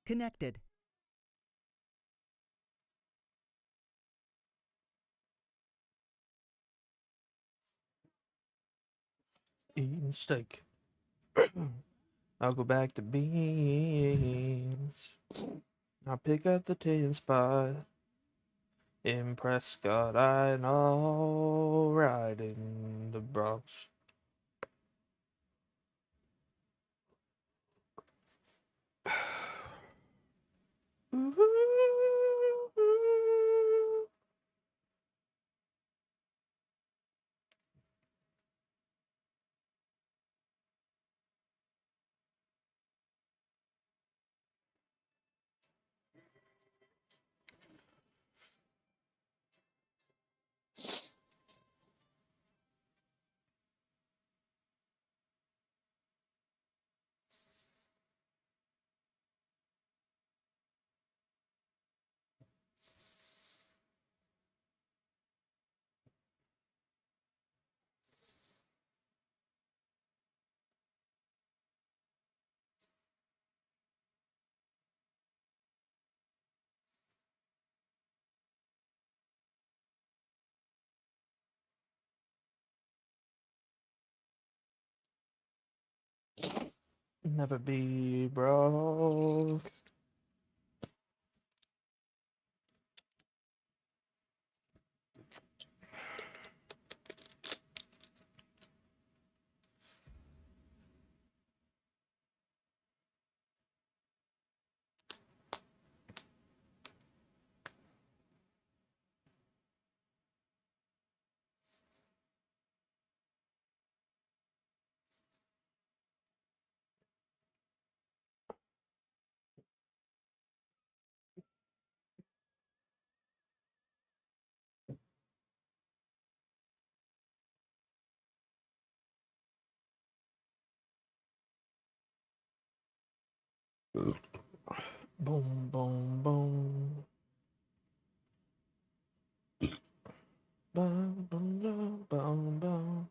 Connected. Eating steak. I'll go back to beans. I'll pick up the 10 spot in Prescott. I know, right in the Bronx. Never be broke. Boom, boom, boom. Boom, boom, boom, boom, boom.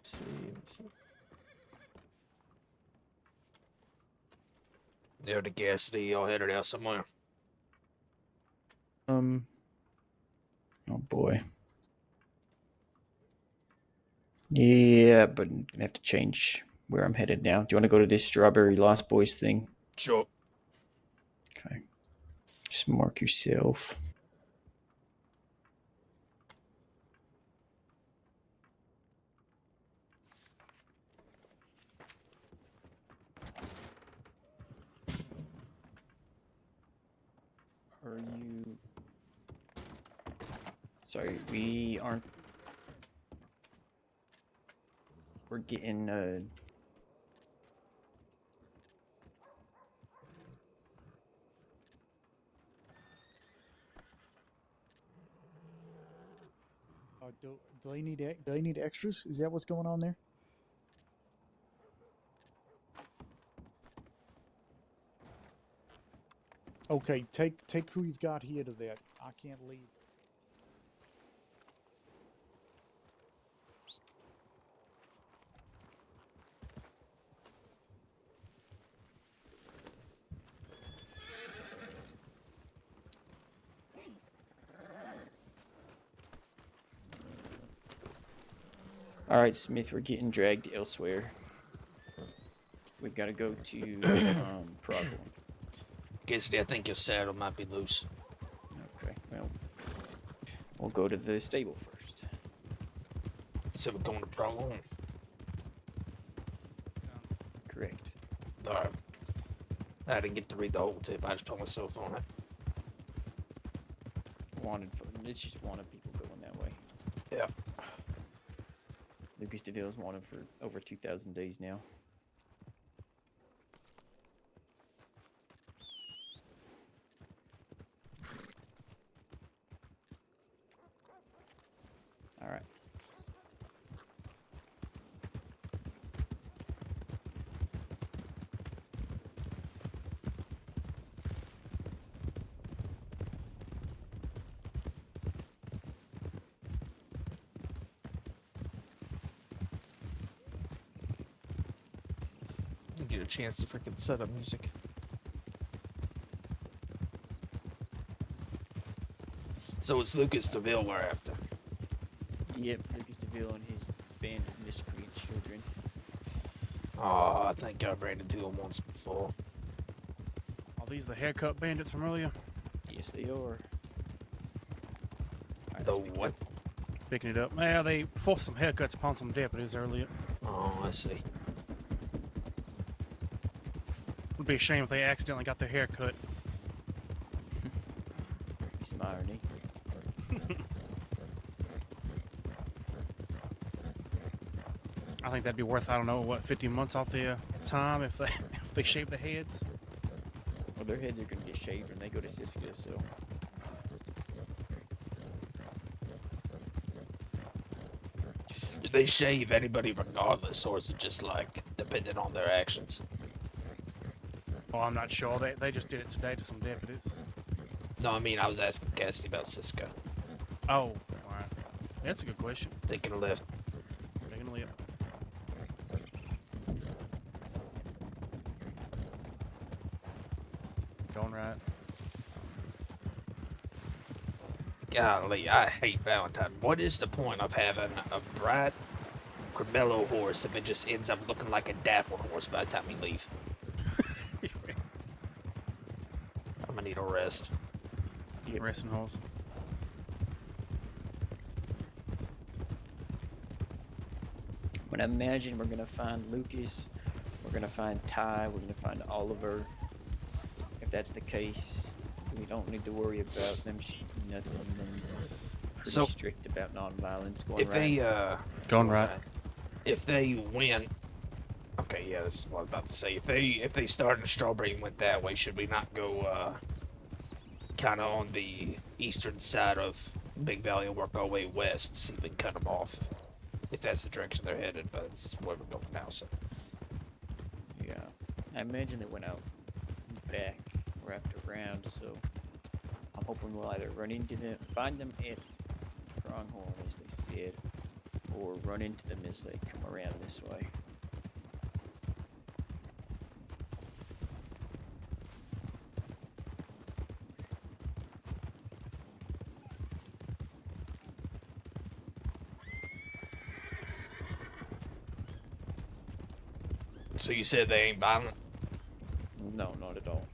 See. They're the gas station. Y'all headed out somewhere. Oh boy. Yeah, but I'm gonna have to change where I'm headed now. Do you want to go to this Strawberry Lost Boys thing? Sure. Okay. Just mark yourself. Are you... Sorry, we aren't... We're getting... Do they need extras? Is that what's going on there? Okay, take who you've got here to that. I can't leave. All right, Smith, we're getting dragged elsewhere. We've got to go to Pronghorn. Cassidy, I think your saddle might be loose. Okay, well, we'll go to the stable first. So we're going to Pronghorn. Correct. Alright. I didn't get to read the whole tip. I just put myself on it. It's just wanted people going that way. Yeah. Lucas DeVille's wanted for over 2,000 days now. All right. You get a chance to freaking set up music. So it's Lucas DeVille we're after. Yep, Lucas DeVille and his band of miscreant children. Oh, I think I've ran into him once before. Are these the haircut bandits from earlier? Yes, they are. All right, The let's pick it what? up. Picking it up. Yeah, they forced some haircuts upon some deputies earlier. Oh, I see. Would be a shame if they accidentally got their hair cut. Some irony. I think that'd be worth, I don't know, what, 50 months off their time if they shave their heads. Well, their heads are going to get shaved when they go to Siska, so... Do they shave anybody regardless, or is it just like dependent on their actions? Oh, I'm not sure. They just did it today to some deputies. No, I mean, I was asking Cassidy about Cisco. Oh, alright. That's a good question. Taking a lift. Taking a lip. Going right. Golly, I hate Valentine. What is the point of having a bright Cremello horse if it just ends up looking like a dapple horse by the time we leave? I'm gonna need a rest. Resting horse. When I imagine we're going to find Lucas, we're going to find Ty, we're going to find Oliver. If that's the case, we don't need to worry about them shooting nothing. Pretty So, strict about non-violence. Going If right. they, Going right. if they win, okay, yeah, this is what I was about to say. If they started in Strawberry and went that way, should we not go, kind of on the eastern side of Big Valley and work our way west, see if we can cut them off? If that's the direction they're headed, but it's where we're going now, so. Yeah. I imagine they went out back, wrapped around, so I'm hoping we'll either run into them, find them at Pronghorn, as they said, or run into them as they come around this way. So you said they ain't violent? No, not at all.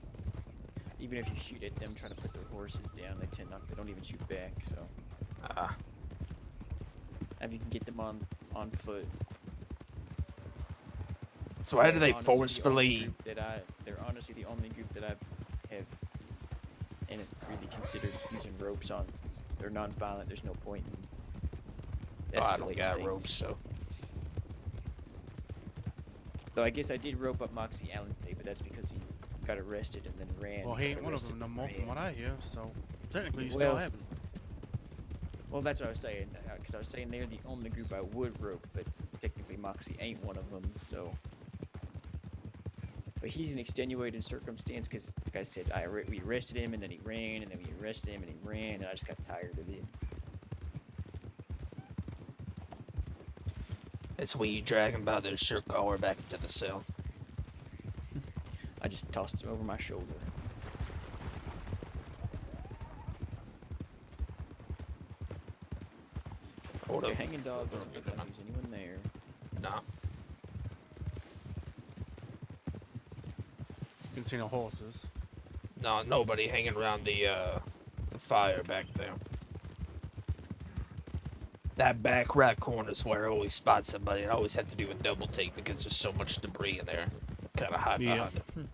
Even if you shoot at them trying to put their horses down, they don't even shoot back, so. If you can get them on foot. So how do they They're honestly the only forcefully... group they're honestly the only group that I have and really considered using ropes on, since they're non-violent. There's no point in Oh, I escalating don't got things. ropes, so... Though I guess I did rope up Moxie Allen today, but that's because he got arrested and then ran. Well, he got ain't one of arrested them no and more from ran. what I hear, so technically you Well, still have him. Well, that's what I was saying, because I was saying they're the only group I would rope, but technically Moxie ain't one of them, so... But he's an extenuating circumstance because, like I said, we arrested him and then he ran, and then we arrested him and he ran, and I just got tired of it. It's when you drag him by their shirt collar back into the cell. I just tossed him over my shoulder. Hold Okay, up. hanging dog doesn't look like there's anyone there. Nah. Can see no horses. No, nobody hanging around the fire back there. That back right corner is where I always spot somebody. I always have to do a double take because there's so much debris in there. Kind of hot behind it.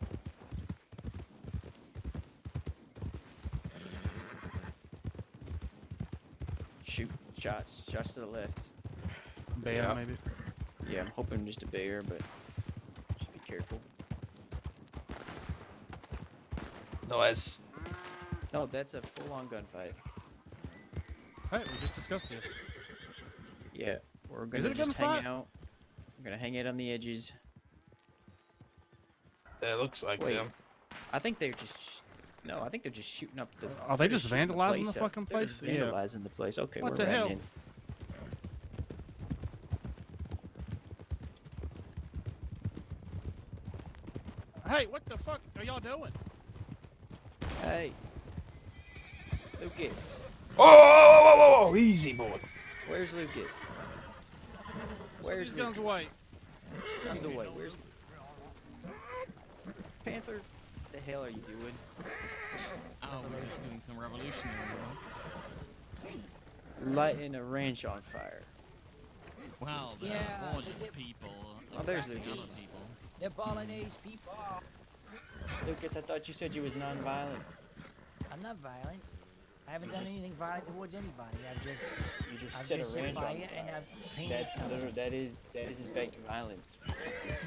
Shoot, shots to the left. Bear, Yeah. maybe. Yeah, I'm hoping just a bear, but just be careful. No, that's No, that's a full-on gunfight. Hey, we just discussed this. Yeah, we're Is gonna it a just hang gunfight? out. We're gonna hang out on the edges. that looks like Wait. them. I think they're just. No, I think they're just shooting up the. Are they they're just shooting vandalizing the place up. fucking They're just place? Yeah. vandalizing the place. Okay, What we're the hell? running in. Hey, what the fuck are y'all doing? Hey, Lucas, Oh, easy boy. where's Lucas? Put Where's these guns Lucas? away. Guns away. Where's Panther? The hell are you doing? Oh, we're just doing some revolutionary work. Lighting a ranch on fire. Wow, the Yeah, gorgeous people. Oh, there's oppressing Lucas. other people. They're Balinese people. Lucas, I thought you said you was non-violent. I'm not violent. I haven't done anything violent towards anybody. You just I've set just a set ranch on fire and fire. I've painted That's something. that is in fact violence.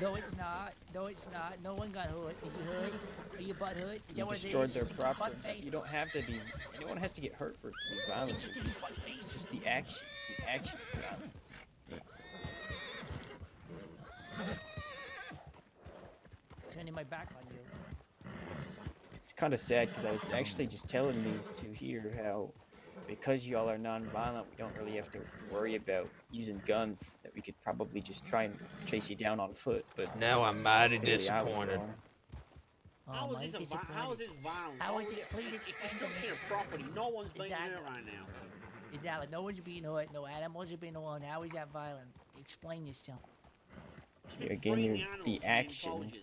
No, it's not. No, it's not. No one got hurt. Did you hurt? Are you butt hurt? Is You that what it destroyed is? their It's property. butt-faced. You don't have to be. Anyone has to get hurt for it to be violent. Just to be butt-faced. It's just the action. The action is violence. Turning my back on you. It's kind of sad because I was actually just telling these two here how, because y'all are non-violent, we don't really have to worry about using guns. That we could probably just try and chase you down on foot. But Now I'm mighty clearly I was disappointed. wrong. How Oh, is my this how is this violent? How is Oh, it? yeah, Please it's explain to destruction me. of property. No one's being Exactly. hurt right now. Exactly. No one's being hurt. No animals are being harmed. How is that violent? Explain yourself. Yeah, again, Freeing you're, animals the from action. enclosures.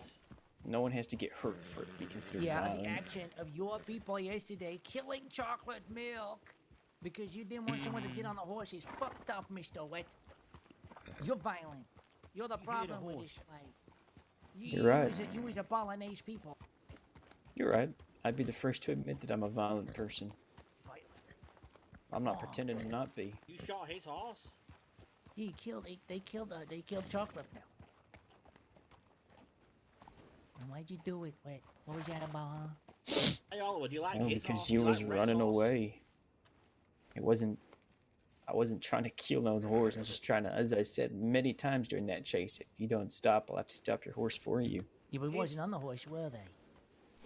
No one has to get hurt for it to be considered Yeah, violent. the action of your people yesterday killing chocolate milk because you didn't want someone to get on the horse is fucked up, Mr. Wet. You're violent. You're the problem with this fight. You're right. You was a Balinese people. You're right. I'd be the first to admit that I'm a violent person. I'm not Aw. pretending to not be. You shot his horse. They killed chocolate milk. And why'd you do it, Wet? What was that about, huh? Hey Oliver, do you like No, his because horse? you Do was like Red's running horse? away. It wasn't. I wasn't trying to kill no horse. I was just trying to, as I said many times during that chase, if you don't stop, I'll have to stop your horse for you. Yeah, but he wasn't on the horse, were they?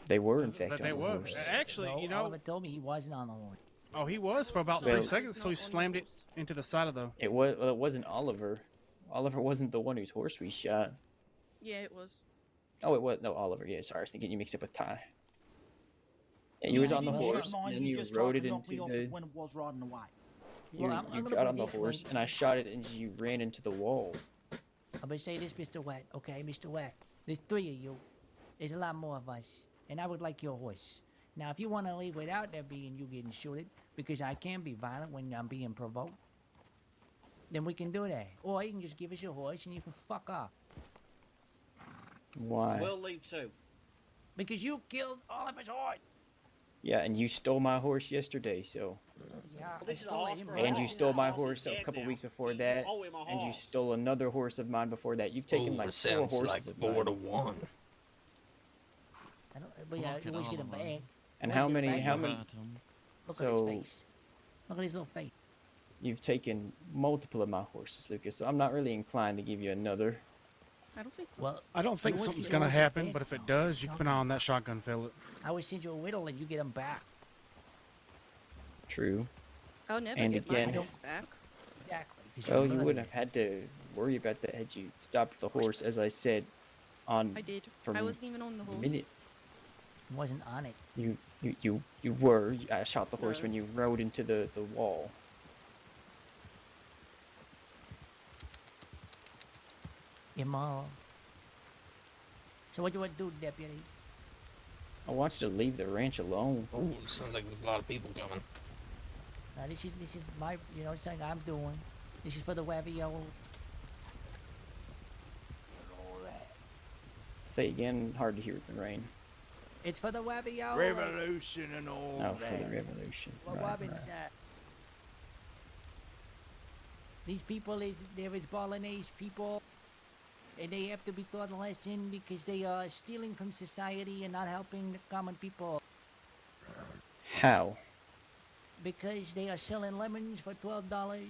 They were, in fact, But they on the were. horse. Actually, No, you know, Oliver told me he wasn't on the horse. oh, he was for about Well- 3 seconds, so he slammed it into the side of the. It was. Well, it wasn't Oliver. Oliver wasn't the one whose horse we shot. Yeah, it was. Oh, it was no Oliver. Yeah, sorry, I was thinking you mixed it with Ty. Yeah, you was on the you horse, shot and then you rode it into the. when it was riding away. You, Well, I'm you gonna got put on the it this way. horse, and I shot it, and you ran into the wall. I'm gonna say this, Mr. Wet, okay, Mr. Wet. There's 3 of you. There's a lot more of us, and I would like your horse. Now, if you want to leave without there being you getting shooted, because I can be violent when I'm being provoked, then we can do that. Or you can just give us your horse and you can fuck off. Why? We'll leave too. Because you killed Oliver's horse. Yeah, and you stole my horse yesterday, so. Yeah, Well, this I is a stole horse him for right. And you Oh, stole my the horse horse is a dead couple now. weeks before You that. owe him a And you horse. stole another horse of mine before that. You've taken Ooh, like it 4 sounds horses like of 4 to mine. 1. I don't, but yeah, Look you at always get him Oliver. back. And Where's how the many? bag? How You many? hurt him. Look at his So- face. Look at his little face. You've taken multiple of my horses, Lucas. So I'm not really inclined to give you another. I don't think. Well, I don't think Yours- something's gonna yours is happen, dead but if it now. does, you keep an eye on that shotgun pellet. I would send you a whittle and you get them back. True. I'll never And get again- my horse back. Exactly. 'cause Well, you're you murdered. wouldn't have had to worry about that had you stopped the horse, as I said, on I did. for I wasn't even on the horse. minutes. Wasn't on it. You were. I shot the horse No. when you rode into the wall. Immoral. So what do you want to do, deputy? I want you to leave the ranch alone. Ooh, sounds like there's a lot of people coming. This is my, something I'm doing. This is for the ravioli. Say again, hard to hear with the rain. It's for the ravioli. Revolution and all Oh, for that. the revolution. Well, Right, Robin's, right. these people there is Balinese people, and they have to be taught a lesson because they are stealing from society and not helping the common people. How? Because they are selling lemons for $12.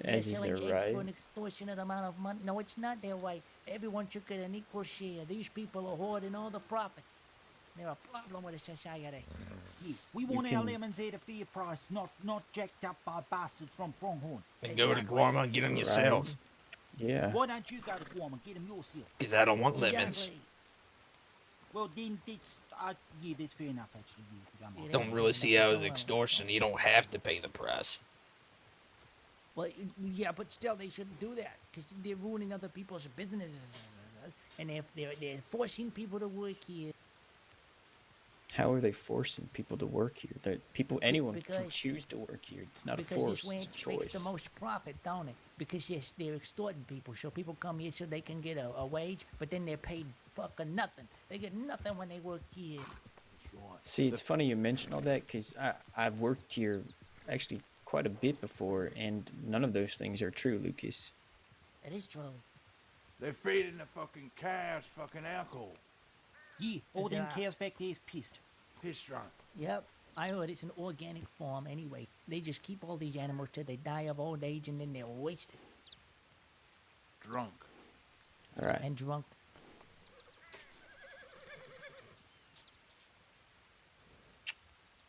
As They're is selling their eggs for right. an extortionate amount of money. No, it's not their right. Everyone should get an equal share. These people are hoarding all the profit. They're a problem with the society. Yeah, we want our can- lemons at a fair price, not jacked up by bastards from Pronghorn. Then go to Guarma and get them yourself. Yeah. Why don't you go to Guam and get them yourself? Because I don't want lemons. Exactly. Well, then that's yeah, that's fair enough actually. Yeah, if you don't mind. Don't really see how it's extortion. You don't have to pay the price. Well, yeah, but still, they shouldn't do that because they're ruining other people's businesses, and they're forcing people to work here. How are they forcing people to work here? Anyone can Because- choose to work here. It's not a Because force, this it's a ranch makes choice. the most profit, don't it? Because yes, they're extorting people, so people come here so they can get a wage, but then they're paid fucking nothing. They get nothing when they work here. See, it's funny you mention all that because I've worked here actually quite a bit before, and none of those things are true, Lucas. That is true. They're feeding the fucking cows fucking alcohol. Yeah, all them Yeah. cows back there's pissed. Piss drunk. Yep, I heard it's an organic farm anyway. They just keep all these animals till they die of old age and then they're wasted Drunk. All right. and drunk.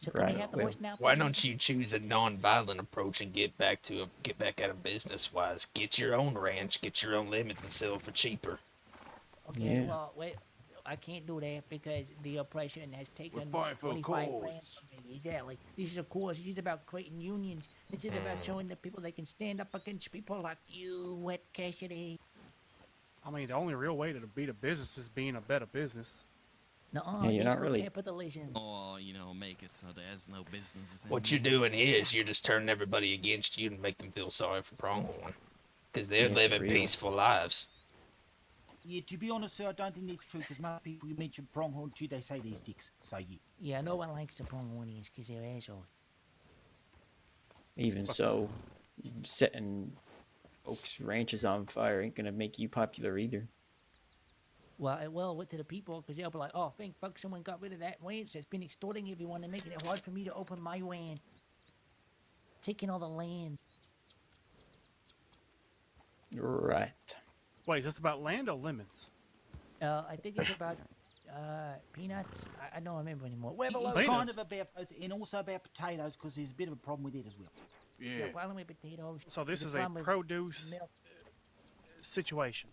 So can Right, we have the well, horse now? Why please? don't you choose a non-violent approach and get back at 'em business-wise? Get your own ranch, get your own limits, and sell for cheaper. Okay, Yeah. well, wait, I can't do that because the oppression has taken fighting for a 25 cause. grand from me. Exactly. This is a cause. This is about creating unions. This is about showing the people they can stand up against people like you, Wet Cassidy. I mean, the only real way to beat a business is being a better business. No, Yeah, you're not for really- capitalism. Or, make it so there's no businesses What you're anymore. doing is you're just turning everybody against you and make them feel sorry for Pronghorn. Because they're Yeah, for living real. peaceful lives. Yeah, to be honest, sir, I don't think that's true because most people you mention Pronghorn to, they say these dicks. So yeah. Yeah, no one likes the Pronghornians because they're assholes. Even so, setting folks' ranches on fire ain't gonna make you popular either. Well, what to the people? Because they'll be like, oh, thank fuck someone got rid of that ranch that's been extorting everyone and making it hard for me to open my ranch. Taking all the land. Right. Wait, is this about land or lemons? I think it's about peanuts. I don't remember anymore. It's Revolution. kind of about, and also about potatoes because there's a bit of a problem with it as well. Yeah, problem with potatoes. So this There's is a problem with produce milk. situation.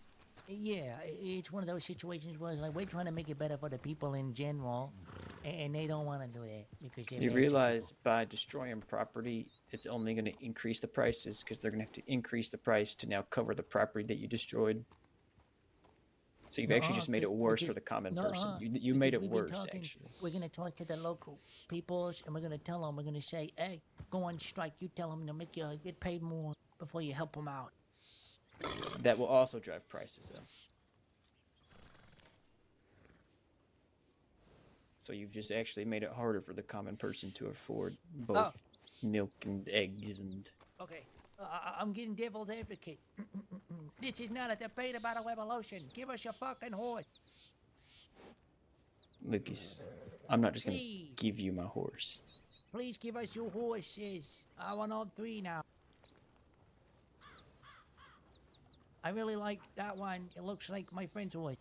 Yeah, it's one of those situations where it's like we're trying to make it better for the people in general, and they don't want to do that because they're You bad realize by destroying property, it's only going to increase the prices because they're going to have to increase the price to now cover the property that you destroyed. So you've actually Nuh-uh, just made it be- worse because- for the common nuh-uh, person. You made because it we've been worse, talking- actually. We're gonna talk to the local peoples, and we're gonna tell them. We're gonna say, "Hey, go on strike. You tell them to make you get paid more before you help them out." That will also drive prices up. So you've just actually made it harder for the common person to afford both milk and eggs and... Okay, I'm getting devil's advocate. This is not a debate about a revolution. Give us your fucking horse. Lucas, I'm not just going Please. to give you my horse. Please give us your horses. I want all three now. I really like that one. It looks like my friend's horse.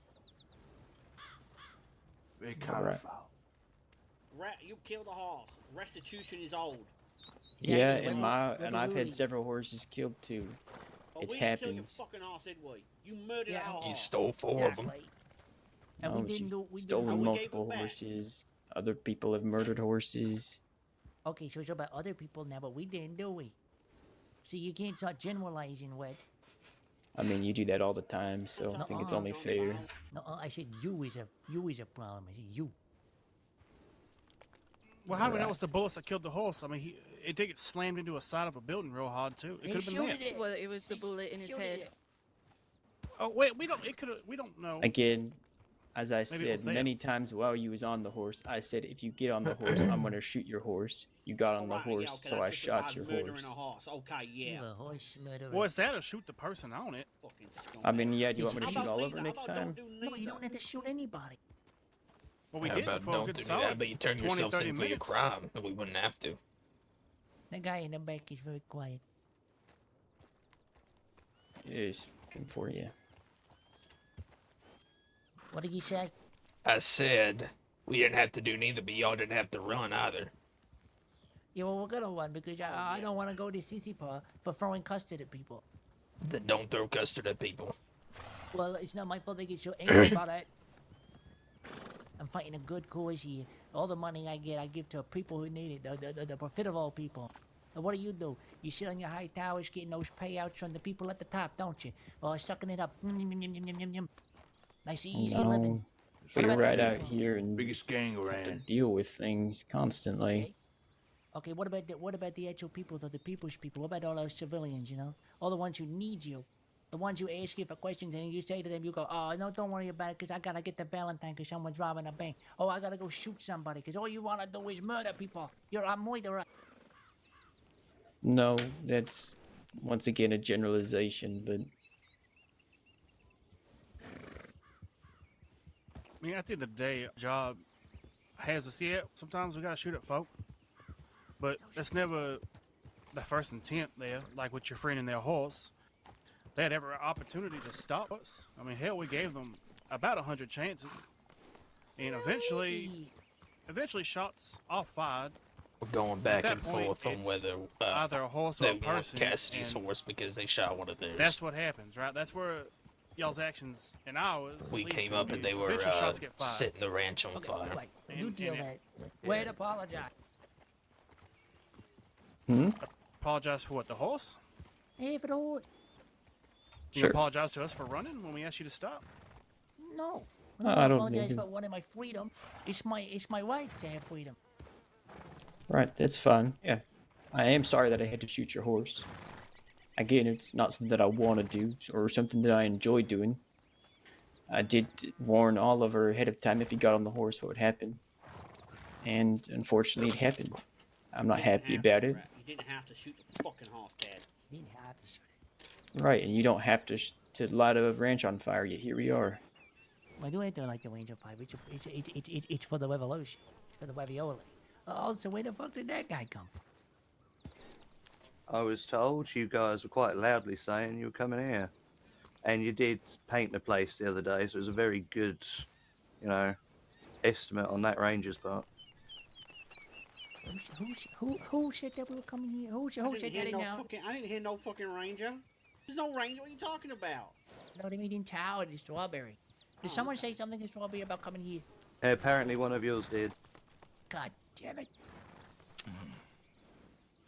Very All right. colorful. You killed a horse. Restitution is owed. Yeah, Exactly, and Rebel I've Louie. had several horses killed too. But It we didn't kill your happens. fucking horse, did we? You murdered Yeah, our He horse. stole 4 of them. Exactly. And No, we but didn't you've do. We didn't stolen we do. gave multiple them back. horses. Other people have murdered horses. Okay, so it's about other people now, but we didn't, do we? See, you can't start generalizing, Wed. I mean, you do that all the time, so I think it's only fair. No, I said you is a problem. I said you. Well, how do we know Right. it's the bullets that killed the horse? I mean, it did get slammed into a side of a building real hard too. It They could have been shooted that. it. Well, it was the bullet in his Shooted head. it. Oh wait, we don't. It could. We don't know. Again, as I it was said there. many times while you was on the horse, I said if you get on the horse, I'm gonna shoot your horse. You got on the Alright, yeah, horse, okay, so that I shot justifies your murdering horse. a horse. Okay, yeah. You a horse murderer. Well, it's that or shoot the person on it. Fucking I scumbag. mean, yeah. Do you want me to How shoot about all neither? over next How about time? don't do No, you neither? don't have to shoot anybody. Well, we How did about for a don't good do solid that, but you turn 20, yourselves 30 in for your minutes. crime, and we wouldn't have to. The guy in the back is very quiet. Yes, good for you. What did you say? I said we didn't have to do neither, but y'all didn't have to run either. Yeah, well, we're gonna run because I don't want to go to CC Paw for throwing custard at people. Then don't throw custard at people. Well, it's not my fault they get so angry about it. I'm fighting a good cause here. All the money I get, I give to people who need it, the profitable people. And what do? You sit on your high towers getting those payouts from the people at the top, don't you? Well, sucking it up. Nice easy living. No, What we're about the right out people? here and Biggest gang have to around. deal with things constantly. Okay, what about the actual people, though, the people's people? What about all those civilians, you know? All the ones who need you. The ones who ask you for questions and you say to them, you go, oh, no, don't worry about it, because I got to get the Valentine because someone's robbing a bank. Oh, I got to go shoot somebody because all you want to do is murder people. You're a murderer. No, that's once again a generalization, but I mean, at the end of the day, a job has us. Yeah, sometimes we gotta shoot at folk, but that's never the first intent there. Like with your friend and their horse, they had every opportunity to stop us. I mean, hell, we gave them about 100 chances, and eventually shots all fired. We're going back that and point, forth on it's whether Either a horse or they a want person. Cassidy's and horse because they shot one of theirs. that's what happens, right? That's where y'all's actions and ours. We lead came to up and they abuse. were Eventually shots get fired. setting the ranch on Okay, fire. right. You And- deal and that. Wait, apologize. apologize for what, the horse? Hey, for the horse. You Sure. apologize to us for running when we asked you to stop? No. I don't apologize need for to. wanting my freedom. It's my right to have freedom. Right, that's fine. Yeah. I am sorry that I had to shoot your horse. Again, it's not something that I want to do or something that I enjoy doing. I did warn Oliver ahead of time if he got on the horse what would happen. And unfortunately, it happened. I'm not You didn't happy have to, about it. Rat. You didn't have to shoot the fucking horse, Dad. You didn't have to shoot it. Right, and you don't have to to light a ranch on fire, yet here we are. I do anything like the Ranger 5. It's for the revolution. It's for the ravioli. Also, where the fuck did that guy come from? I was told you guys were quite loudly saying you were coming here. And you did paint the place the other day, so it was a very good, estimate on that ranger's part. Who said that we were coming here? Who said that in now? I didn't hear no fucking ranger. There's no ranger. What are you talking about? No, they mean in tower, the strawberry. Did Oh, someone okay. say something to strawberry about coming here? Apparently one of yours did. God damn it.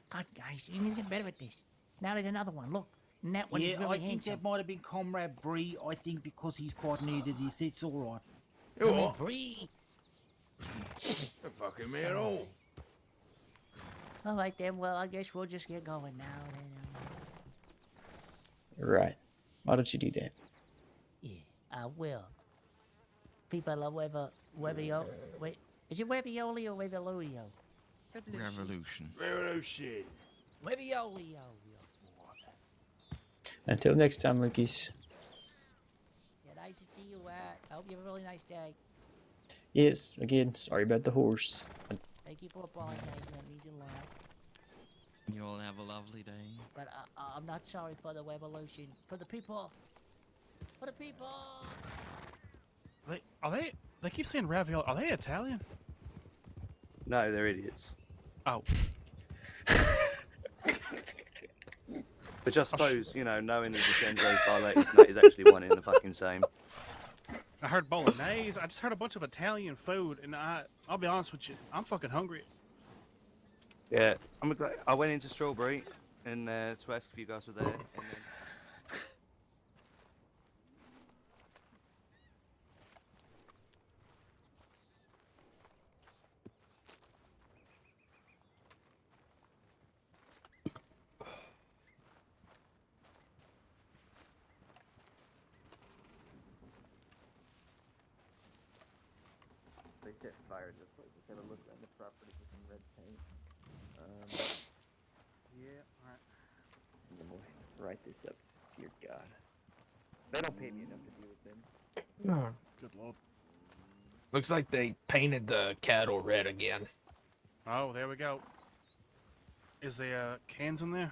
God, guys, you need to get better at this. Now there's another one. Look, and that one is Yeah, really I think handsome. that might have been Comrade Bree. I think because he's quite near to this, it's all right. You Come in, what? Bree. That fucking me at all. All right then. Well, I guess we'll just get going now. Then. Right. Why don't you do that? Yeah, I will. People love Webio. Wait, is it Webioli or Webiolio? Revolution. Revolution. Webiolio. Until next time, Lucas. Yeah, nice to see you. I hope you have a really nice day. Yes, again, sorry about the horse. Thank you for apologizing. That means a lot. You all have a lovely day. But I'm not sorry for the revolution. For the people for the people. They keep saying ravioli. Are they Italian? No, they're idiots. Oh, Which I suppose, you know, knowing that Vincenzo's dilated snake is actually one in the fucking same. I heard bolognese. I just heard a bunch of Italian food, and I'll be honest with you, I'm fucking hungry. Yeah, I went into Strawberry and to ask if you guys were there, and then... They set fire to the place. Just had a look around the property with some red paint. Yeah, alright. And then we'll write this up. Dear God. They don't pay me enough to deal with them. Good lord. Looks like they painted the cattle red again. Oh, there we go. Is there cans in there?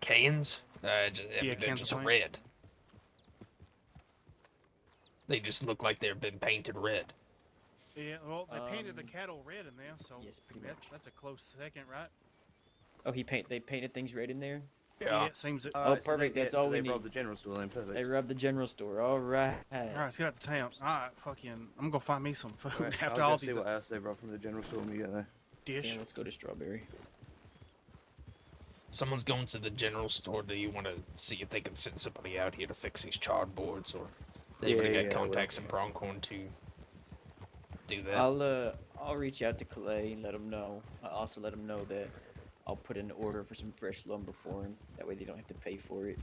Cans? They're cans just of paint. red. They just look like they've been painted red. Yeah, well, they painted the cattle red in there, so yes, pretty that's a close second, right? Oh, they painted things red in there? Yeah, it seems it. Oh, perfect. That's all we need. They robbed the general store then, perfect. They robbed the general store. All right. Alright, let's get out to town. Alright, fucking, I'm gonna find me some food Right, after I'll all go see these what else they robbed from the general store when we get there. dish. Yeah, let's go to Strawberry. Someone's going to the general store. Do you want to see if they can send somebody out here to fix these charred boards, or able to get contacts in Pronghorn to do that? I'll reach out to Clay and let him know. I'll also let him know that I'll put in an order for some fresh lumber for him. That way they don't have to pay for it.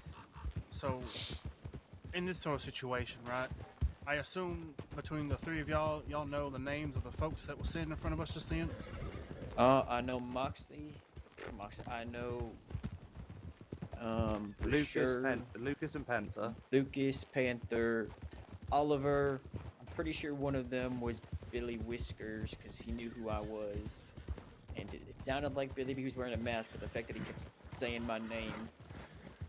So, in this sort of situation, right? I assume between the three of y'all know the names of the folks that were sitting in front of us just then? I know Moxley. I know, for Lucas, sure. Lucas and Panther. Lucas, Panther, Oliver. I'm pretty sure one of them was Billy Whiskers because he knew who I was. And it sounded like Billy because he was wearing a mask, but the fact that he kept saying my name,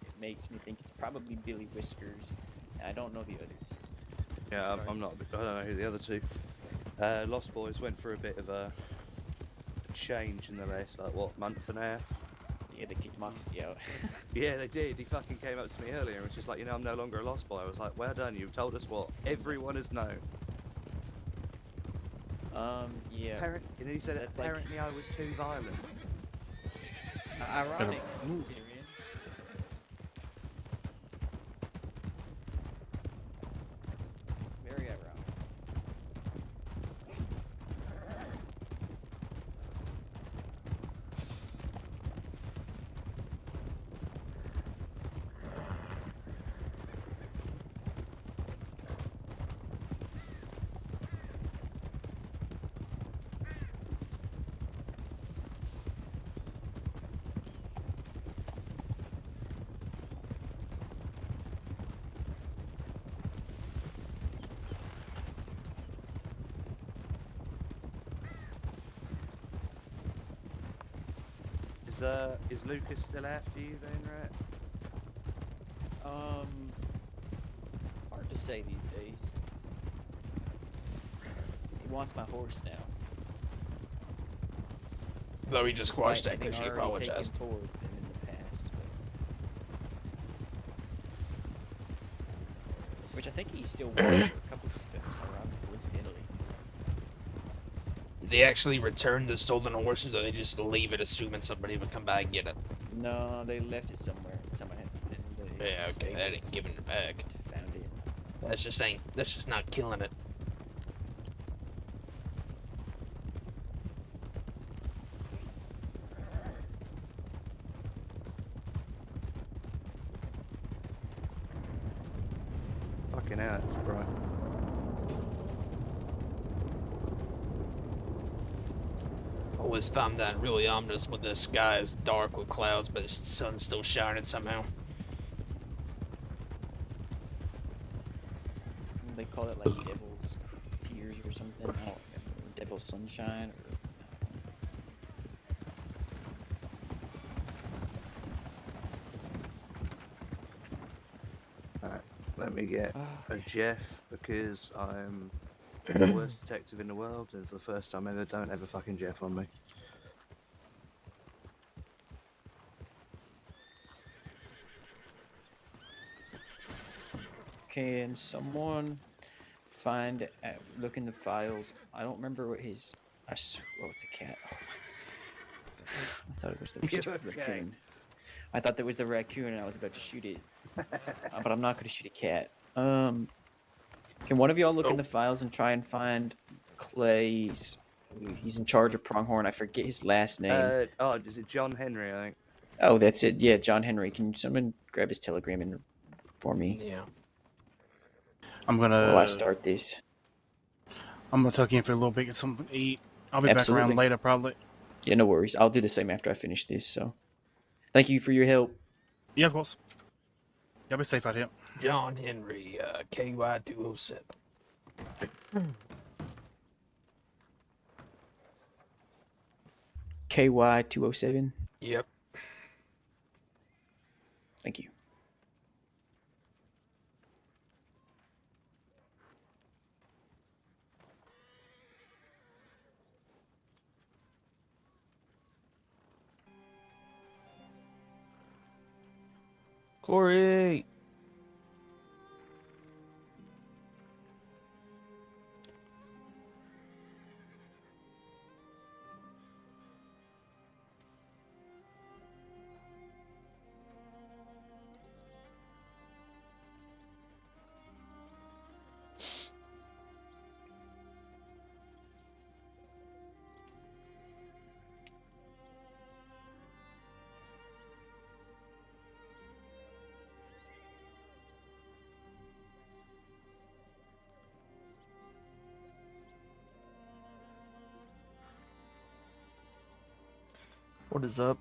it makes me think it's probably Billy Whiskers. And I don't know the other two. Yeah, I don't know who the other two. Lost Boys went for a bit of a change in the last, month and a half. Yeah, they kicked Moxley out. Yeah, they did. He fucking came up to me earlier and was just like, I'm no longer a Lost Boy. I was like, well done, you've told us what everyone has known. Yeah. And he said, That's like- apparently I was too violent. Ironic, considering. Very ironic. Is Lucas still after you then, right? Hard to say these days. He wants my horse now. Though he just squashed Despite that because having you already taken apologized. forward with him in the past, which I think he still works for a couple of films, ironically, coincidentally. They actually return the stolen horses, or they just leave it assuming somebody would come by and get it? No, they left it somewhere. Someone had in the Yeah, okay, that ain't stables giving it back. found it. That's just not killing it. Fucking hell, it's bright. Always found that really ominous when the sky is dark with clouds, but the sun's still shining somehow. They call it like devil's tears or something. I don't remember. Devil's sunshine. Or, Alright, let me get a Jeff because I'm the worst detective in the world, and for the first time ever, don't have a fucking Jeff on me. Can someone find, look in the files? I don't remember what his. Oh, it's a cat. I thought it was the You're okay. raccoon. I thought that was the raccoon, and I was about to shoot it. But I'm not going to shoot a cat. Can one of y'all look in the files and try and find Clay's? He's in charge of Pronghorn. I forget his last name. Is it John Henry? I think. Oh, that's it. Yeah, John Henry. Can someone grab his telegram and for me Yeah. I'm gonna. while I start this? I'm gonna tuck in for a little bit, get something to eat. I'll be Absolutely. back around later, probably. Yeah, no worries. I'll do the same after I finish this. So, thank you for your help. Yeah, of course. Y'all be safe out here. John Henry, KY207. KY207. Yep. Thank you. Corey! What is up?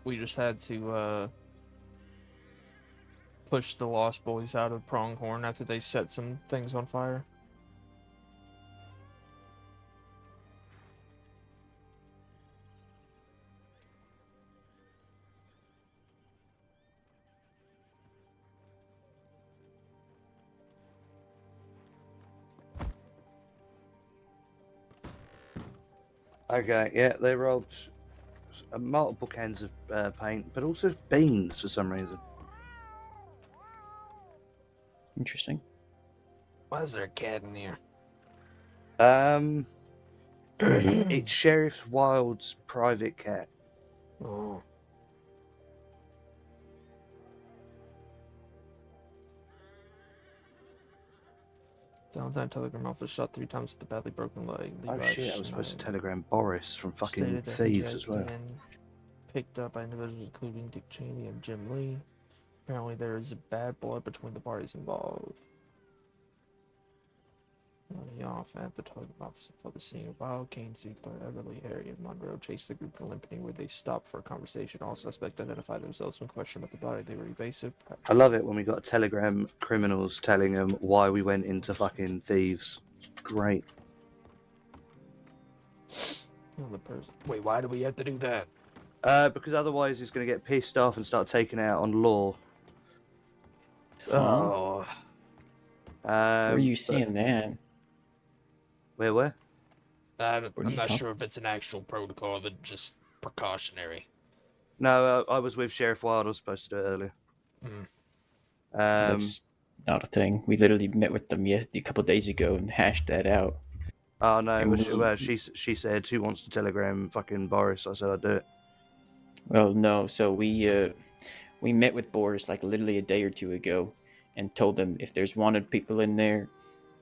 We just had to push the Lost Boys out of Pronghorn after they set some things on fire. Okay, yeah, they robbed multiple cans of paint, but also beans for some reason. Interesting. Why is there a cat in here? It's Sheriff Wild's private cat. Oh. Downtown Telegram office shot 3 times with the badly broken leg. Oh Levi shit, I was supposed to Schneider telegram Boris from fucking stated that he thieves had as well. been picked up by individuals including Dick Cheney and Jim Lee. Apparently there is bad blood between the parties involved. Running off at the Telegram office for the scene of Wild, Kane, Ziegler, Everly, Harry, and Monroe chased the group to Limpany where they stopped for a conversation. All suspects identified themselves when questioned about the body. They were evasive. I love it when we got telegram criminals telling them why we went into fucking thieves. Great. Oh, the person. Wait, why do we have to do that? Because otherwise he's going to get pissed off and start taking out on law. Oh. Where are you but- seeing that? Where? I'm What are you not talking- sure if it's an actual protocol than just precautionary. No, I was with Sheriff Wild. I was supposed to do it earlier. That's not a thing. We literally met with them a couple days ago and hashed that out. Oh no, And she said who wants to telegram fucking Boris. I said I'd do it. Well, no. So we met with Boris like literally a day or two ago, and told them if there's wanted people in there,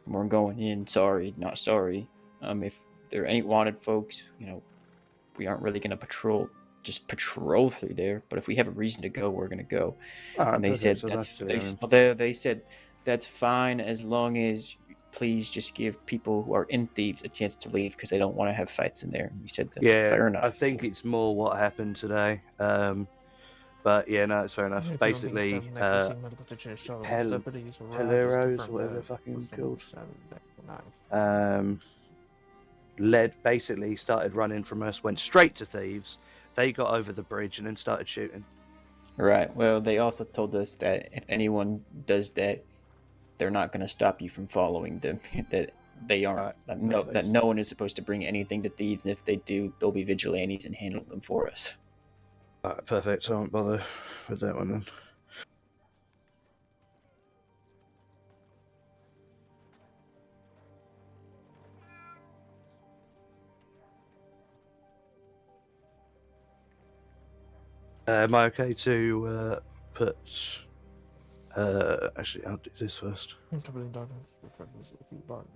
we're going in. Sorry, not sorry. If there ain't wanted folks, we aren't really gonna patrol through there. But if we have a reason to go, we're gonna go. Alright, And they perfect, said so that's that's they said that's fine as long as please just give people who are in thieves a chance to leave because they don't want to have fights in there. And we said that's fair enough. I think it's more what happened today. But yeah, no, it's fair enough. Basically, Peleros, whatever they're fucking called. Basically started running from us, went straight to thieves. They got over the bridge and then started shooting. Right. Well, they also told us that if anyone does that, they're not going to stop you from following them. That they aren't. Right, That no one is supposed to bring anything to thieves, and if they do, they'll be vigilantes and handle them for us. Alright, perfect. So I won't bother with that one then. Am I okay to put? Actually, I'll do this first. Company documents, references, if you bought.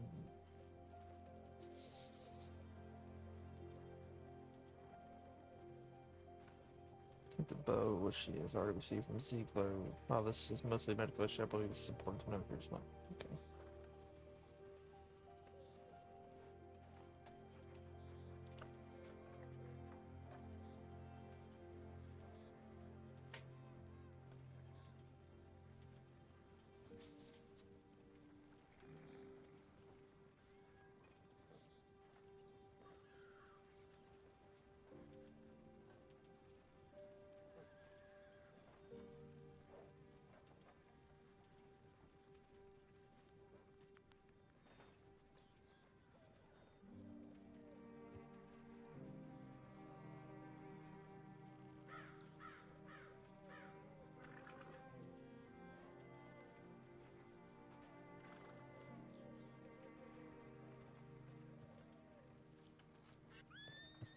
The bow, which she has already received from Ziegler. While this is mostly medical issue, I believe this is important to know for your spot. Okay.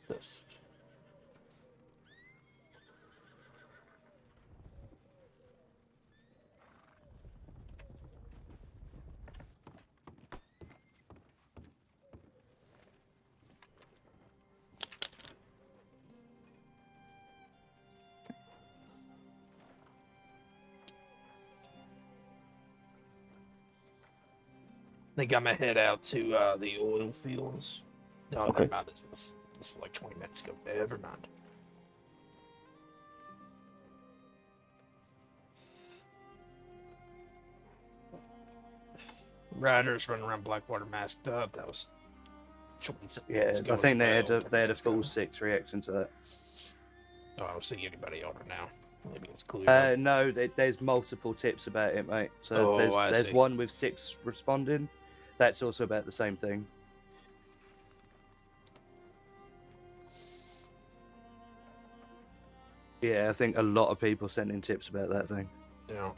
This. I think I'm gonna head out to the oil fields. No, Okay. never mind. This was like 20 minutes ago. Never mind. Riders running around Blackwater masked up. That was 20 Yeah, minutes ago. I think they as well, had 10 a minutes ago. full 6 reaction to that. Oh, I don't see anybody on it now. Maybe it's clear. up. No, there's multiple tips about it, mate. So Oh, I there's see. one with 6 responding. That's also about the same thing. Yeah, I think a lot of people sent in tips about that thing. Yeah.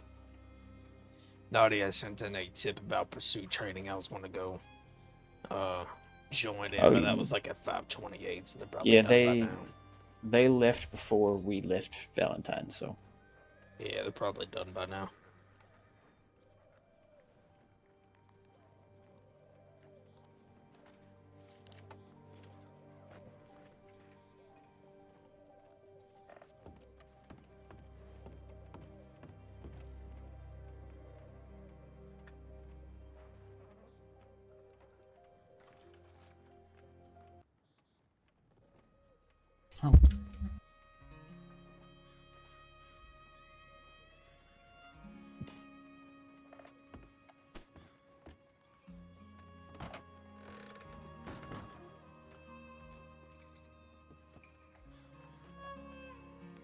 Nadia sent in a tip about pursuit training. I was going to go join in, Oh, but that was like at 5:28, so they're probably Yeah, done by they now. they left before we left Valentine, so Yeah, they're probably done by now. Oh.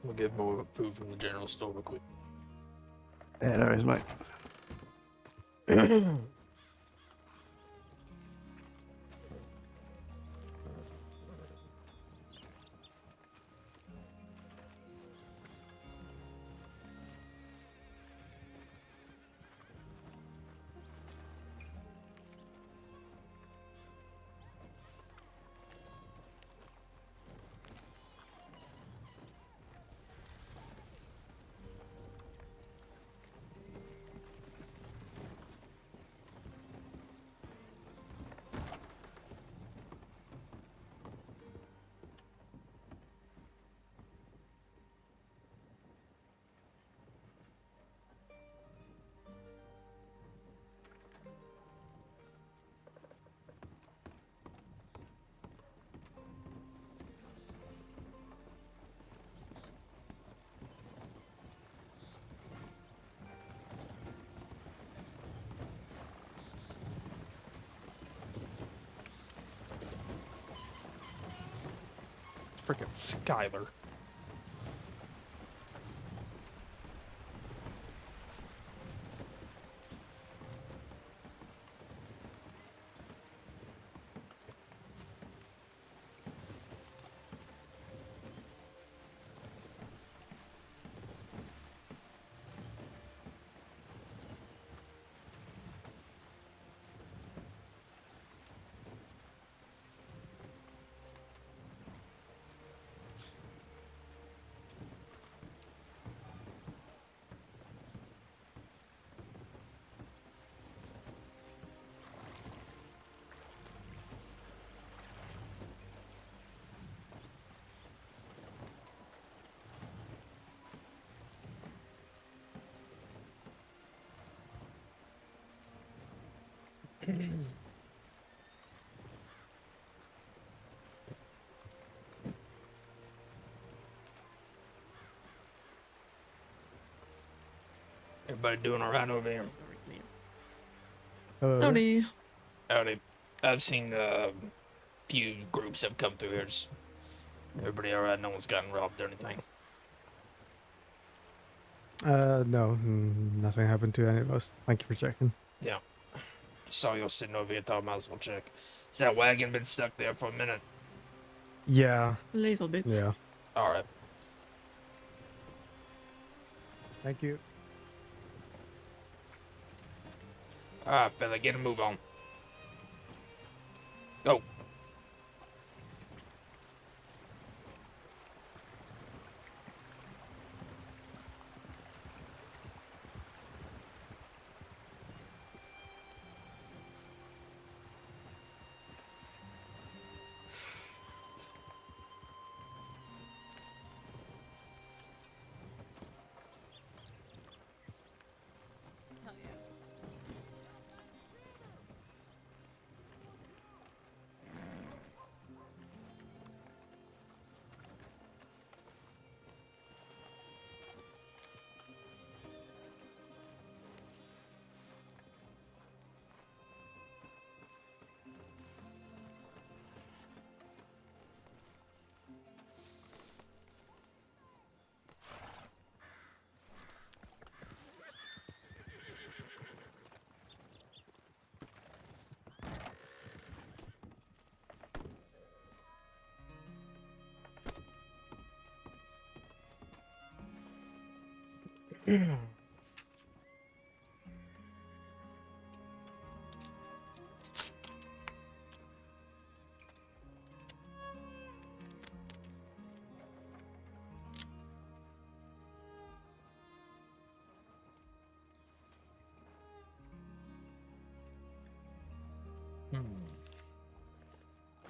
We'll get more food from the general store real quick. Yeah, there is, mate. Freaking Skylar. Everybody doing all right over here? Howdy. Howdy. I've seen a few groups have come through here. Everybody all right? No one's gotten robbed or anything. No, nothing happened to any of us. Thank you for checking. Yeah. Saw you sitting over here, thought I might as well check. Has that wagon been stuck there for a minute? Yeah. A little bit. Yeah. All right. Thank you. All right, fella, get a move on. Go.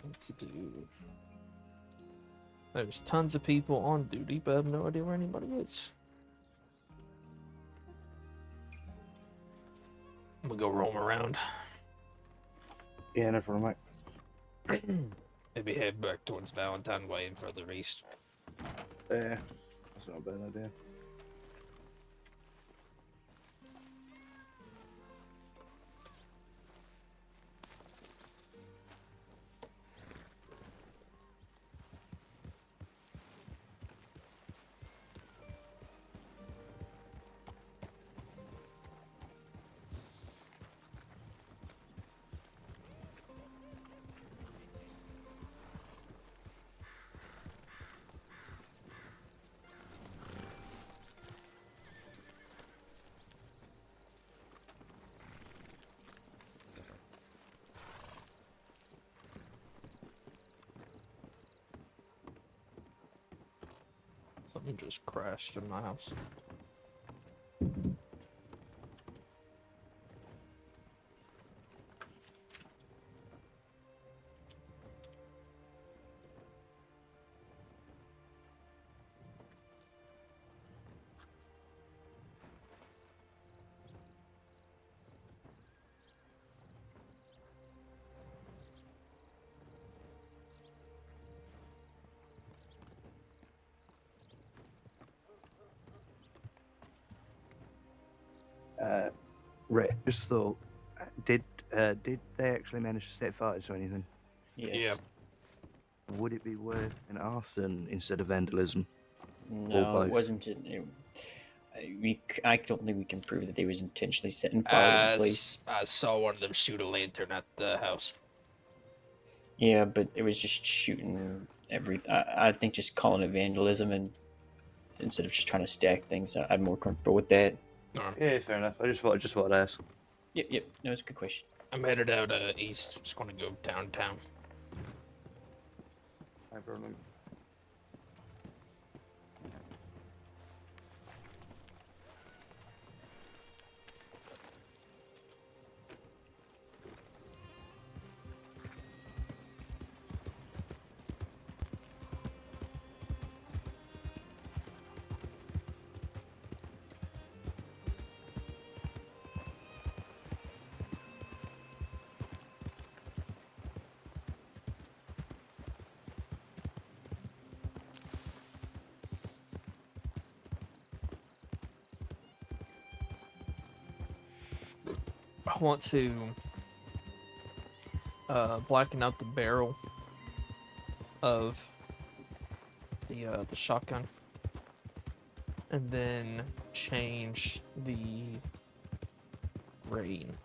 What to do? There's tons of people on duty, but I have no idea where anybody is. I'm gonna go roam around. Yeah, no problem, mate. Maybe head back towards Valentine Way and further east. Yeah, that's not a bad idea. Something just crashed in my house. Right, just thought, did they actually manage to set fires or anything? Yes. Yeah. Would it be worth an arson instead of vandalism? No, both? it wasn't. I don't think we can prove that they was intentionally setting fire to the place. I saw one of them shoot a lantern at the house. Yeah, but it was just shooting everything. I think just calling it vandalism and instead of just trying to stack things, I'm more comfortable with that. Yeah, fair enough. I just thought I'd ask. Yep. No, it's a good question. I'm headed out east. Just gonna go downtown. No problem. I want to blacken out the barrel of the shotgun, and then change the grain.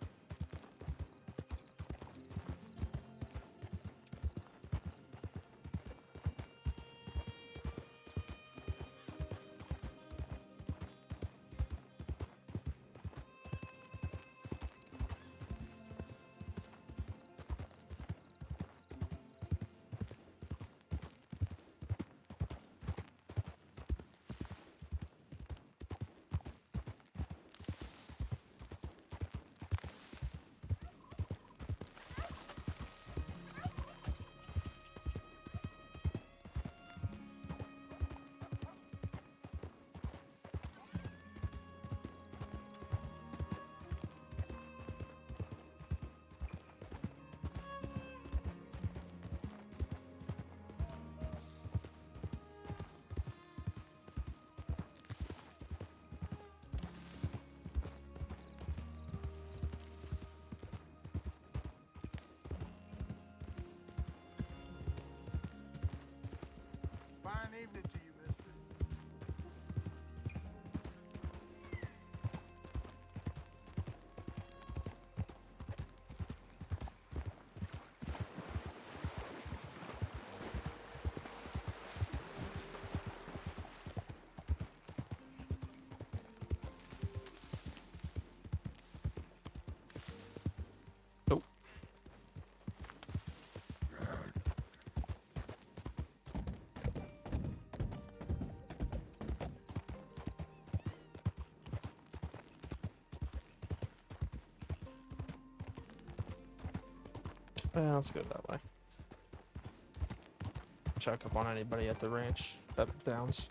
Fine evening to you, mister. Oh. Let's go that way. Check up on anybody at the ranch, up downs.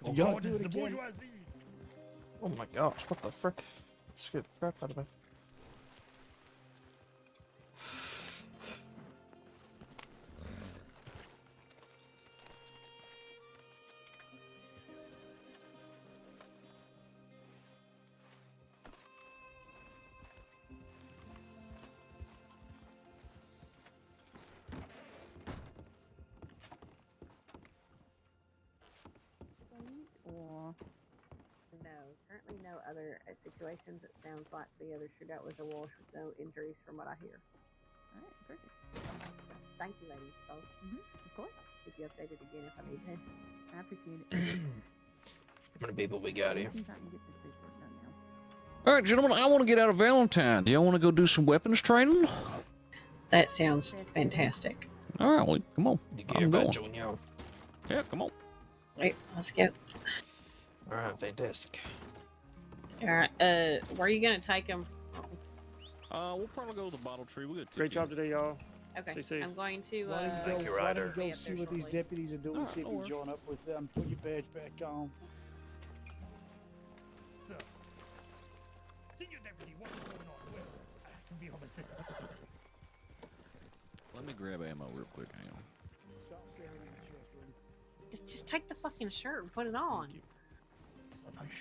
You gotta do it again. Oh my gosh, what the frick? Scared the crap out of me. Or no, currently no other situations. It sounds like the other shootout was a wash with no injuries from what I hear. Alright, perfect. Thank you, ladies. Both. Of course. Keep you updated again if I need to. I appreciate it. How many people we got here? Seems like we get this paperwork done now. All right, gentlemen, I want to get out of Valentine. Do y'all want to go do some weapons training? That sounds fantastic. All right, well, come on. You I'm care about going. joining y'all? Yeah, come on. Wait, let's go. All right, fantastic. Alright, where are you gonna take them? We'll probably go to the bottle tree. We'll get Great job today, y'all. Okay, Stay safe. I'm going to, Why don't Thank you, why Ryder. don't you Be go up see there what these shortly. deputies are doing, Alright, see if no you worries. join up with them, put your badge back on. Senior Deputy, what is going on? Well, I can be of assistance. Let me grab ammo real quick. Hang on. Stop staring at your chest, Rudy. just take the fucking shirt and put it on. It's a nice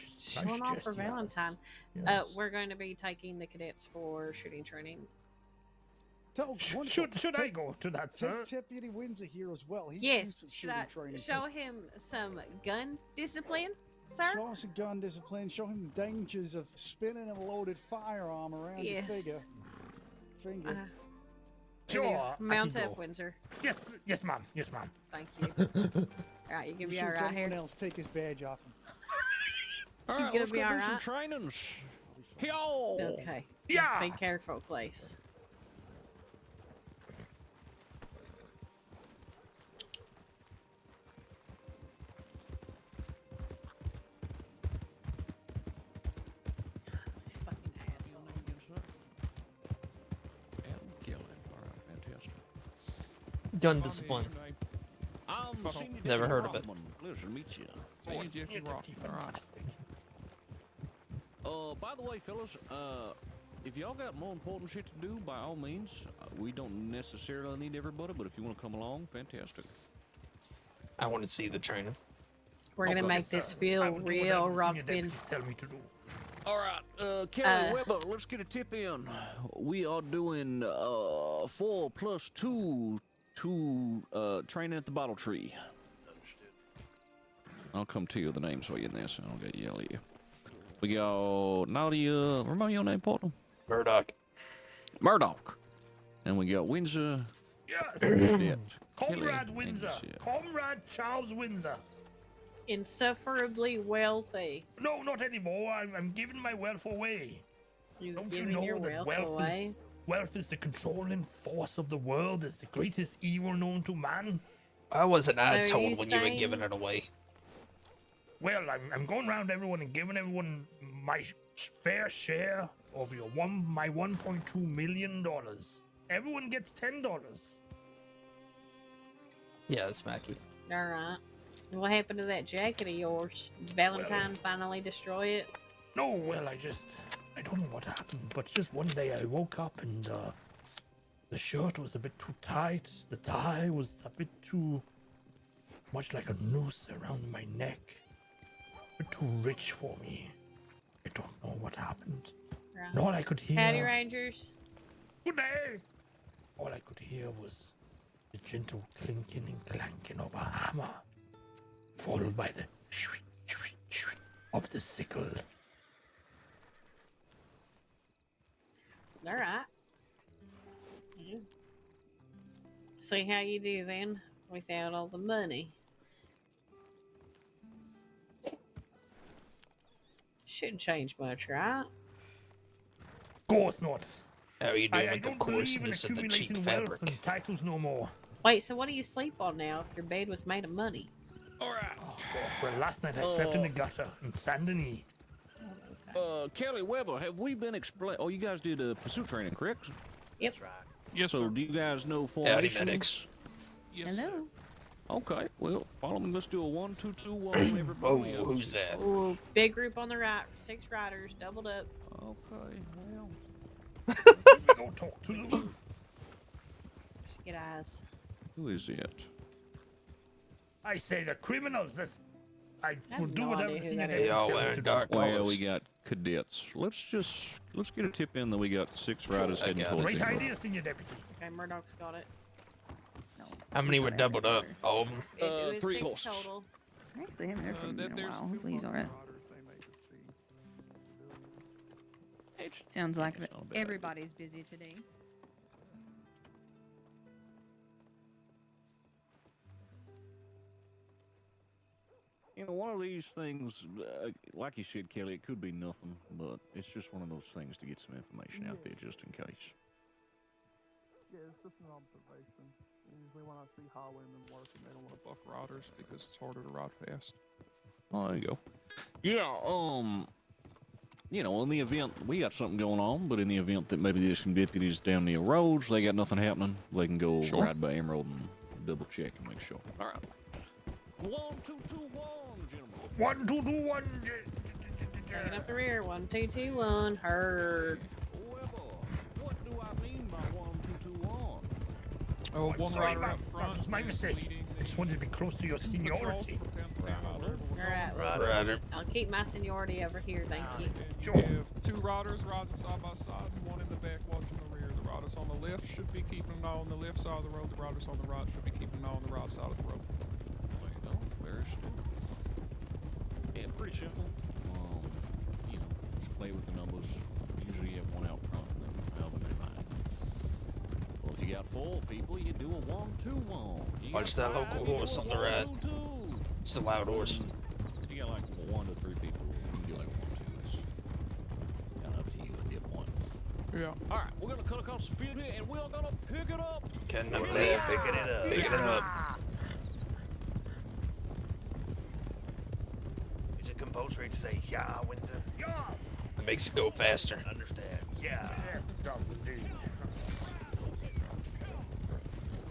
Showing off for gesture. Valentine. Yes. We're going to be taking the cadets for shooting training. Tell, wonderful. Should I Take- go to that, sir? Take Deputy Windsor here as well. He Yes, needs some should shooting I training. show him some gun discipline, sir? Show him some gun discipline. Show him the dangers of spinning a loaded firearm around your Yes. finger. Maybe Sure, I Mount can up, go. Windsor. Yes, ma'am. Yes, ma'am. Thank you. Alright, you gonna You be should alright someone here? else take his badge off him. All You right, gonna let's be go do some alright? trainings. Yo. Okay. Yeah. Be careful, please. Fucking asshole. And killing. All right, fantastic. Gun discipline. I'm the senior Never deputy heard of it. Rockman. Pleasure to meet you. Oh, Senior Senior Deputy Deputy, Rockman. All right. fantastic. By the way, fellas, if y'all got more important shit to do, by all means, we don't necessarily need everybody, but if you want to come along, fantastic. I want to see the training. We're Oh, gonna go make ahead, this I feel will do real whatever the senior rock bin. deputies tell me to do. All right, Kelly Weber, let's get a tip in. We are doing 4+2 training at the bottle tree. I'll come to you with the names while you're in there, so I don't get to yell at you. We got Nadia, remind me your name, partner? MURDOCH. MURDOCH. And we got Windsor. Yes. Cadet Comrade Kelly, Windsor. and Comrade Charles Windsor. Insufferably wealthy. No, not anymore. I'm giving my wealth away. You've Don't you given know your that wealth away. wealth is the controlling force of the world? It's the greatest evil known to man. Why wasn't I So you told when you were saying- giving it away? Well, I'm going around everyone and giving everyone my fair share of my $1.2 million. Everyone gets $10. Yeah, that's Mackie. Alright. What happened to that jacket of yours? Did Valentine finally destroy it? No, well, I don't know what happened, but just one day I woke up and the shirt was a bit too tight. The tie was a bit too much like a noose around my neck. A bit too rich for me. I don't know what happened. Right. And all I could hear. Howdy, Rangers. Good day. All I could hear was the gentle clinking and clanking of a hammer, followed by the shriek, shriek, shriek of the sickle. Alright. Yeah. See how you do then, without all the money. Shouldn't change much, right? Of course not. How are you doing I with the don't believe in coarseness of the cheap accumulating wealth fabric? and titles no more. Wait, so what do you sleep on now if your bed was made of money? All right. Oh, God. Well, last night I slept in the gutter in Saint Denis. Kelly Weber, have we been explain? Oh, you guys did pursuit training, correct? Yep. Yes, so do you guys know Howdy, formations? medics. Hello. Okay, well, follow me. Let's do a 1, 2, 2, 1. Everybody Oh, else. who's that? Ooh, big group on the right, 6 riders, doubled up. Okay, well. Let me go talk to them. Just get eyes. Who is it? I say the criminals. I I have will do no whatever idea the who senior that deputies is. They all tell me wearing to do. dark Well, colors. we got cadets. Let's get a tip in that we got 6 riders I heading got it. towards Great the idea, senior deputy. Okay, Murdoch's got it. No. How many were Sorry, doubled up? sorry. All of them? It was 3 6 horses. total. I actually haven't heard from him in a there's while. Hopefully he's alright. Hey, Sounds like it. Not a bad idea. Everybody's busy today. You know, one of these things, like you said, Kelly, it could be nothing, but it's just one of those things to get some information out there just in case. Yeah, it's just an observation. Usually when I see highwaymen working, they don't want to buck riders because it's harder to ride fast. Oh, there you go. Yeah, you know, in the event, we got something going on, but in the event that maybe there's some deputies down near roads, they got nothing happening, they can go ride by Emerald and double check and make sure. All right. 1, 2, 2, 1, gentlemen. 1, 2, 2, 1. Taking up the rear. 1, 2, 2, 1. Heard. What do I mean by 1, 2, 2, 1? Oh, one sorry, rider up front. That was my mistake. I just wanted to be close to your seniority. Alright, Rider. I'll keep my seniority over here, thank you. You have 2 riders riding side by side, and 1 in the back watching the rear. The riders on the left should be keeping an eye on the left side of the road. The riders on the right should be keeping an eye on the right side of the road. There you go. Very simple. Yeah, pretty simple. You know, just play with the numbers. Usually you have 1 out front and then Alvin behind. Well, if you got 4 people, you do a 1, 2, 1. Watch that local horse on the right. It's a loud horse. If you got like 1 to 3 people, you can do like 1, 2. It's kind of up to you at that point. Yeah. All right, we're gonna cut across the field here, and we're gonna pick it up. Picking it up. Picking it up. Is it compulsory to say yeah, Winter? Yeah. It makes it go faster. Understand? Yeah. Yes, it does indeed.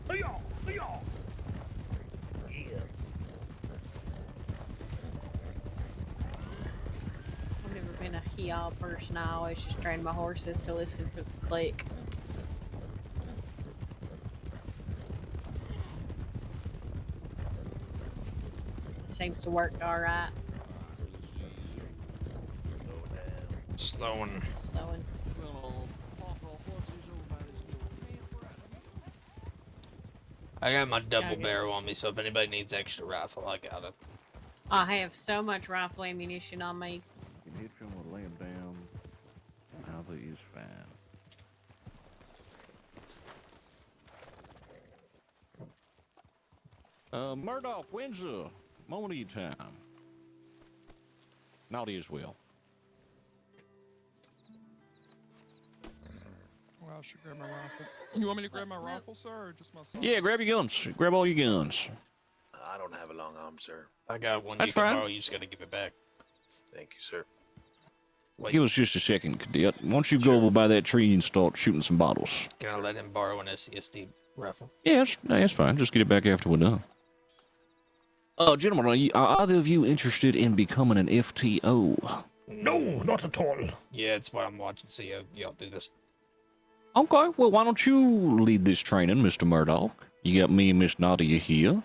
Yeah. I've never been a heel person. I always just train my horses to listen for the click. Seems to work alright. Slowing. Slowing. I got my double barrel on me, so if anybody needs extra rifle, I got it. I have so much rifle ammunition on me. You can hit him with laying down. Alva is fine. Murdoch, Windsor, moment of your time. Naughty as well. Well, I should grab my rifle. You want me to grab my rifle, sir, or just my son? Yeah, grab your guns. Grab all your guns. I don't have a long arm, sir. I got one. That's you can fine. borrow. You just gotta give it back. Thank you, sir. Give us just a second, Cadet. Once you go over by that tree and start shooting some bottles. Can I let him borrow an SCSD rifle? Yeah, that's fine. Just get it back after we're done. Gentlemen, are either of you interested in becoming an FTO? No, not at all. Yeah, it's what I'm watching. See y'all do this. Okay, well, why don't you lead this training, Mr. Murdoch? You got me and Miss Nadia here,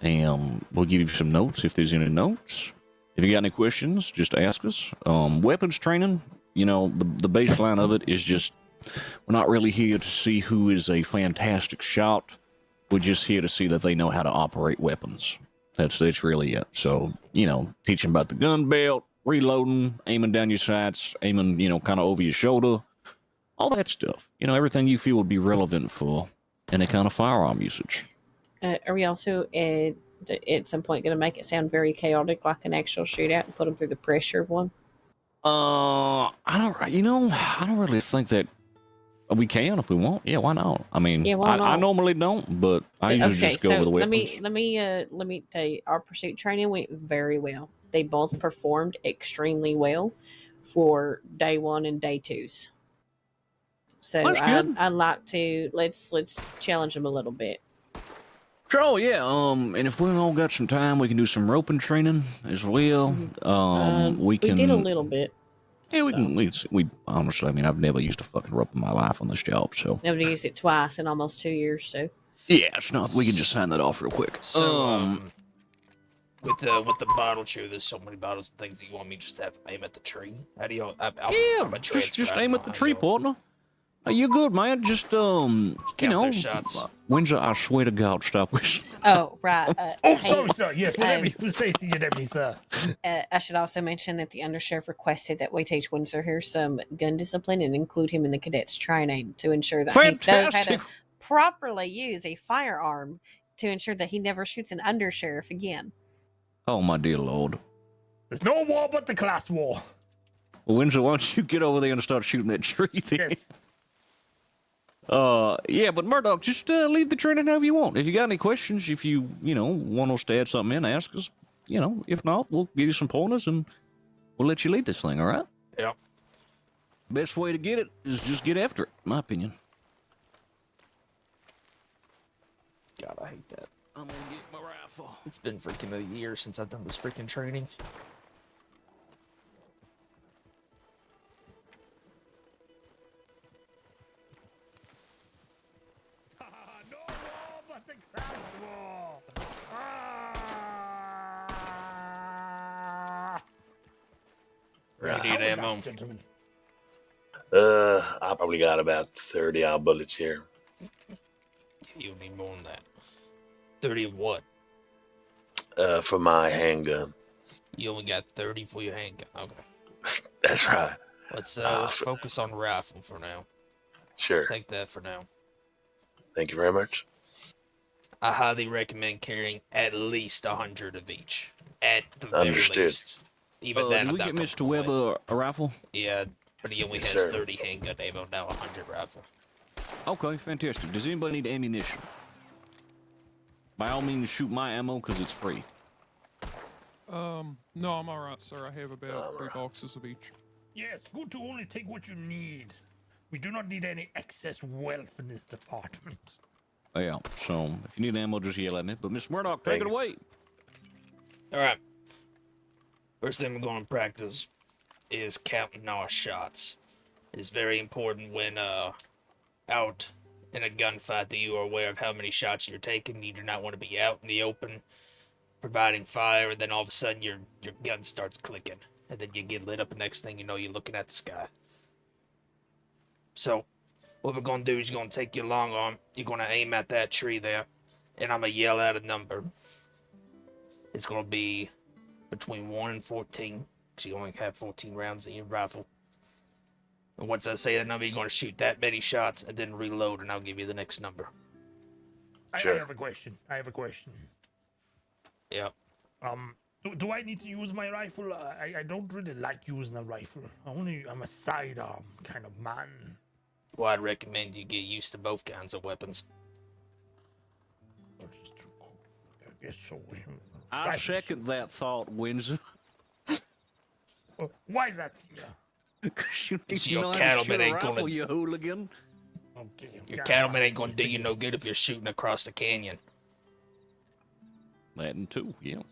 and we'll give you some notes if there's any notes. If you got any questions, just ask us. Weapons training, you know, the baseline of it is just, we're not really here to see who is a fantastic shot. We're just here to see that they know how to operate weapons. That's really it. So, you know, teaching about the gun belt, reloading, aiming down your sights, aiming, you know, kind of over your shoulder, all that stuff. You know, everything you feel would be relevant for any kind of firearm usage. Are we also at some point going to make it sound very chaotic, like an actual shootout, and put them through the pressure of one? I don't really think that we can if we want. Yeah, why not? I mean, Yeah, why not? I normally don't, but I usually just go over the weapons. let me tell you, our pursuit training went very well. They both performed extremely well for day 1 and day 2s. So I'd like to let's challenge them a little bit. Sure, yeah. And if we all got some time, we can do some roping training as well. We did a little bit. Yeah, we honestly, I mean, I've never used a fucking rope in my life on this job, so. Never used it twice in almost 2 years, so. Yeah, it's not. We can just sign that off real quick. So, with the bottle chew, there's so many bottles and things that you want me just to have aim at the tree. How do you? Just aim at the tree, partner. You're good, man. Just you know, their shots. Windsor, I swear to God, stop whistling. Oh, right. Sorry, sir. Yes, whatever you say, Senior Deputy, sir. I should also mention that the undersheriff requested that we teach Windsor here some gun discipline and include him in the cadets training to ensure that he knows how to properly use a firearm to ensure that he never shoots an undersheriff again. Oh, my dear lord. There's no war but the class war. Well, Windsor, why don't you get over there and start shooting that tree then? Yes. Yeah, but Murdoch, just lead the training however you want. If you got any questions, if you want us to add something in, ask us. If not, we'll give you some pointers and we'll let you lead this thing, all right? Yep. Best way to get it is just get after it, in my opinion. God, I hate that. I'm gonna get my rifle. It's been freaking a year since I've done this freaking training. No war but the class war. You need ammo. Gentlemen. I probably got about 30 odd bullets here. You need more than that. 30 of what? For my handgun. You only got 30 for your handgun. Okay. That's right. Let's focus on rifle for now. Sure. Take that for now. Thank you very much. I highly recommend carrying at least 100 of each. At the very Understood. least. Even that, Did I'm we not get Mr. comfortable with. Webber a rifle? Yeah, but he only Yes, has sir. 30 handgun ammo, now 100 rifle. Okay, fantastic. Does anybody need ammunition? By all means, shoot my ammo because it's free. No, I'm alright, sir. I have about 3 boxes of each. Yes, good to only take what you need. We do not need any excess wealth in this department. Yeah, so if you need ammo, just yell at me. But Miss Murdoch, take it away. Alright. First thing we're going to practice is counting our shots. It is very important when out in a gunfight that you are aware of how many shots you're taking. You do not want to be out in the open providing fire, and then all of a sudden your gun starts clicking, and then you get lit up, and next thing you know, you're looking at the sky. So, what we're going to do is you're going to take your long arm, you're going to aim at that tree there, and I'm going to yell out a number. It's going to be between 1 and 14, because you only have 14 rounds in your rifle. And once I say that number, you're going to shoot that many shots, and then reload, and I'll give you the next number. I have a question. Yep. Do I need to use my rifle? I don't really like using a rifle. I'm a sidearm kind of man. Well, I'd recommend you get used to both kinds of weapons. I guess so. I second that thought, Windsor. Why is that, sir? Your cattleman ain't gonna. You hooligan. Okay. Your cattleman ain't gonna do you no good if you're shooting across the canyon. That and two, yeah.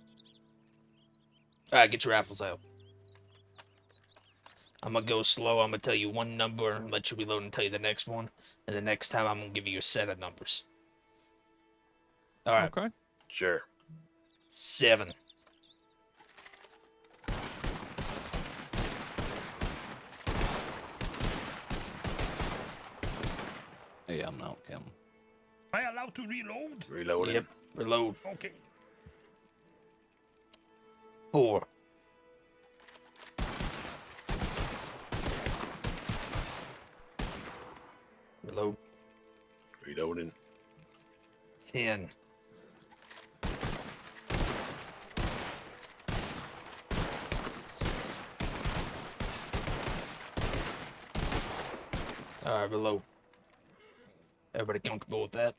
Alright, get your rifles out. I'm gonna go slow. I'm gonna tell you one number, let you reload and tell you the next one. And the next time I'm gonna give you a set of numbers. Alright. Okay. Sure. 7. Hey, I'm not counting. Am I allowed to reload? Reload. Yep. Reload. Okay. 4. Reload. Reloading. 10. Alright, reload. Everybody comfortable with that?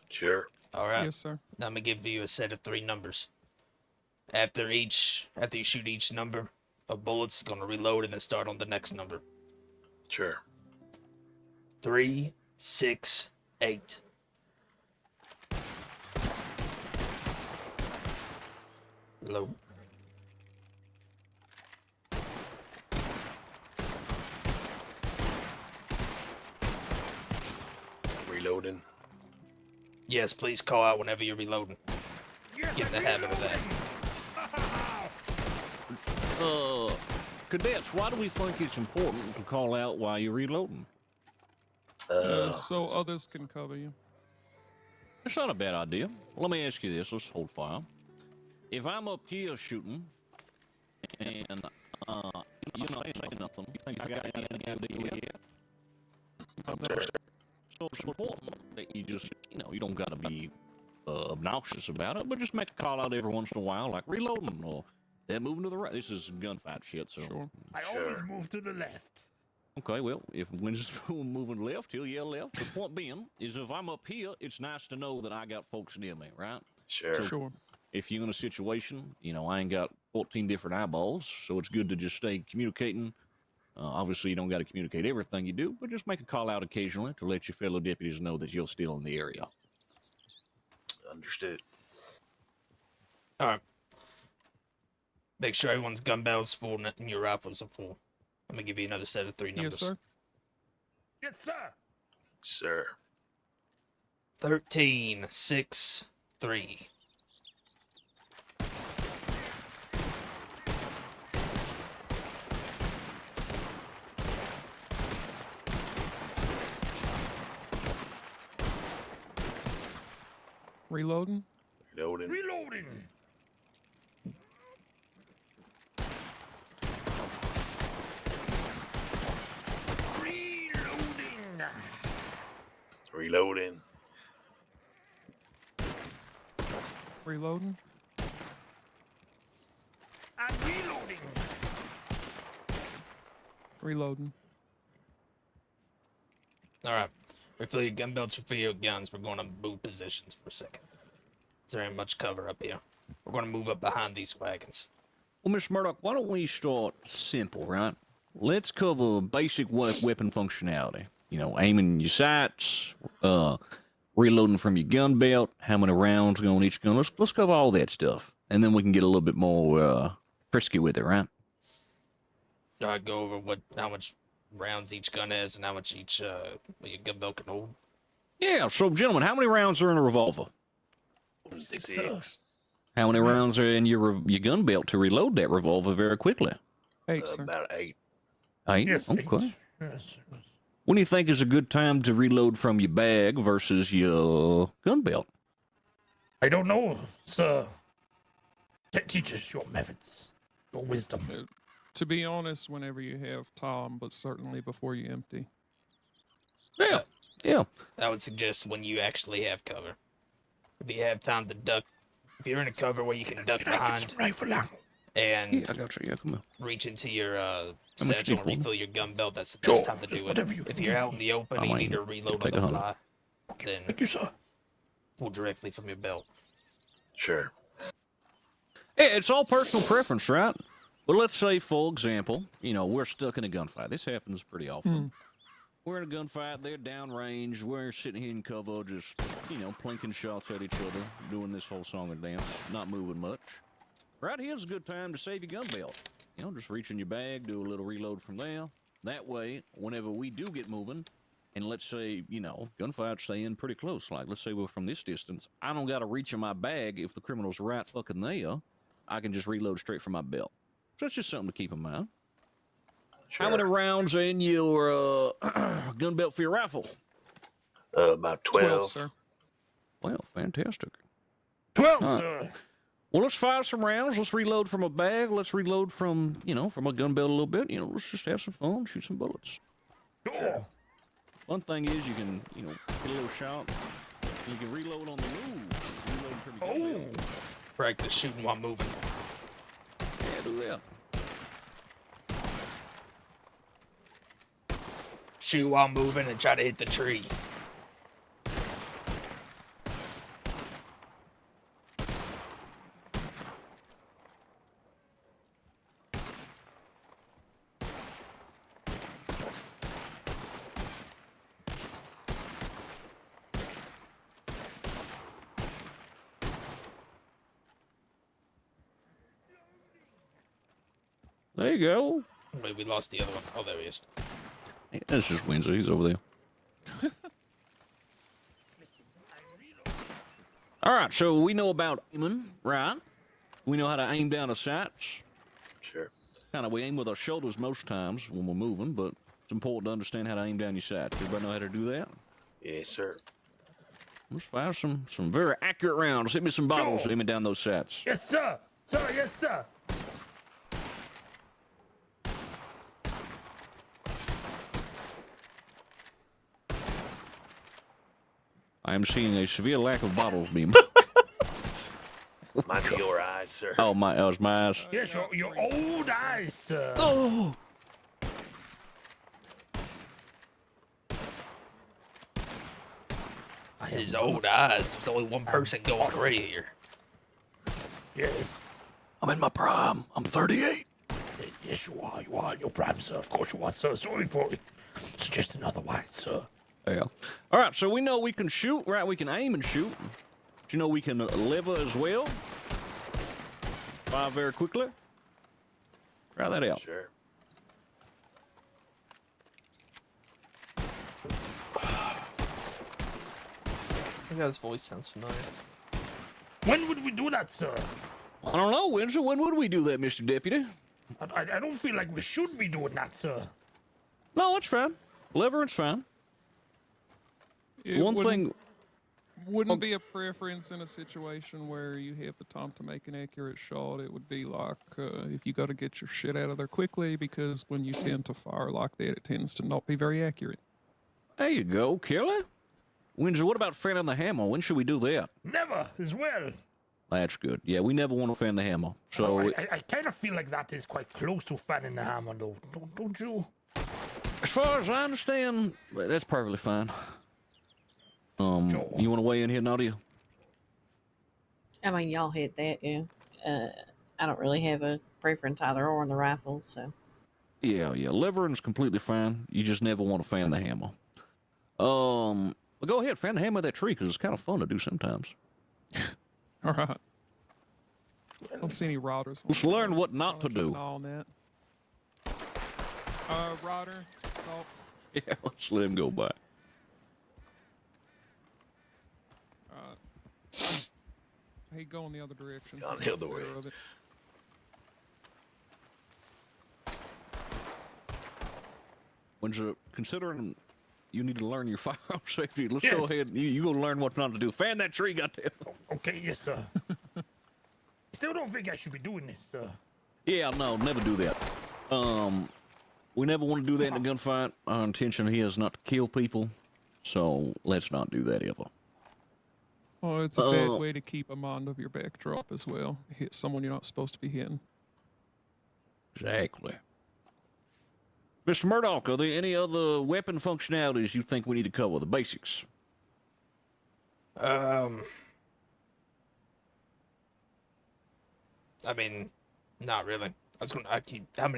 Sure. Alright. Yes, sir. Now I'm gonna give you a set of 3 numbers. After you shoot each number, a bullet's gonna reload and then start on the next number. Sure. 3, 6, 8. Reload. Reloading. Yes, please call out whenever you're reloading. Get in the habit of that. Cadets, why do we think it's important to call out while you're reloading? So others can cover you. It's not a bad idea. Let me ask you this. Let's hold fire. If I'm up here shooting, and you know, I say nothing, you think I got any idea yet? So it's important that you just, you don't gotta be obnoxious about it, but just make a call out every once in a while, like reloading or they're moving to the right. This is gunfight shit, so. Sure. I always move to the left. Okay, well, if when it's moving left, he'll yell left. The point being is if I'm up here, it's nice to know that I got folks near me, right? Sure. So Sure. if you're in a situation, I ain't got 14 different eyeballs, so it's good to just stay communicating. Obviously, you don't got to communicate everything you do, but just make a call out occasionally to let your fellow deputies know that you're still in the area. Understood. All right. Make sure everyone's gun belts full and your rifles are full. I'm gonna give you another set of 3 numbers. Yes, sir. Yes, sir. Sir. 13, 6, 3. Reloading. Reloading. Reloading. Reloading. Reloading. I'm reloading. Reloading. All right. Refill your gun belts, refill your guns. We're going to move positions for a second. Is there ain't much cover up here? We're going to move up behind these wagons. Well, Mr. Murdoch, why don't we start simple, right? Let's cover basic weapon functionality. Aiming your sights, reloading from your gun belt, how many rounds go on each gun. Let's cover all that stuff, and then we can get a little bit more frisky with it, right? All right, go over how much rounds each gun has and how much each your gun belt can hold. Yeah. So, gentlemen, how many rounds are in a revolver? 6. How many rounds are in your gun belt to reload that revolver very quickly? 8, sir. About 8. 8? Yes, Okay. 8. Yes. When do you think is a good time to reload from your bag versus your gun belt? I don't know, sir. Teach us your methods, your wisdom. To be honest, whenever you have time, but certainly before you empty. Yeah. Yeah. I would suggest when you actually have cover. If you have time to duck, if you're in a cover where you can duck behind and I got you. Yeah, come on. reach into your much satchel and people? refill your gun belt, that's the Sure, best time to just do it. whatever you If can you're do. out in the open and you need to reload on take the 100. fly, then Thank you, sir. pull directly from your belt. Sure. Yeah, it's all personal preference, right? But let's say, for example, we're stuck in a gunfight. This happens pretty often. We're in a gunfight, they're downrange, we're sitting here in cover, just, plinking shots at each other, doing this whole song and dance, not moving much. Right here's a good time to save your gun belt. Just reach in your bag, do a little reload from there. That way, whenever we do get moving, and let's say, gunfights stay in pretty close, like let's say we're from this distance, I don't got to reach in my bag if the criminal's right fucking there. I can just reload straight from my belt. So that's just something to keep in mind. Sure. How many rounds are in your gun belt for your rifle? About 12. sir. Well, fantastic. 12, All right. sir. Well, let's fire some rounds. Let's reload from a bag. Let's reload from, from a gun belt a little bit. Let's just have some fun, shoot some bullets. Sure. One thing is you can, get a little shot. You can reload on the move. Reload from your gun belt. Practice shooting while moving. Yeah, do that. Shoot while moving and try to hit the tree. There you go. Wait, we lost the other one. Oh, there he is. Yeah, that's just Wednesday. He's over there. All right, so we know about aiming, right? We know how to aim down the sights. Sure. We aim with our shoulders most times when we're moving, but it's important to understand how to aim down your sights. Everybody know how to do that? Yes, sir. Let's fire some very accurate rounds. Hit me some bottles aiming down those sights. Yes, sir. Sir, yes, sir. I am seeing a severe lack of bottles being Might be your eyes, sir. Oh, it was my eyes. Yes, your old eyes, sir. Oh! His old eyes. There's only one person going gray here. Yes. I'm in my prime. I'm 38. Yes, you are. You are in your prime, sir. Of course you are, sir. Sorry for suggesting otherwise, sir. Yeah. All right, so we know we can shoot, right? We can aim and shoot. But you know we can lever as well. Fire very quickly. Try that out. Sure. I think his voice sounds familiar. When would we do that, sir? I don't know, Windsor. When would we do that, Mr. Deputy? I don't feel like we should be doing that, sir. No, it's fine. Levering's fine. One thing... Wouldn't be a preference in a situation where you have the time to make an accurate shot. It would be like if you got to get your shit out of there quickly, because when you tend to fire like that, it tends to not be very accurate. There you go, Kelly. Windsor, what about fanning the hammer? When should we do that? Never, as well. That's good. Yeah, we never want to fan the hammer. So I kind of feel like that is quite close to fanning the hammer, though. Don't you? as far as I understand, that's perfectly fine. You want to weigh in here, Nadia? I mean, y'all hit that, yeah. I don't really have a preference either or on the rifle, so. Yeah. Levering's completely fine. You just never want to fan the hammer. Well, go ahead, fan the hammer of that tree, because it's kind of fun to do sometimes. All right. I don't see any routers. Let's learn what not to do. On that. Router, salt. Yeah, let's let him go by. Hey, go in the other direction. Gone the other way. Windsor, considering you need to learn your firearm safety, let's Yes. go ahead. You go learn what not to do. Fan that tree, goddamn. Okay, yes, sir. Still don't think I should be doing this, sir. Yeah, no, never do that. We never want to do that in a gunfight. Our intention here is not to kill people, so let's not do that ever. Oh, it's a bad way to keep a mind of your backdrop as well. Hit someone you're not supposed to be hitting. Exactly. Mr. Murdoch, are there any other weapon functionalities you think we need to cover? The basics. I mean, not really. I was gonna. How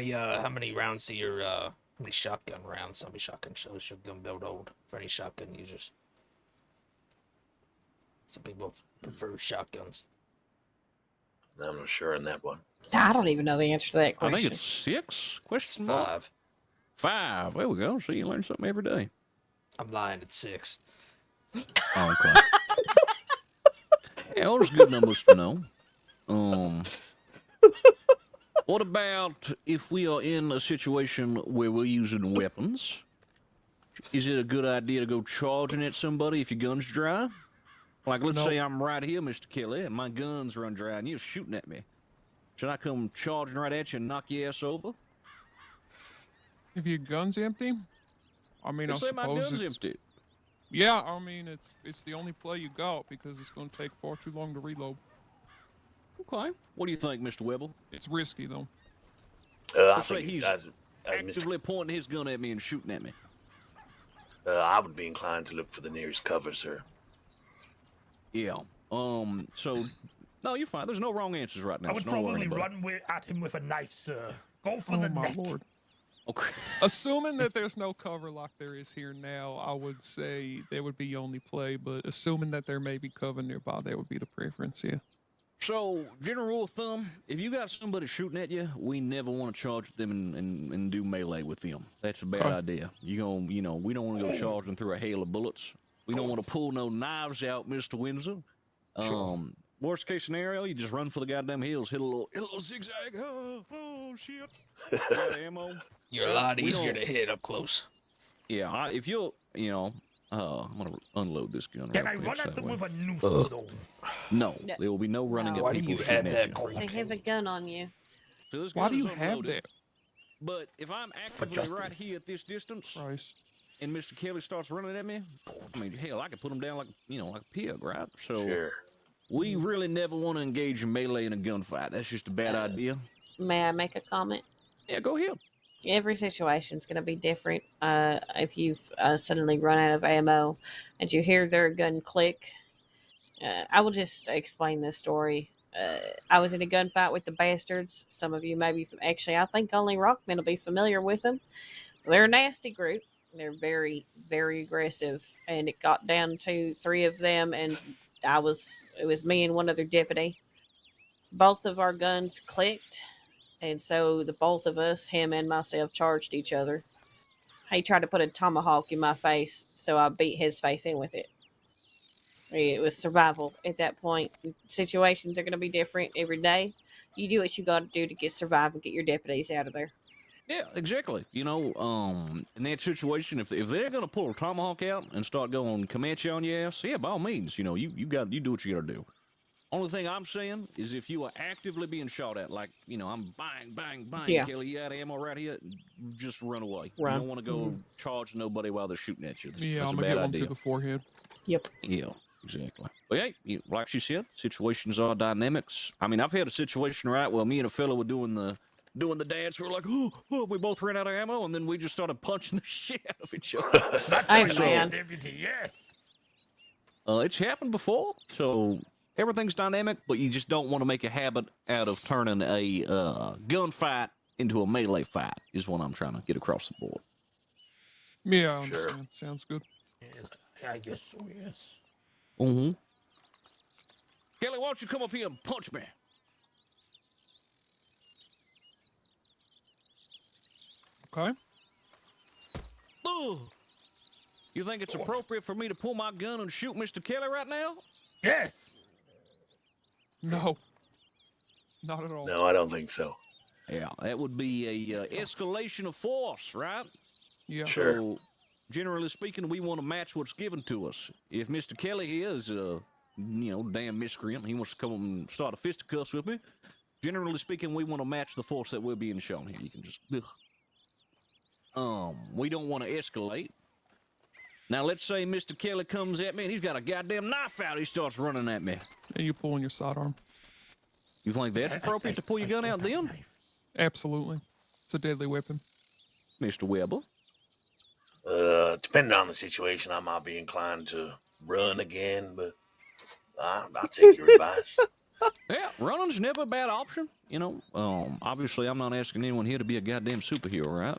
many rounds do your how many shotgun rounds? How many shotgun shells your gun build hold for any shotgun users? Some people prefer shotguns. I'm not sure on that one. I don't even know the answer to that question. I think it's 6? Question mark? 5. 5. There we go. See, you learn something every day. I'm lying. It's 6. Oh, okay. Yeah, those are good numbers to know. What about if we are in a situation where we're using weapons? Is it a good idea to go charging at somebody if your gun's dry? Like, let's say I'm right here, Mr. Kelly, and my gun's run dry, and you're shooting at me. Should I come charging right at you and knock your ass over? If your gun's empty, I mean, Let's I say my suppose gun's it's... empty. Yeah, I mean, it's the only play you got because it's going to take far too long to reload. Okay. What do you think, Mr. Webble? It's risky, though. I Let's say think he's actively pointing his gun at me and shooting at me. I would be inclined to look for the nearest cover, sir. Yeah. So, no, you're fine. There's no wrong answers right now. I would so don't worry probably about it. run at him with a knife, sir. Go for the my neck. lord. Okay. Assuming that there's no cover like there is here now, I would say that would be only play, but assuming that there may be cover nearby, that would be the preference, yeah. So, general rule of thumb, if you got somebody shooting at you, we never want to charge them and do melee with them. That's a bad idea. We don't want to go charging through a hail of bullets. We don't want to pull no knives out, Mr. Windsor. Worst case scenario, you just run for the goddamn hills, hit a little zigzag. Oh shit. Got ammo. You're a lot easier to hit up close. Yeah, if you'll, I'm gonna unload this gun. Can I real run quick at them that with way. a noose, though? No, there will be no running No. at people shooting at you. They have a gun on you. So this Why gun do you is have unloaded, that? But if I'm actively right here at this distance, and Mr. Kelly starts running at me, I mean, hell, I could put him down like a pig, right? So Sure. we really never want to engage in melee in a gunfight. That's just a bad idea. May I make a comment? Yeah, go ahead. Every situation is going to be different. If you've suddenly run out of ammo and you hear their gun click, I will just explain this story. I was in a gunfight with the Bastards. Some of you may be, actually, I think only Rockman will be familiar with them. They're a nasty group. They're very, very aggressive. And it got down to 3 of them, and it was me and one other deputy. Both of our guns clicked, and so the both of us, him and myself, charged each other. He tried to put a tomahawk in my face, so I beat his face in with it. It was survival at that point. Situations are going to be different every day. You do what you got to do to survive and get your deputies out of there. Yeah, exactly. You know, in that situation, if they're gonna pull a tomahawk out and start going Comanche on your ass, yeah, by all means, you know, you do what you gotta do. Only thing I'm saying is if you are actively being shot at, like, you know, I'm bang, bang, bang, Yeah. Kelly, you out of ammo right here, just run away. Run. You don't want to go charge nobody while they're shooting at you. Yeah, That's I'm a gonna bad get one idea. through the forehead. Yep. Yeah, exactly. But hey, like she said, situations are dynamics. I mean, I've had a situation, right, where me and a fellow were doing the dance. We were like, oh, we both ran out of ammo, and then we just started punching the shit out of each other. Hey, man. Deputy, yes. It's happened before, so everything's dynamic, but you just don't want to make a habit out of turning a gunfight into a melee fight, is what I'm trying to get across the board. Yeah, I understand. Sounds good. Yes, I guess so, yes. Mm-hmm. Kelly, why don't you come up here and punch me? Okay. Ugh. You think it's appropriate for me to pull my gun and shoot Mr. Kelly right now? Yes. No. Not at all. No, I don't think so. Yeah, that would be a escalation of force, right? Yeah. Sure. So, generally speaking, we want to match what's given to us. If Mr. Kelly here is damn miscreant, he wants to come and start a fisticuffs with me, generally speaking, we want to match the force that we're being shown here. You can just, we don't want to escalate. Now, let's say Mr. Kelly comes at me and he's got a goddamn knife out. He starts running at me. And you're pulling your sidearm. You think that's appropriate to pull your gun out then? Absolutely. It's a deadly weapon. Mr. Weber? Depending on the situation, I might be inclined to run again, but I'll take your advice. Yeah, running's never a bad option. You know, obviously I'm not asking anyone here to be a goddamn superhero, right?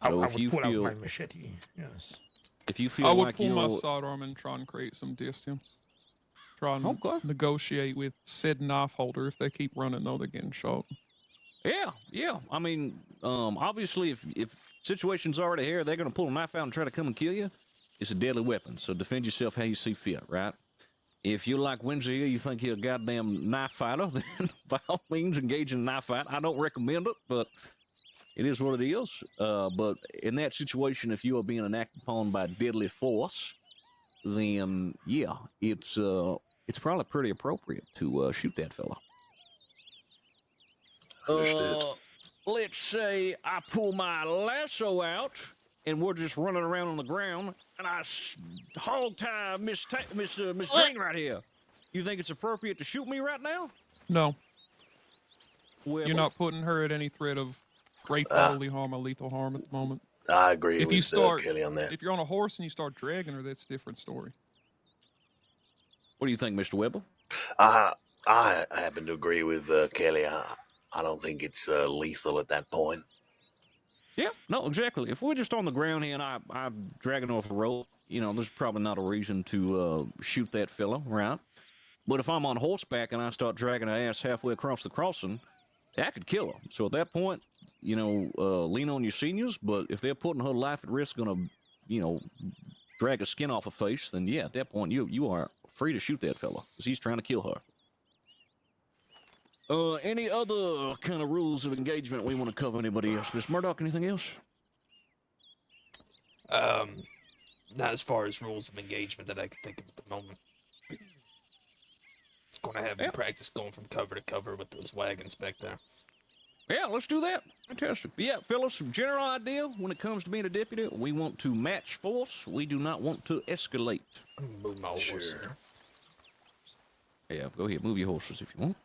I So would if you pull feel, out my machete, yes. if you feel I would like pull my you're, sidearm and try and create some distance. Try and Okay. negotiate with said knife holder. If they keep running, though, they're getting shot. yeah. I mean, obviously if situation's already here, they're gonna pull a knife out and try to come and kill you. It's a deadly weapon, so defend yourself how you see fit, right? If you're like Windsor here, you think you're a goddamn knife fighter, then by all means engage in a knife fight. I don't recommend it, but it is what it is. But in that situation, if you are being enacted upon by deadly force, then yeah, it's probably pretty appropriate to shoot that fella. Understood. Let's say I pull my lasso out and we're just running around on the ground, and I hog tie Miss Green right here. You think it's appropriate to shoot me right now? No. Well, You're not putting her at any threat of great bodily harm or lethal harm at the moment. I agree If with you start, Kelly on that. if you're on a horse and you start dragging her, that's a different story. What do you think, Mr. Weber? I happen to agree with Kelly. I don't think it's lethal at that point. Yeah, no, exactly. If we're just on the ground here and I'm dragging off a rope, you know, there's probably not a reason to shoot that fella, right? But if I'm on horseback and I start dragging her ass halfway across the crossing, I could kill her. So at that point, you know, lean on your seniors. But if they're putting her life at risk, gonna, you know, drag a skin off her face, then yeah, at that point you are free to shoot that fella because he's trying to kill her. Any other kind of rules of engagement we want to cover? Anybody else? Miss Murdoch, anything else? Not as far as rules of engagement that I can think of at the moment. It's going to have me practice going from cover to cover with those wagons back there. Yeah, let's do that. Fantastic. Yeah, fellas, some general idea when it comes to being a deputy, we want to match force. We do not want to escalate. Move my horse there. Yeah, go ahead. Move your horses if you want.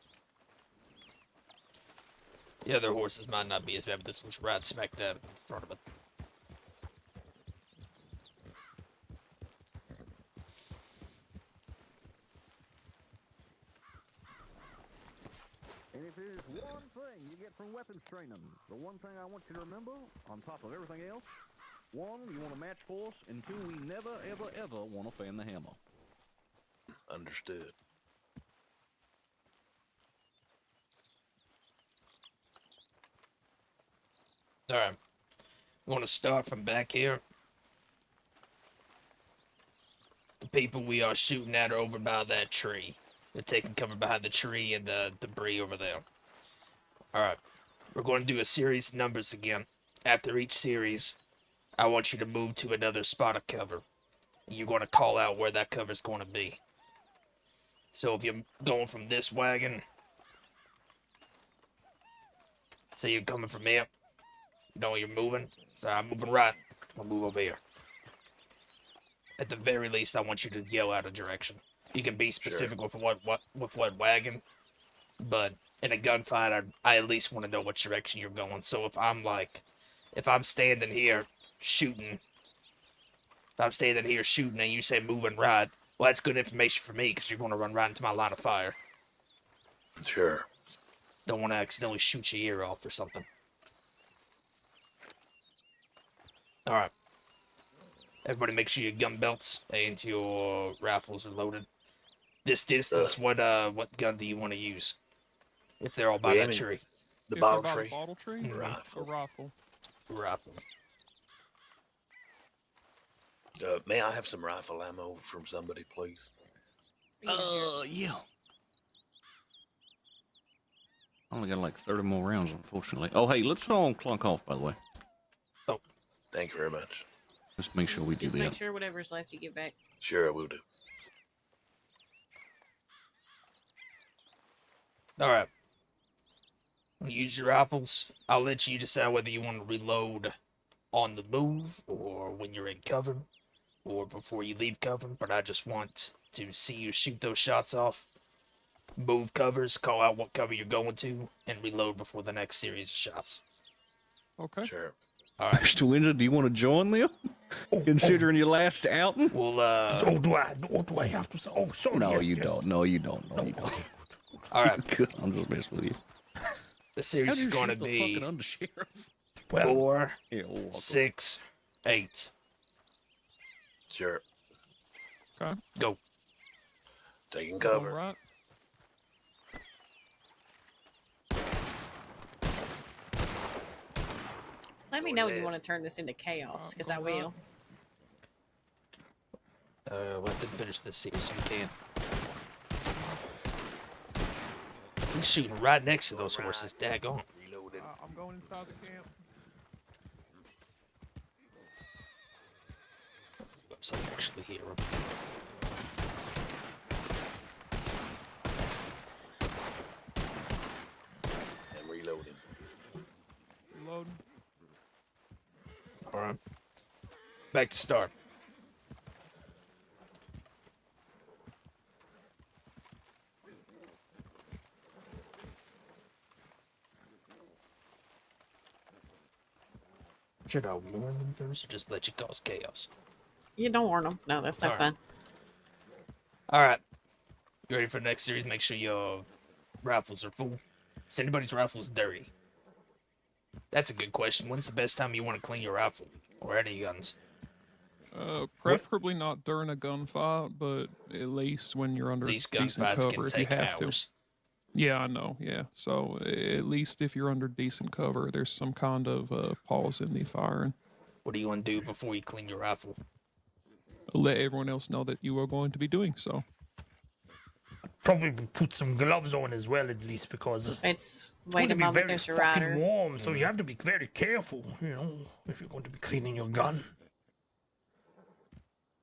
The other horses might not be as bad, but this one's right smack dab in front of it. And if there's one thing you get from weapons training, the one thing I want you to remember, on top of everything else, one, you want to match force, and two, we never, ever, ever want to fan the hammer. Understood. Alright. We want to start from back here. The people we are shooting at are over by that tree. They're taking cover behind the tree and the debris over there. Alright. We're going to do a series of numbers again. After each series, I want you to move to another spot of cover. You're going to call out where that cover is going to be. So if you're going from this wagon, say you're coming from here, no, you're moving. So I'm moving right. I'll move over here. At the very least, I want you to yell out a direction. You can be specific with what wagon, but in a gunfight, I at least want to know which direction you're going. So if I'm standing here shooting, and you say moving right, well, that's good information for me because you're going to run right into my line of fire. Sure. Don't want to accidentally shoot your ear off or something. Alright. Everybody make sure your gun belts and your rifles are loaded. This distance, what gun do you want to use? If they're all by that tree. The If bottle they're by tree. The bottle tree? Rifle. A rifle. Rifle. May I have some rifle ammo from somebody, please? Yeah. I only got like 30 more rounds, unfortunately. Oh, hey, let's all clunk off, by the way. Oh. Thank you very much. Let's make sure we do Just that. make sure whatever's left you give back. Sure, I will do. Alright. Use your rifles. I'll let you decide whether you want to reload on the move, or when you're in cover, or before you leave cover, but I just want to see you shoot those shots off. Move covers, call out what cover you're going to, and reload before the next series of shots. Okay. Sure. Alright. Mr. Windsor, do you want to join them? Considering your last outing? Well, do I have to say? Oh, sorry. No, yes, you yes. don't. No, you don't. No, you don't. Alright. Good. I'm just messing with you. The series is going to be 4, 6, 8. Sure. Okay. Go. Taking cover. Right. Let me know when you want to turn this into chaos, because I will. We'll have to finish this series if we can. He's shooting right next to those horses, daggone. I'm going inside the camp. Oops, I can actually hear him. And reloading. Reloading. Alright. Back to start. Should I warn them first or just let you cause chaos? You don't warn them. No, that's not fun. Alright. You ready for the next series? Make sure your rifles are full. Is anybody's rifles dirty? That's a good question. When's the best time you want to clean your rifle? Or any guns? Preferably not during a gunfight, but at least when you're under These decent gunfights cover can if take you have hours. to. Yeah, I know. Yeah, so at least if you're under decent cover, there's some kind of pause in the firing. What do you want to do before you clean your rifle? Let everyone else know that you are going to be doing so. Probably put some gloves on as well, at least, because It's going wait to a be moment, very there's your fucking rider. warm, so you have to be very careful, you know, if you're going to be cleaning your gun.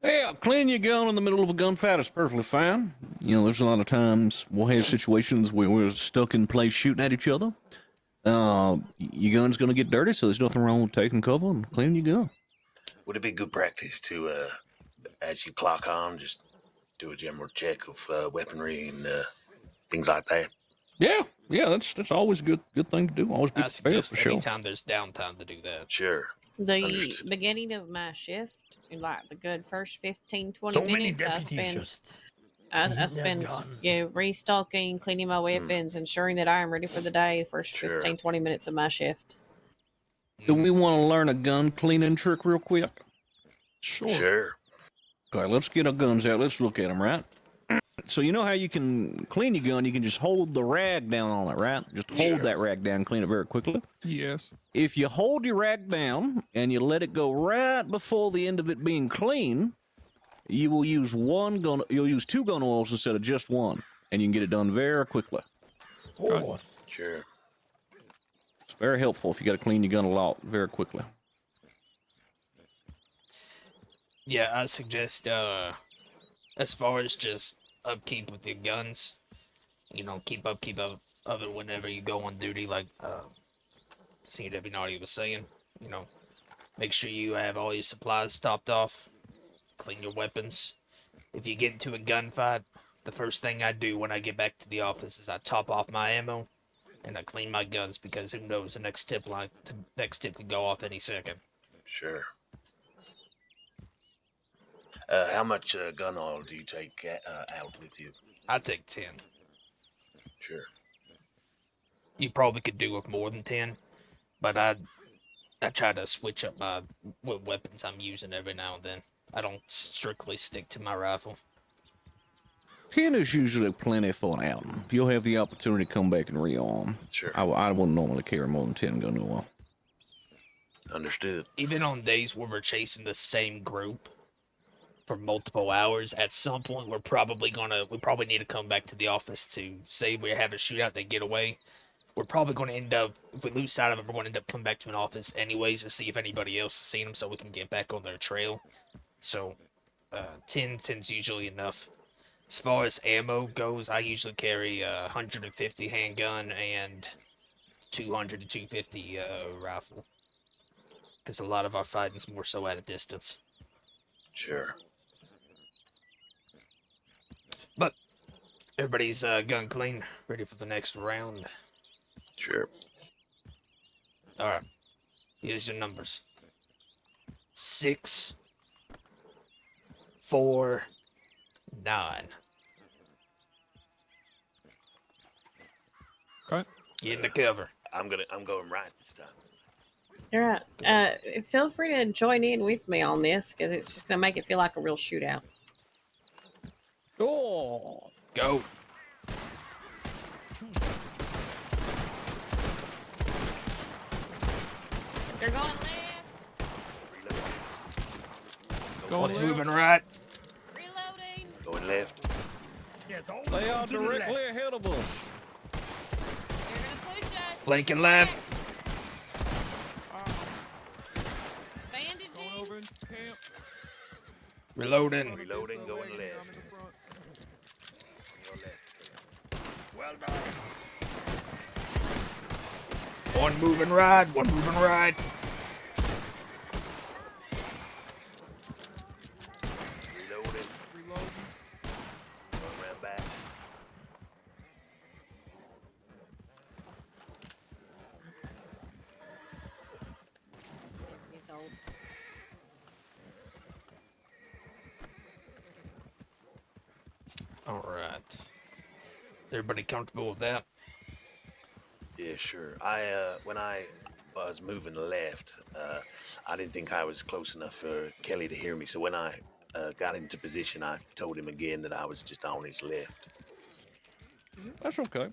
Yeah, cleaning your gun in the middle of a gunfight is perfectly fine. You know, there's a lot of times we'll have situations where we're stuck in place shooting at each other. Your gun's going to get dirty, so there's nothing wrong with taking cover and cleaning your gun. Would it be good practice to, as you clock on, just do a general check of weaponry and things like that. Yeah, that's always a good thing to do. Always be I prepared suggest for sure. anytime there's downtime to do that. Sure. The beginning of my shift, like the good first 15, 20 So many minutes, I deputies spend just I clean their spend gun. restocking, cleaning my weapons, ensuring that I am ready for the day. First 15, 20 minutes of my shift. Do we want to learn a gun cleaning trick real quick? Sure. Okay, let's get our guns out. Let's look at them, right? So you know how you can clean your gun? You can just hold the rag down on it, right? Just hold that rag down, clean it very quickly. Yes. If you hold your rag down and you let it go right before the end of it being clean, you will use you'll use 2 gun oils instead of just 1, and you can get it done very quickly. Oh, sure. It's very helpful if you got to clean your gun a lot very quickly. Yeah, I suggest, as far as just upkeep with your guns, you know, keep up of it whenever you go on duty, like, CW Naughty was saying, you know, make sure you have all your supplies stopped off, clean your weapons. If you get into a gunfight, the first thing I do when I get back to the office is I top off my ammo, and I clean my guns, because who knows, the next tip could go off any second. Sure. How much gun oil do you take out with you? I take 10. Sure. You probably could do with more than 10, but I try to switch up what weapons I'm using every now and then. I don't strictly stick to my rifle. 10 is usually plenty for an outing. You'll have the opportunity to come back and rearm. Sure. I wouldn't normally carry more than 10 gun oil. Understood. Even on days where we're chasing the same group for multiple hours, at some point we probably need to come back to the office to say we have a shootout, they get away. We're probably going to end up, if we lose sight of them, we're going to end up coming back to an office anyways to see if anybody else has seen them so we can get back on their trail. So, 10's usually enough. As far as ammo goes, I usually carry a 150 handgun and 200 to 250 rifle. Because a lot of our fighting's more so at a distance. Sure. But everybody's gun clean, ready for the next round. Sure. Alright. Here's your numbers. 6, 4, 9. Okay. Get in the cover. I'm going right this time. All right. Feel free to join in with me on this because it's just going to make it feel like a real shootout. Oh, go. They're going left. One's moving right. Reloading. Going left. They are directly ahead of us. They're going to push us. Flanking left. Bandaging. Over camp. Reloading. Reloading, going left. Well done. One moving right, one moving right. Reloading. Going around back. It's old. All right. Is everybody comfortable with that? Yeah, sure. When I was moving left, I didn't think I was close enough for Kelly to hear me. So when I got into position, I told him again that I was just on his left. That's okay.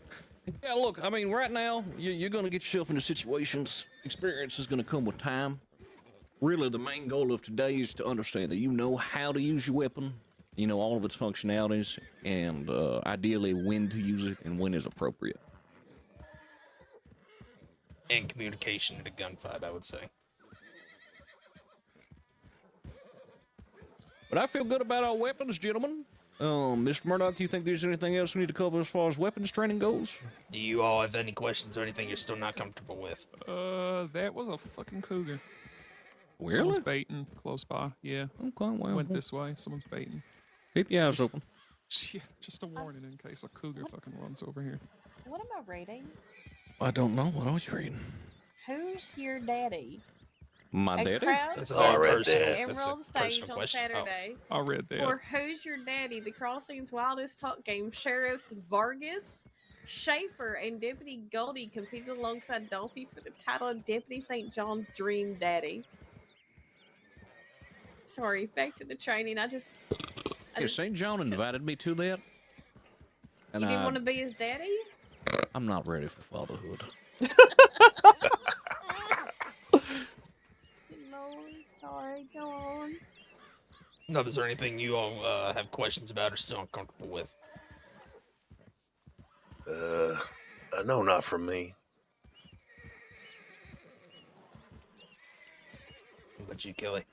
Yeah, look, I mean, right now, you're going to get yourself into situations. Experience is going to come with time. Really, the main goal of today is to understand that you know how to use your weapon, you know all of its functionalities, and ideally when to use it and when is appropriate. And communication in a gunfight, I would say. But I feel good about our weapons, gentlemen. Mr. Murdoch, do you think there's anything else we need to cover as far as weapons training goes? Do you all have any questions or anything you're still not comfortable with? That was a fucking cougar. Really? Someone's baiting close by. Yeah. Okay, well. Went this way. Someone's baiting. Keep your eyes open. Yeah, just a warning in case a cougar fucking runs over here. What am I reading? I don't know. What are you reading? Who's your daddy? My A daddy? crowd That's a Oh, I very read personal. that. Emerald That's a stage personal on question. Saturday. I read that. For Who's Your Daddy? The Crossing's wildest talk game. Sheriffs Vargas, Schaefer, and Deputy Goldie competed alongside Dolphy for the title of Deputy St. John's Dream Daddy. Sorry, back to the training. I just Yeah, St. John invited me to that. And you didn't want to be his daddy? I'm not ready for fatherhood. No, sorry, go on. No, is there anything you all have questions about or still uncomfortable with? No, not from me. What about you, Kelly?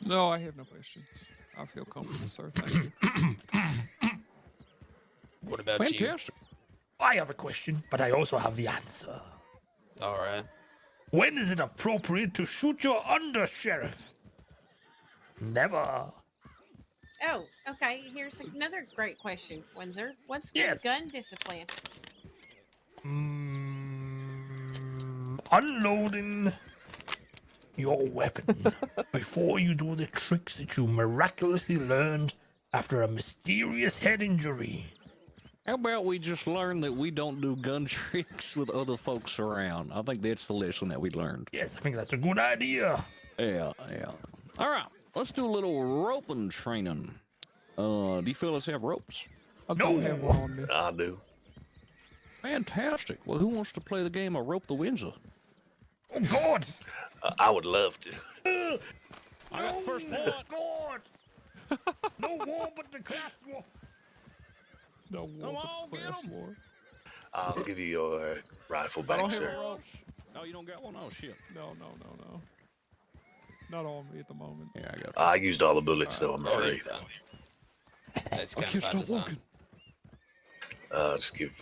No, I have no questions. I feel comfortable, sir. Thank you. What about Fantastic. I have a question, but I also have the answer. you? All right. When is it appropriate to shoot your under-sheriff? Never. Oh, okay. Here's another great question, Windsor. What's good Yes. gun discipline? Unloading your weapon before you do the tricks that you miraculously learned after a mysterious head injury. How about we just learn that we don't do gun tricks with other folks around? I think that's the lesson that we learned. Yes, I think that's a good idea. Yeah. All right, let's do a little roping training. Do you fellas have ropes? I don't have one on me. I do. Fantastic. Well, who wants to play the game of Rope the Windsor? Oh, God! I would love to. I got the first one. God! No war but the class war. No war but the class war. I'll give you your rifle I back, don't have sir. a rope. Oh, you don't got one? Oh, shit. No. Not on me at the moment. Yeah, I got I used all the bullets, though, I'm afraid. That's I kind can't of by stop design. walking. Just give.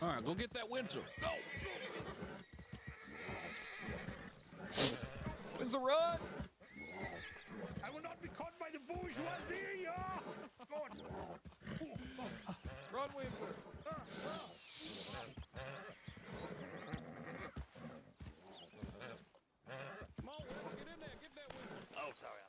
All right, go get that Windsor. Go. Windsor, run! I will not be caught by the bourgeoisie. God. Run, Windsor. Come on, Windsor, get in there. Get that Windsor. Oh, sorry.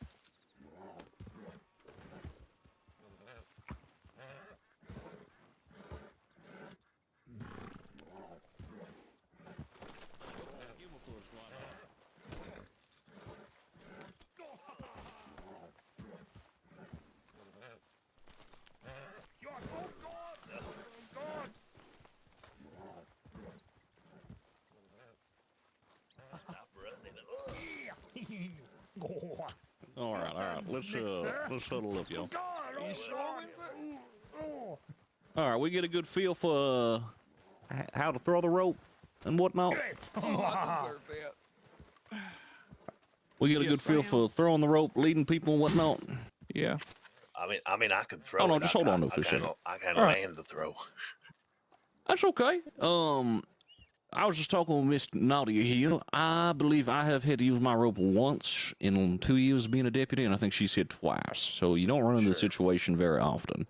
Give him a push, why not? Stop running. All right. Let's huddle up, y'all. You sure, Windsor? All right, we get a good feel for how to throw the rope and whatnot. Oh, I deserve that. We get a good feel for throwing the rope, leading people and whatnot. Yeah. I mean, I could throw Oh, no, it. just hold on to it for a second. I can All right. land the throw. That's okay. I was just talking with Miss Nadia here. I believe I have had to use my rope once in 2 years being a deputy, and I think she's hit twice. So you don't run into the situation very often.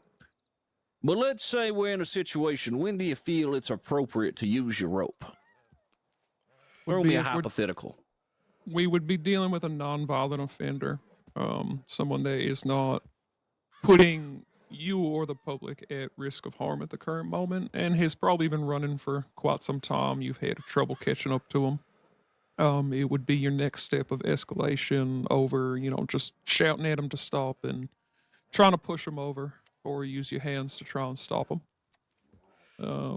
But let's say we're in a situation. When do you feel it's appropriate to use your rope? Throw me a hypothetical. We would be dealing with a non-violent offender, someone that is not putting you or the public at risk of harm at the current moment, and has probably been running for quite some time. You've had trouble catching up to him. It would be your next step of escalation over, just shouting at him to stop and trying to push him over, or use your hands to try and stop him.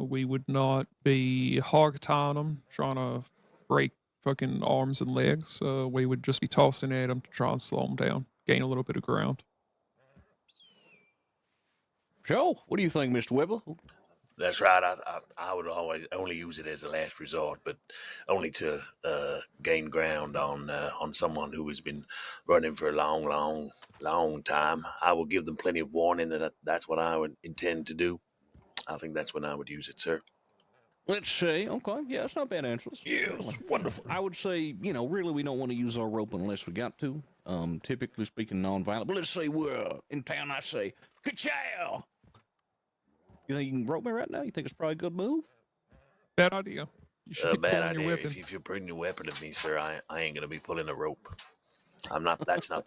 We would not be hog tying him, trying to break fucking arms and legs. We would just be tossing at him to try and slow him down, gain a little bit of ground. Joe, what do you think, Mr. Weber? That's right. I would always only use it as a last resort, but only to gain ground on someone who has been running for a long time. I will give them plenty of warning that that's what I would intend to do. I think that's when I would use it, sir. Let's say, okay, yeah, it's not bad answers. Yes, wonderful. I would say, really we don't want to use our rope unless we got to. Typically speaking, non-violent. But let's say we're in town, I say, ka-chow! You think you can rope me right now? You think it's probably a good move? Bad idea. You should be Bad pulling your idea. weapon. If you're bringing your weapon at me, sir, I ain't gonna be pulling a rope. I'm not. That's not.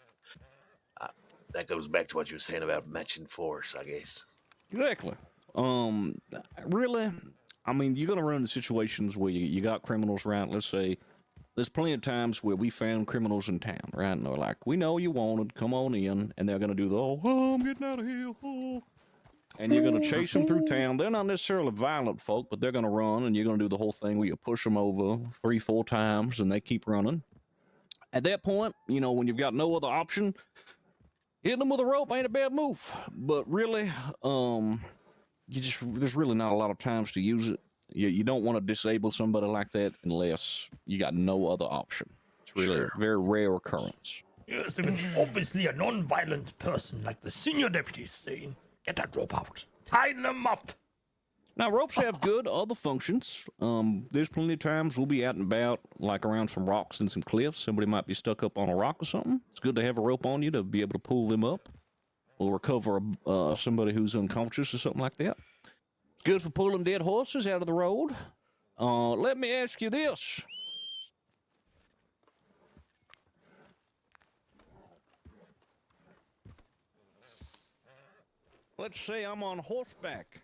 That goes back to what you were saying about matching force, I guess. Exactly. Really, I mean, you're going to run into situations where you got criminals, right? Let's say there's plenty of times where we found criminals in town, right? And they're like, we know you wanted, come on in. And they're going to do the whole, oh, I'm getting out of here. Oh. And you're going to chase them through town. They're not necessarily violent folk, but they're going to run. And you're going to do the whole thing where you push them over 3-4 times and they keep running. At that point, when you've got no other option, hitting them with a rope ain't a bad move. But really, there's really not a lot of times to use it. You don't want to disable somebody like that unless you got no other option. It's really a very rare occurrence. Yes, I mean, obviously a non-violent person, like the senior deputy is saying, get that rope out. Tie them up. Now, ropes have good other functions. There's plenty of times we'll be out and about, like around some rocks and some cliffs. Somebody might be stuck up on a rock or something. It's good to have a rope on you to be able to pull them up or recover somebody who's unconscious or something like that. It's good for pulling dead horses out of the road. Let me ask you this. Let's say I'm on horseback.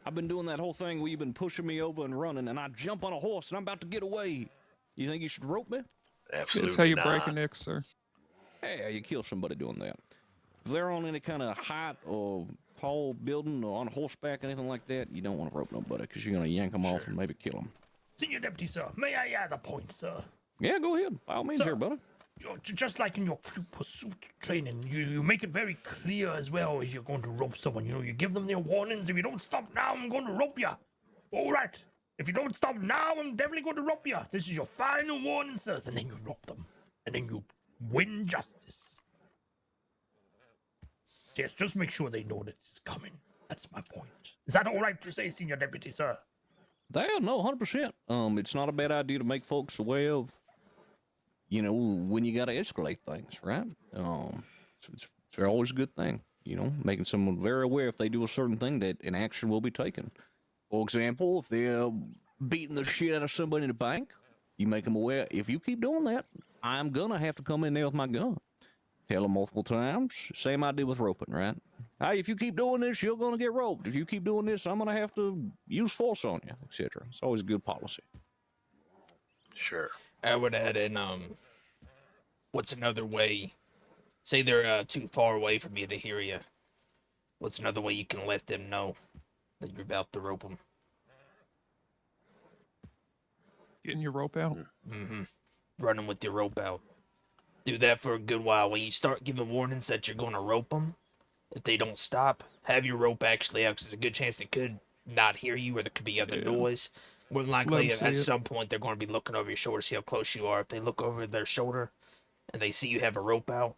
I've been doing that whole thing where you've been pushing me over and running, and I jump on a horse and I'm about to get away. You think you should rope me? Absolutely. That's how you break a neck, sir. Hey, you kill somebody doing that. If they're on any kind of height or tall building or on horseback, anything like that, you don't want to rope nobody because you're going to yank them off and maybe kill them. Senior deputy, sir, may I add a point, sir? Yeah, go ahead. By all means, Sir, here, buddy. Just like in your pursuit training, you make it very clear as well as you're going to rope someone. You give them their warnings. If you don't stop now, I'm going to rope you. All right. If you don't stop now, I'm definitely going to rope you. This is your final warning, sirs. And then you rope them. And then you win justice. Yes, just make sure they know that it's coming. That's my point. Is that all right to say, senior deputy, sir? Yeah, no, 100%. It's not a bad idea to make folks aware of, when you got to escalate things, right? It's always a good thing, making someone very aware if they do a certain thing that an action will be taken. For example, if they're beating the shit out of somebody in the bank, you make them aware, if you keep doing that, I'm going to have to come in there with my gun. Tell them multiple times. Same idea with roping, right? Hey, if you keep doing this, you're going to get roped. If you keep doing this, I'm going to have to use force on you, etc. It's always a good policy. Sure. I would add in, what's another way? Say they're too far away from you to hear you. What's another way you can let them know that you're about to rope them? Getting your rope out? Mm-hmm. Running with your rope out. Do that for a good while. When you start giving warnings that you're going to rope them, if they don't stop, have your rope actually out, because there's a good chance they could not hear you or there could be other noise. More than likely, at some point, they're going to be looking over your shoulder to see how close you are. If they look over their shoulder and they see you have a rope out,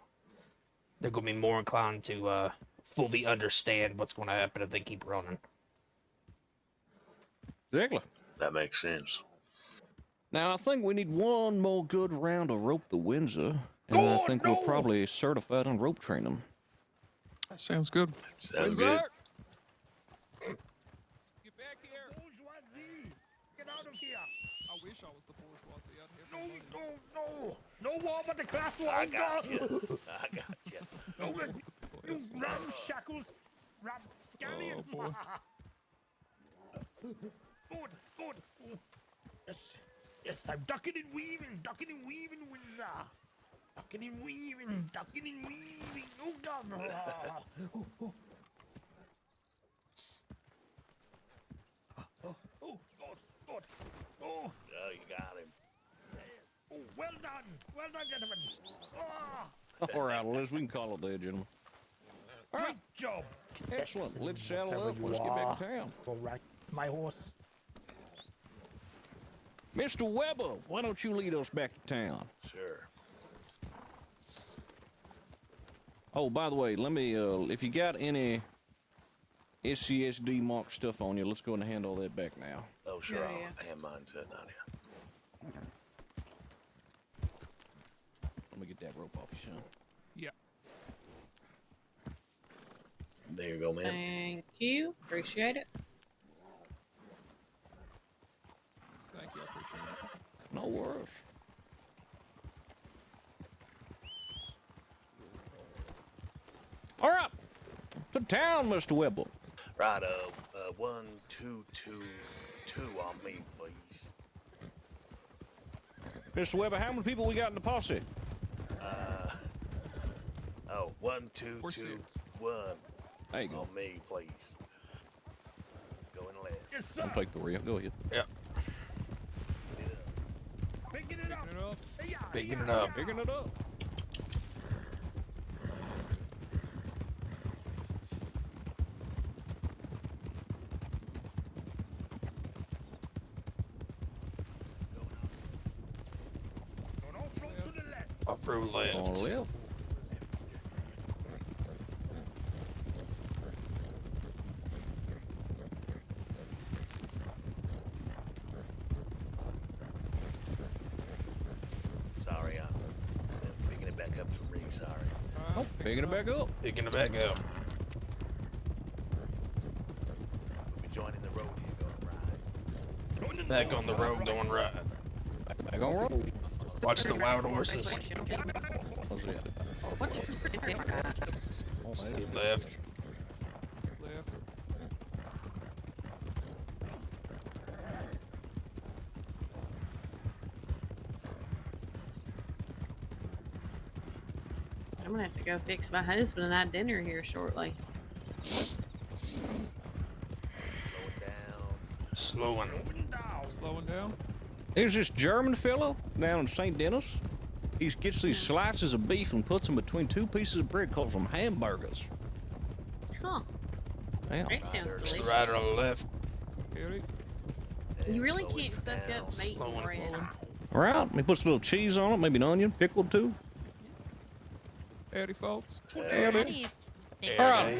they're going to be more inclined to fully understand what's going to happen if they keep running. Exactly. That makes sense. Now, I think we need one more good round of Rope the Windsor, and I think we're probably certified on rope training. Sounds good. Sounds good. Get back here. Bourgeoisie! Get out of here! I wish I was the bourgeoisie. I'd have No war but the class war! I got you. I got you. No, you ramshackle rapscallion! Oh, Good. Yes, I'm ducking and weaving, Windsor. Ducking and weaving. Oh, God. Oh, God. Oh. Oh, you got him. Oh, well done, gentlemen. All right, Liz, we can call it there, gentlemen. Great job. Excellent. Let's saddle up. Let's get back to town. All right, my horse. Mr. Weber, why don't you lead us back to town? Sure. Oh, by the way, let me, if you got any SCSD mark stuff on you, let's go ahead and hand all that back now. Oh, sure. Yeah, I'll yeah. hand mine to Nadia. Let me get that rope off you, son. Yeah. There you go, man. Thank you. Appreciate it. Thank you. I appreciate it. No worries. All right. To town, Mr. Webble. Right, 1222 on me, please. Mr. Webber, how many people we got in the posse? Oh, 1221 There you go. on me, please. Going left. Yes, I'll take the rear. Go ahead. Yep. Picking it up. Picking it up. Picking it up. Off-road left. On left. Sorry, I'm picking it back up from me. Sorry. Oh, picking it back up. Picking it back up. We're joining the road here, going right. Back on the road, going right. Back on road. Watch the wild horses. Stay left. Left. I'm gonna have to go fix my husband and I dinner here shortly. Slowing. Slowing down. There's this German fellow down in St. Denis. He gets these slices of beef and puts them between two pieces of bread, calls them hamburgers. Huh. Yeah. That sounds Just delicious. the right or the left. You really can't fuck up meat and bread. All right. He puts a little cheese on it, maybe an onion, pickled too. Howdy, folks. Howdy. All right.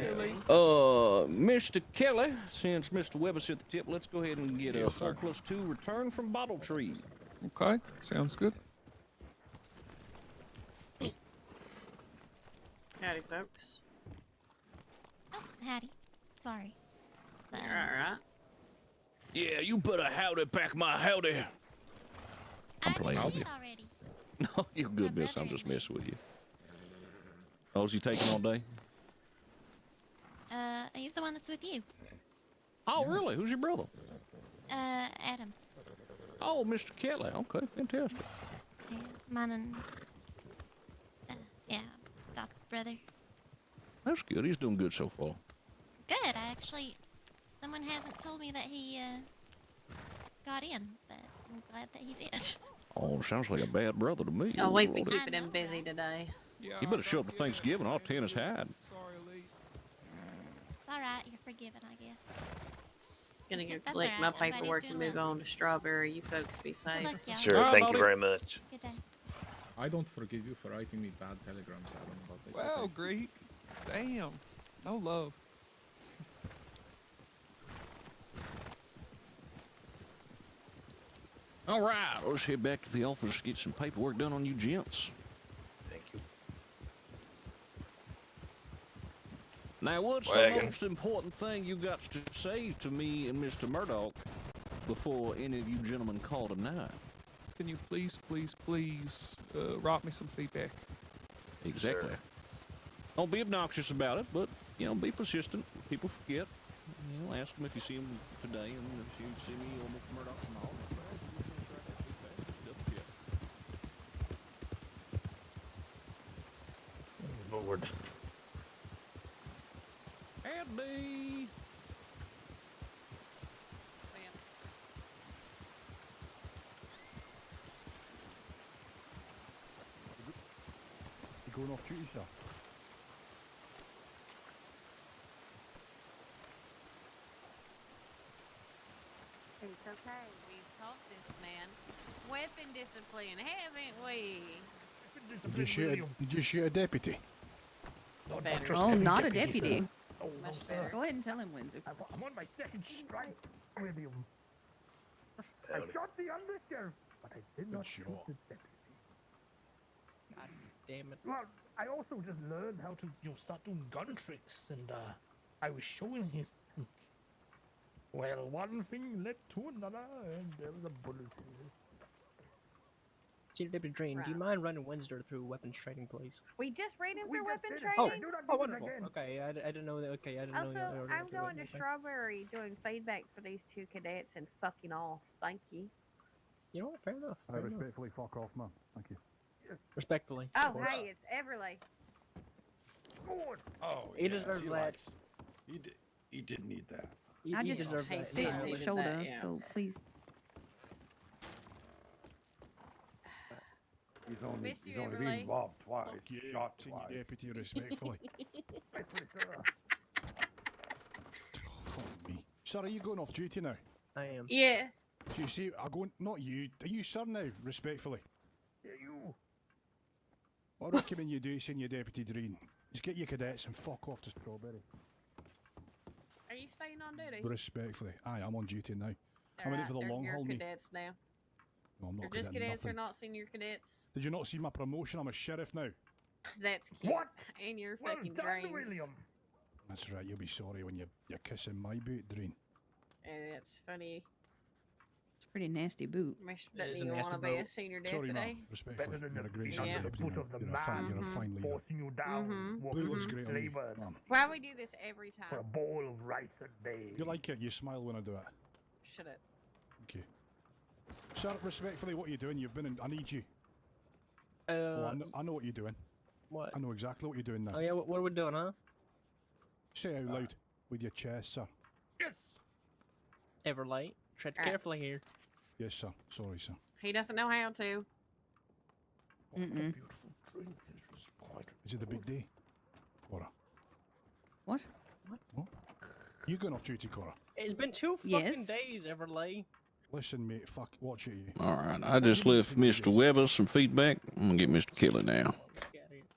Mr. Kelly, since Mr. Weber's at the tip, let's go ahead and get a 4+2 return from Bottle Tree. Okay, sounds good. Howdy, folks. Oh, howdy. Sorry. You're alright. Yeah, you better howdy back my howdy. I'm playing with you. Already. No, you're good, miss. I'm just messing with you. Oh, is he taking all day? He's the one that's with you. Oh, really? Who's your brother? Adam. Oh, Mr. Kelly. Okay, fantastic. Yeah, mine and, yeah, adopted brother. That's good. He's doing good so far. Good, someone hasn't told me that he, got in, but I'm glad that he did. Oh, sounds like a bad brother to me. Oh, we've been keeping him busy today. You better show up to Thanksgiving. I'll tan his hide. It's alright, you're forgiven, I guess. Gonna go That's collect all my right, everybody's paperwork and doing move on to Strawberry. You folks be safe. luck, y'all. Sure, thank you very much. Good day. I don't forgive you for writing me bad telegrams, Adam, but it's Wow, okay. great. Damn. No love. All right, let's head back to the office, get some paperwork done on you gents. Thank you. Now, what's Wagon. the most important thing you got to say to me and Mr. Murdoch before any of you gentlemen call tonight? Can you please write me some feedback? Exactly. Sure. Don't be obnoxious about it, but, be persistent. People forget. Ask them if you see them today, and if you see me or Mr. Murdoch tomorrow. Lord. Andy! You going off duty, sir? It's okay. We've taught this man weapon discipline, haven't we? Did you shoot a deputy? Better. Oh, not a deputy. Oh, Much no, sir. better. Go ahead and tell him, Windsor. I'm on my second strike. William. I shot the undersheriff, but I did not shoot the deputy. God damn it. Well, I also just learned how to, start doing gun tricks, and I was showing him. Well, one thing led to another, and there was a bullet here. Senior Deputy Drain, do you mind running Windsor through weapons training, please? We just ran him through weapons Oh, training. wonderful. Okay, I didn't know that. Okay, I didn't know Also, you already I'm went through going it. to Okay. Strawberry doing feedback for these two cadets and fucking off. Thank you. You know what? Fair enough. I Fair enough. respectfully fuck off, man. Thank you. Respectfully. Oh, of course. hey, it's Everly. Oh, he deserves that. He did need that. I He just deserves hate that. sitting entirely. on his shoulder, so please. He's only, Miss you, he's only Everly. been robbed twice, you, shot Senior twice. Deputy, respectfully. Fuck me. Sir, are you going off duty now? I am. Yeah. Do you see, I'm going, not you, are you sir now, respectfully? Yeah, you. I recommend you do, Senior Deputy Dreen. Just get your cadets and fuck off to Strawberry. Are you staying on duty? Respectfully. Aye, I'm on duty now. I'm in it for the long haul, You're mate. cadets now. No, I'm not You're just cadet cadets, nothing. you're not senior cadets. Did you not see my promotion? I'm a sheriff now. That's cute. What? And you're Well fucking done, dreams. William. That's right, you'll be sorry when you're kissing my boot, Dreen. And it's funny. It's a pretty nasty boot. Mr. It is Doesn't a you want nasty to be a boot. senior Sorry, deputy? ma'am. Respectfully, Better than you're a great the senior Yeah. deputy. foot now. of the You're a fine man leader. forcing you down. Blue walking looks with great on you, flavors ma'am. Why we do this every For a time? bowl of rice a day. You like it? You smile when I do it. Shut up. Okay. Sir, respectfully, what are you doing? You've been in. I need you. Oh, I know what you're doing. What? I know exactly what you're doing now. Oh yeah, what are we doing, huh? Say it out loud with your chest, sir. Yes. Everlight, tread Alright. carefully here. Yes, sir. Sorry, sir. He doesn't know how to. Mm-mm. Is it the big day? Cora. What? You going off duty, Cora? It's been 2 fucking Yes. days, Everlay. Listen, mate. Fuck. Watch it, you. All right, I just left Mr. Weber some feedback. I'm gonna get Mr. Kelly now.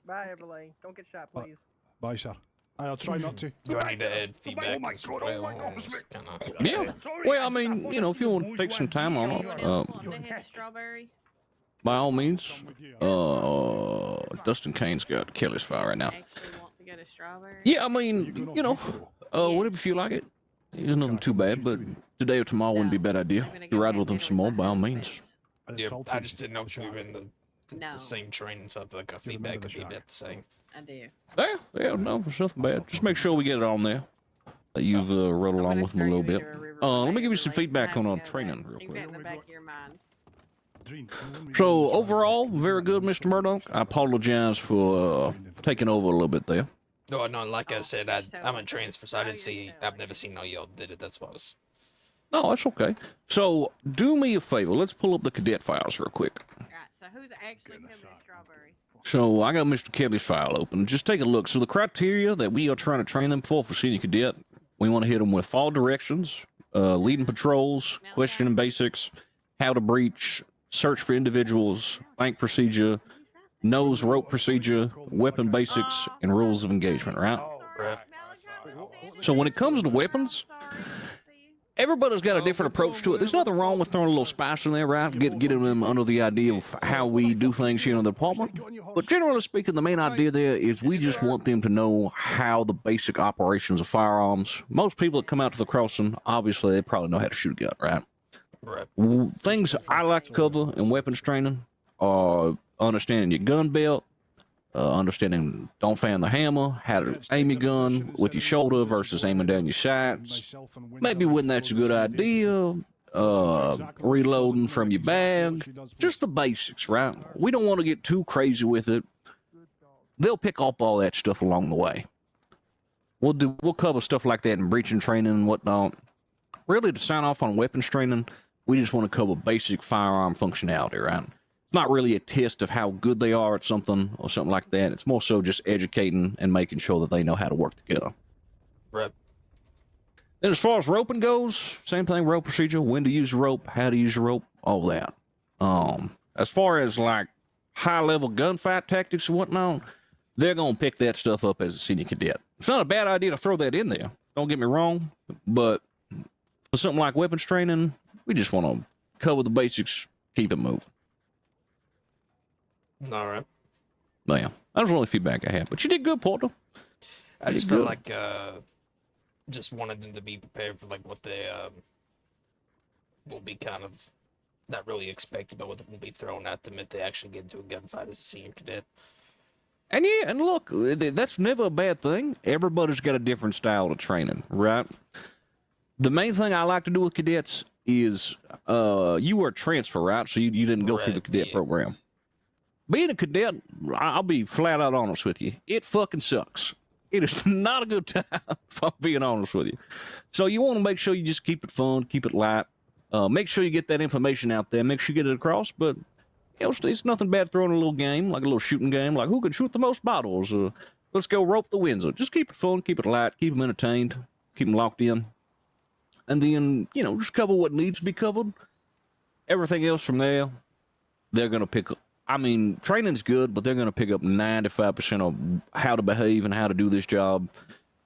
Bye, Everlay. Don't get shot, please. Bye, sir. I'll try not to. Do I need to add feedback? Oh my as God, well? oh my God. Or just kinda- Yeah. Well, I mean, if you want to take some time on it, Want to hit a strawberry? by all means. Dustin Kane's got Kelly's file right now. Actually want to get a strawberry? Yeah, I mean, whatever you feel like it. It's nothing too bad, but today or tomorrow wouldn't be a bad idea. You ride with them some more, by all means. Yeah, I just didn't know if we were in the No. same train, so I feel like our feedback could be about the same. I do. Yeah, no, it's nothing bad. Just make sure we get it on there. That you've rode along with them a little bit. Let me give you some feedback on training real Keep quick. that in the back of your mind. So overall, very good, Mr. Murdoch. I apologize for taking over a little bit there. No, like I said, I'm a transfer, so I didn't see. I've never seen no y'all did it. That's why I was. No, that's okay. So do me a favor. Let's pull up the cadet files real quick. Alright, so who's actually coming to strawberry? So I got Mr. Kelly's file open. Just take a look. So the criteria that we are trying to train them for senior cadet, we want to hit them with fall directions, leading patrols, questioning basics, how to breach, search for individuals, bank procedure, nose rope procedure, weapon basics, and rules of engagement, right? Right. So when it comes to weapons, everybody's got a different approach to it. There's nothing wrong with throwing a little spice in there, right? Getting them under the idea of how we do things here in the department. But generally speaking, the main idea there is we just want them to know how the basic operations of firearms. Most people that come out to the crossing, obviously, they probably know how to shoot a gun, right? Right. Things I like to cover in weapons training are understanding your gun belt, understanding don't fan the hammer, how to aim your gun with your shoulder versus aiming down your sights, maybe when that's a good idea, reloading from your bag, just the basics, right? We don't want to get too crazy with it. They'll pick up all that stuff along the way. We'll cover stuff like that in breaching training and whatnot. Really, to sign off on weapons training, we just want to cover basic firearm functionality, right? It's not really a test of how good they are at something or something like that. It's more so just educating and making sure that they know how to work the gun. Right. Then as far as roping goes, same thing, rope procedure, when to use the rope, how to use the rope, all that. As far as like high-level gunfight tactics and whatnot, they're going to pick that stuff up as a senior cadet. It's not a bad idea to throw that in there. Don't get me wrong, but for something like weapons training, we just want to cover the basics, keep it moving. All right. Yeah, that was the only feedback I had. But you did good, Porter. I just felt like just wanted them to be prepared for like what they will be kind of not really expected, but what will be thrown at them if they actually get into a gunfight as a senior cadet. And yeah, and look, that's never a bad thing. Everybody's got a different style of training, right? The main thing I like to do with cadets is you were a transfer, right? So you didn't go through the cadet program. Being a cadet, I'll be flat out honest with you. It fucking sucks. It is not a good time, if I'm being honest with you. So you want to make sure you just keep it fun, keep it light. Make sure you get that information out there. Make sure you get it across. But, you know, it's nothing bad throwing a little game, like a little shooting game, like who can shoot the most bottles? Let's go rope the Windsor. Just keep it fun, keep it light, keep them entertained, keep them locked in. And then, you know, just cover what needs to be covered. Everything else from there, they're going to pick up. I mean, training's good, but they're going to pick up 95% of how to behave and how to do this job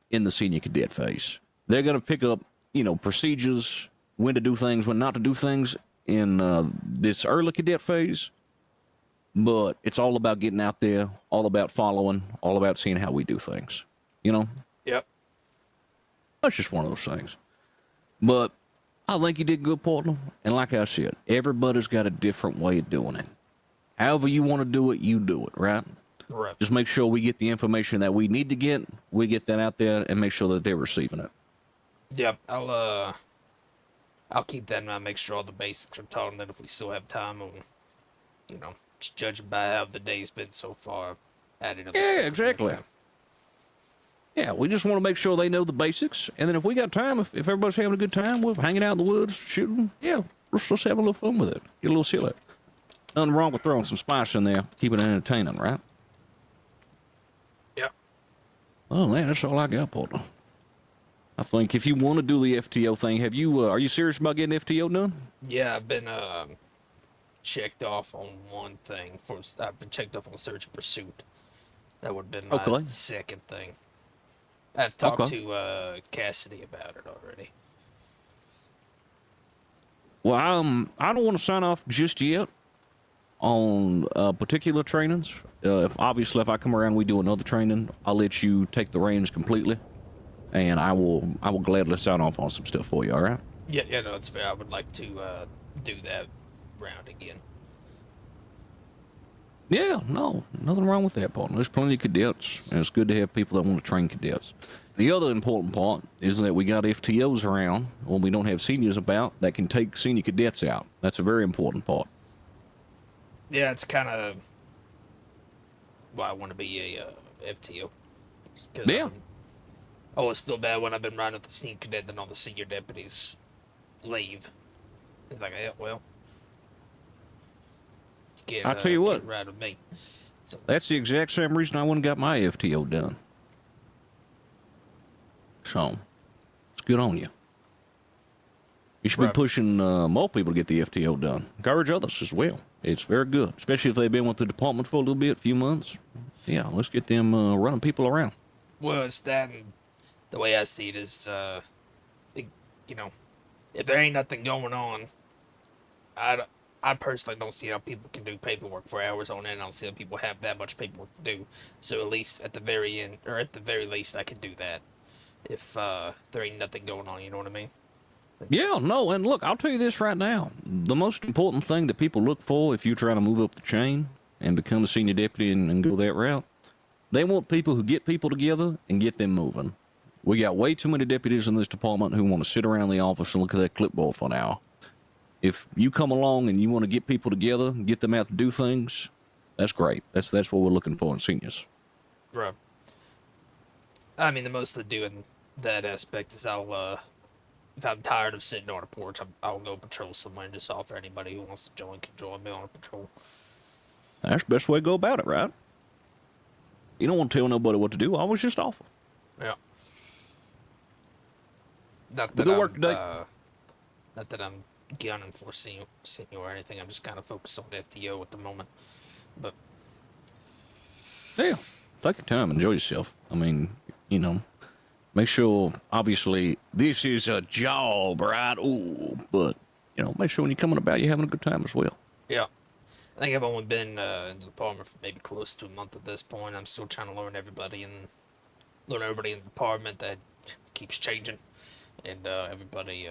in the senior cadet phase. They're going to pick up, you know, procedures, when to do things, when not to do things in this early cadet phase. But it's all about getting out there, all about following, all about seeing how we do things. You know? Yep. That's just one of those things. But I think you did good, Portland. And like I said, everybody's got a different way of doing it. However you want to do it, you do it, right? Right. Just make sure we get the information that we need to get. We get that out there and make sure that they're receiving it. Yep. I'll keep that in mind. Make sure all the basics are taught, and then if we still have time, and you know, just judging by how the day's been so far, adding up. Yeah, exactly. Yeah, we just want to make sure they know the basics, and then if we got time, if everybody's having a good time, we're hanging out in the woods, shooting. Yeah, let's just have a little fun with it. Get a little silly. Nothing wrong with throwing some spice in there, keep it entertaining, right? Yep. Oh man, that's all I got, Porter. I think if you want to do the FTO thing, are you serious about getting FTO done? Yeah, I've been checked off on one thing. I've been checked off on search and pursuit. That would have been my second thing. I've talked to Cassidy about it already. Well, I don't want to sign off just yet on particular trainings. If I come around and we do another training, I'll let you take the reins completely, and I will gladly sign off on some stuff for you. All right? Yeah, no, it's fair. I would like to do that round again. Yeah, no, nothing wrong with that, partner. There's plenty of cadets, and it's good to have people that want to train cadets. The other important part is that we got FTOs around when we don't have seniors about that can take senior cadets out. That's a very important part. Yeah, it's kind of why I want to be a FTO. Yeah. I always feel bad when I've been riding with the senior cadet, then all the senior deputies leave. It's like, yeah, well, I'll tell you what. Can't ride with me. So, that's the exact same reason I went and got my FTO done. So, it's good on you. You should be pushing more people to get the FTO done. Encourage others as well. It's very good, especially if they've been with the department for a little bit, a few months. Yeah, let's get them running people around. well, it's that, and the way I see it is, you know, if there ain't nothing going on, I personally don't see how people can do paperwork for hours on end. I don't see how people have that much paperwork to do. So at least at the very end, or at the very least, I can do that. If there ain't nothing going on, you know what I mean? Yeah, no, and look, I'll tell you this right now. The most important thing that people look for if you're trying to move up the chain and become a senior deputy and go that route, they want people who get people together and get them moving. We got way too many deputies in this department who want to sit around the office and look at that clipboard for an hour. If you come along and you want to get people together and get them out to do things, that's great. That's what we're looking for in seniors. Right. I mean, the most of doing that aspect is if I'm tired of sitting on a porch, I'll go patrol somewhere and just offer anybody who wants to join can join me on a patrol. That's the best way to go about it, right? You don't want to tell nobody what to do. Always just offer. Yeah. Not that I'm gunning for senior or anything. I'm just kind of focused on the FTO at the moment. But yeah, take your time, enjoy yourself. I mean, you know, make sure. Obviously, this is a job, right? Ooh, but make sure when you're coming about, you're having a good time as well. Yeah. I think I've only been in the department for maybe close to a month at this point. I'm still trying to learn everybody in the department. That keeps changing, and everybody,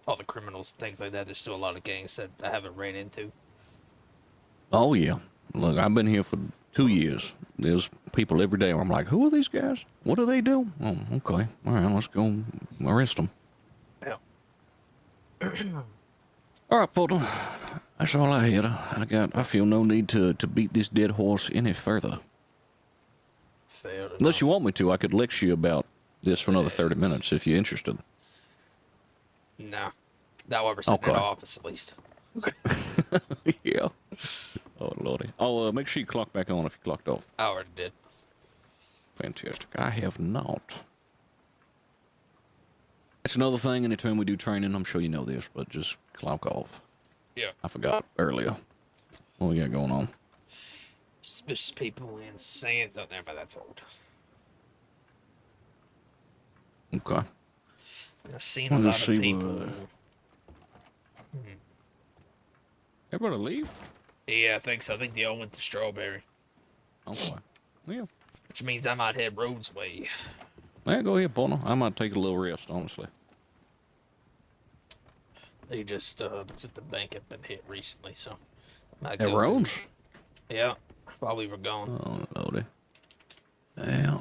all the criminals, things like that. There's still a lot of gangs that I haven't ran into. Oh, yeah. Look, I've been here for 2 years. There's people every day where I'm like, who are these guys? What do they do? Oh, okay. All right, let's go arrest them. Yeah. All right, Portal. That's all I had. I feel no need to beat this dead horse any further. Fair enough. Unless you want me to, I could lecture you about this for another 30 minutes if you're interested. No. Not while we're sitting in the office, at least. Yeah. Oh, lordy. I'll make sure you clock back on if you clocked off. I already did. Fantastic. I have not. It's another thing, anytime we do training, I'm sure you know this, but just clock off. Yeah. I forgot earlier. What we got going on? Suspicious people in sand. Oh, never mind, that's old. Okay. I've seen a lot of people. Everybody leave? Yeah, I think so. I think they all went to Strawberry. Okay. Yeah. Which means I might head Rhodes way. Yeah, go ahead, Porno. I might take a little rest, honestly. They just was at the bank had been hit recently, so might At go Rhodes? through- Yeah, while we were gone. Oh, lordy. Yeah.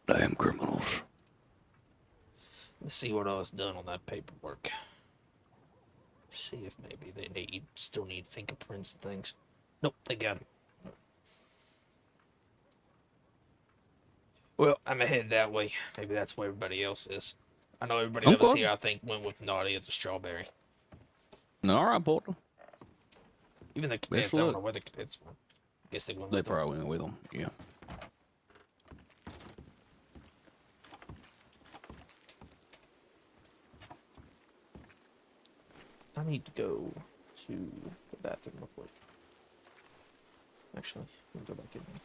Damn criminals. Let's see what else done on that paperwork. See if maybe they still need fingerprints and things. Nope, they got them. Well, I'm head that way. Maybe that's where everybody else is. I know everybody that was here, I think, went with Naughty at the Strawberry. All right, Portal. Even the cadets, I don't know where the cadets went. I guess they went with them. They probably went with them, yeah. I need to go to the bathroom real quick. Actually, let me go back in there.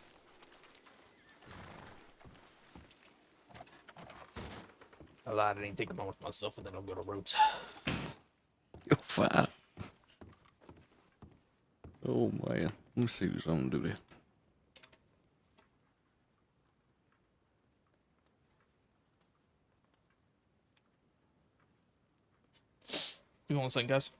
I lied, I didn't take them on with myself, and then I'll go to Roots. You're fine. Oh, man. Let me see who's on duty. You want to sing, guys?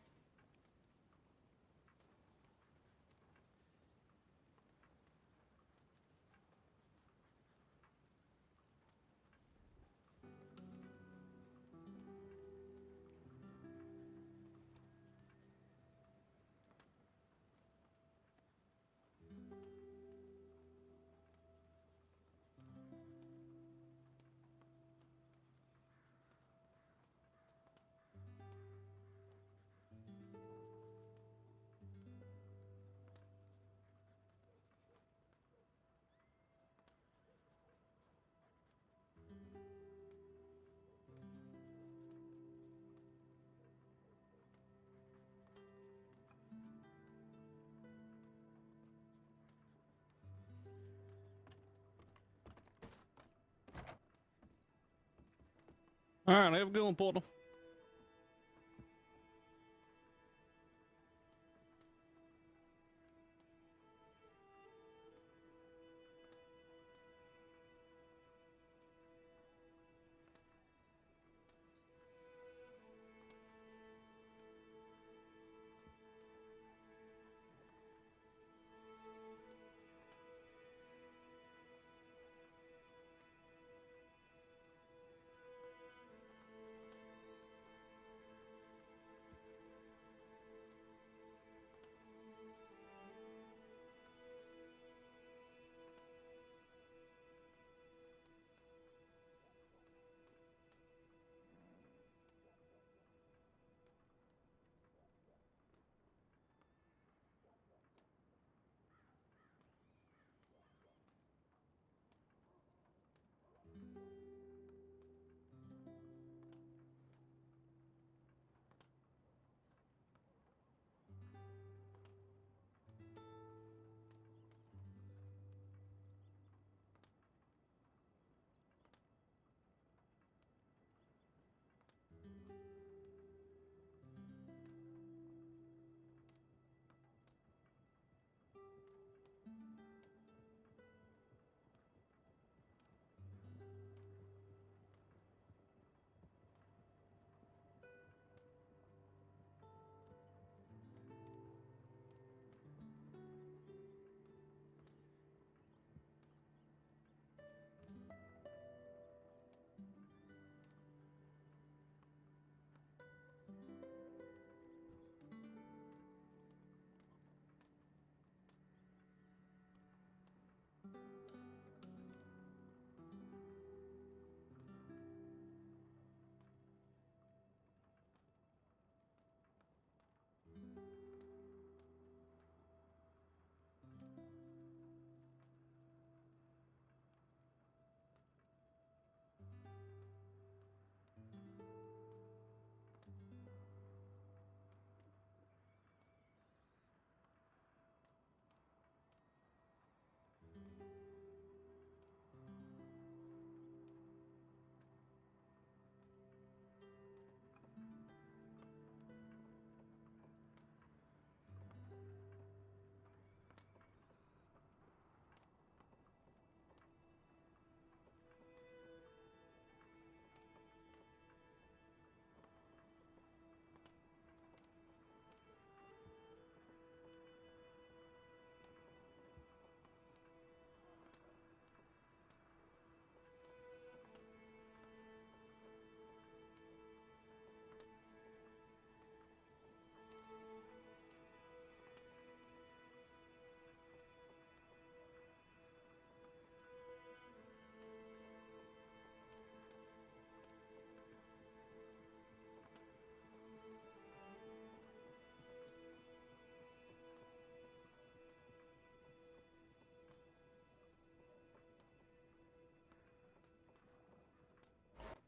All right, have a good one, Portal.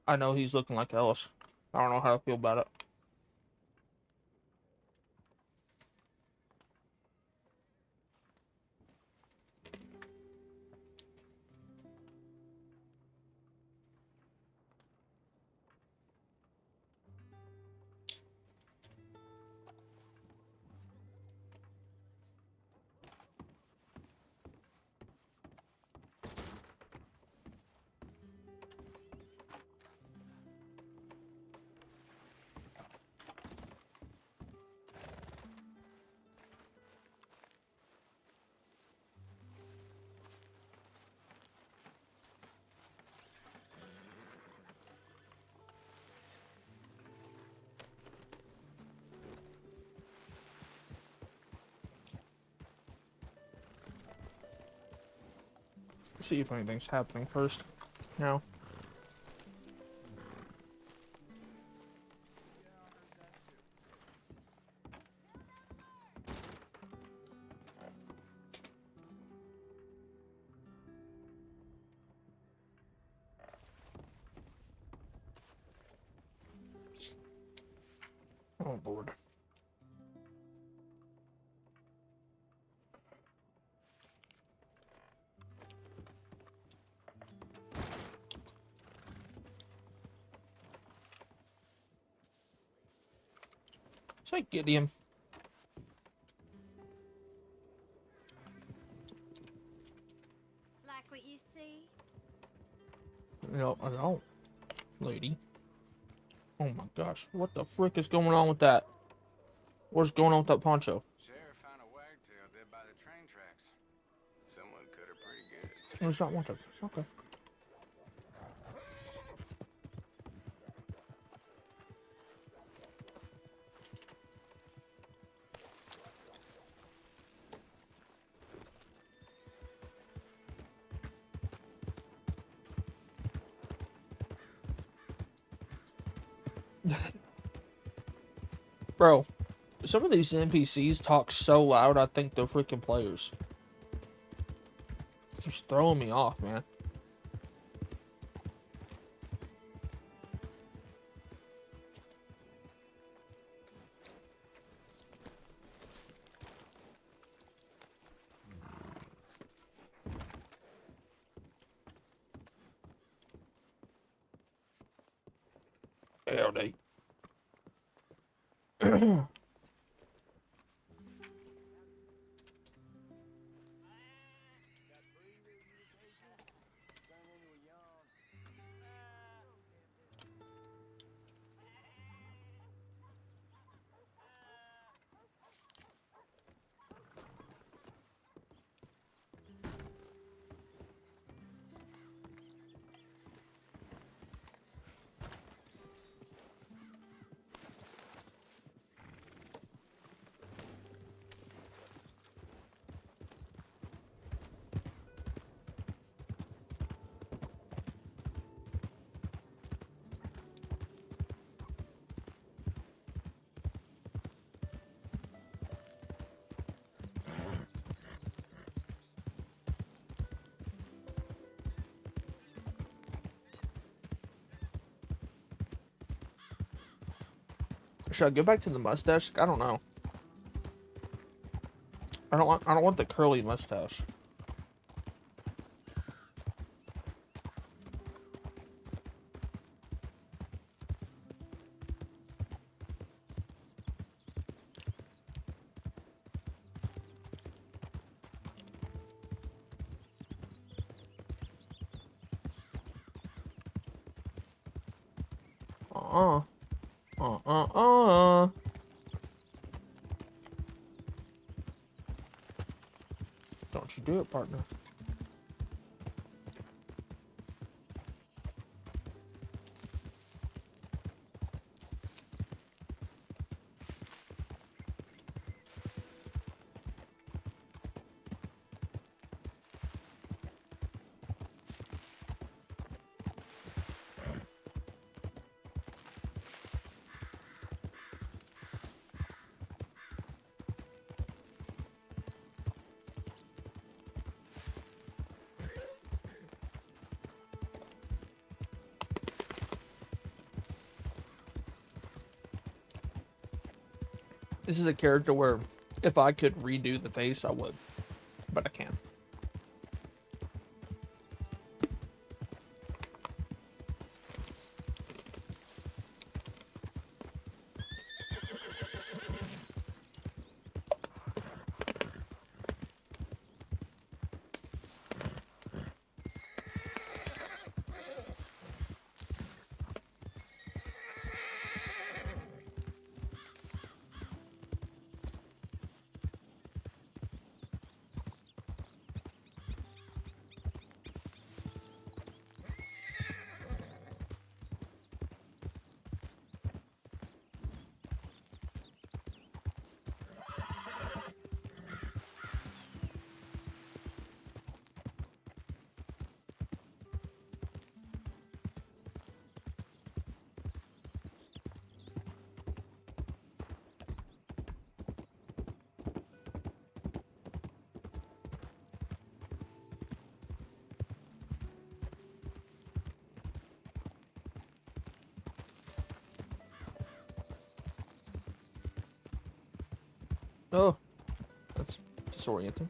I know he's looking like Ellis. I don't know how to feel about it. See if anything's happening first. No. Oh, Lord. Say, Gideon. Like what you see? No, I don't, lady. Oh my gosh, what the frick is going on with that? What's going on with that poncho? Sheriff found a wagtail dead by the train tracks. Someone cut her pretty good. What's that one? Okay. Bro, some of these NPCs talk so loud, I think they're freaking players. Keeps throwing me off, man. Howdy. Should I go back to the mustache? I don't know. I don't want the curly mustache. Don't you do it, partner. This is a character where if I could redo the face, I would, but I can't. Oh, that's disorienting.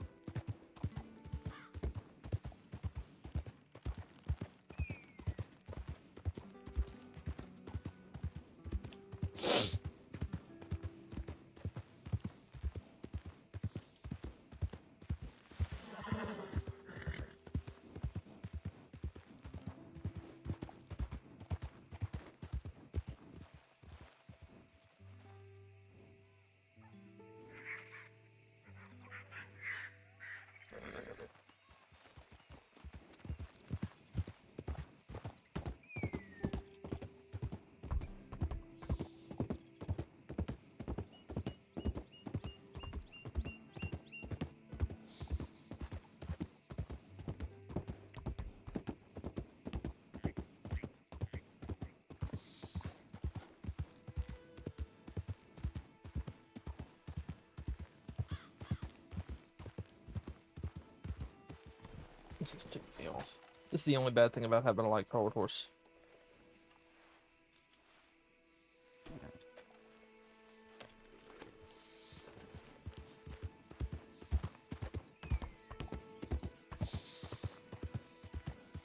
This is ticking me off. This is the only bad thing about having a light powered horse.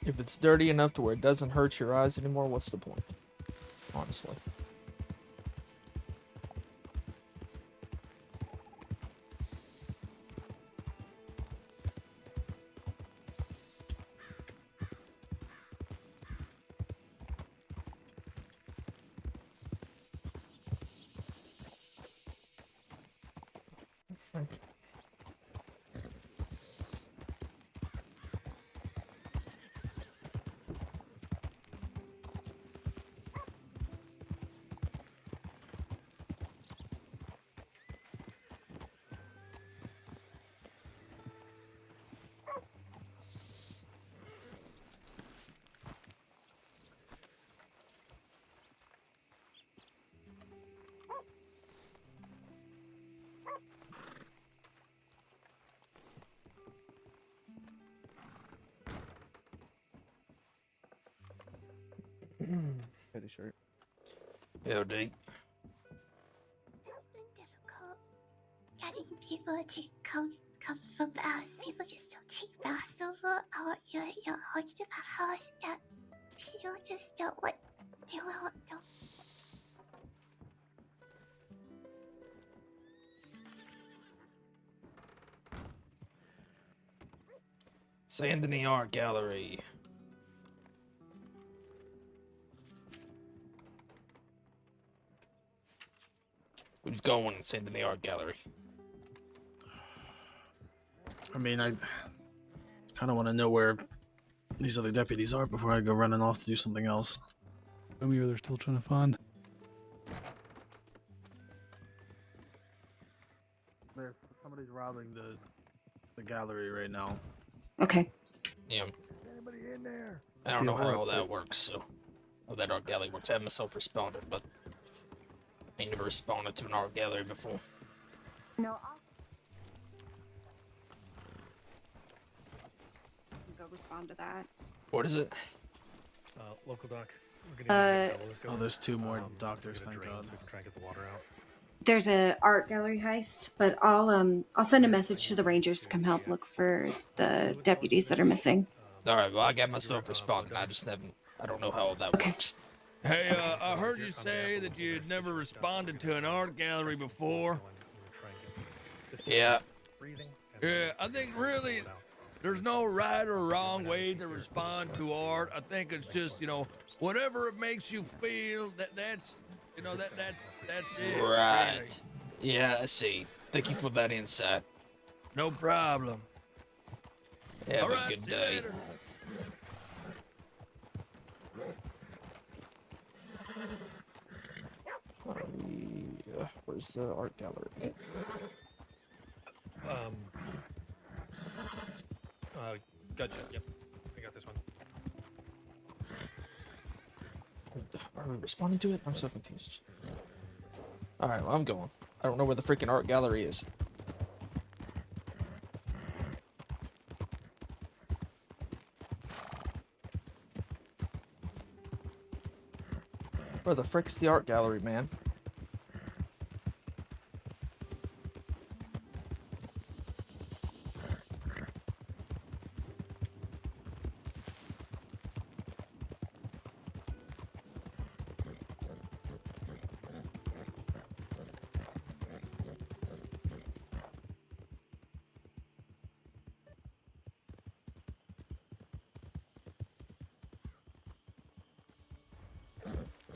If it's dirty enough to where it doesn't hurt your eyes anymore, what's the point? Honestly. Pretty short. Yo, D. It's been difficult getting people to come for baths. People just don't take baths over your haunted house, and people just don't want to don't. Sand in the Art Gallery. Who's going and send in the art gallery? I mean, I kind of want to know where these other deputies are before I go running off to do something else. Tell me where they're still trying to find. Somebody's robbing the gallery right now. Okay. Yeah. Anybody in there? I don't know how all that works, so. How that art gallery works. I have myself responded, but I never responded to an art gallery before. No, I'll go respond to that. What is it? Local doc. We're gonna Oh, there's two more doctors, thank God. We can try and get the water out. there's a art gallery heist, but I'll send a message to the rangers to come help look for the deputies that are missing. All right, well, I got myself responding. I don't know how all that works. Hey, I heard you say that you'd never responded to an art gallery before. Yeah. Yeah, I think really there's no right or wrong way to respond to art. I think it's just, whatever it makes you feel, that's it. Right. Really. Yeah, I see. Thank you for that insight. No problem. Have All a right, good see you day. later. Where's the art gallery? Gotcha. Yep, I got this one. Are we responding to it? I'm so confused. Alright, well, I'm going. I don't know where the freaking art gallery is. Where the frick's the art gallery, man?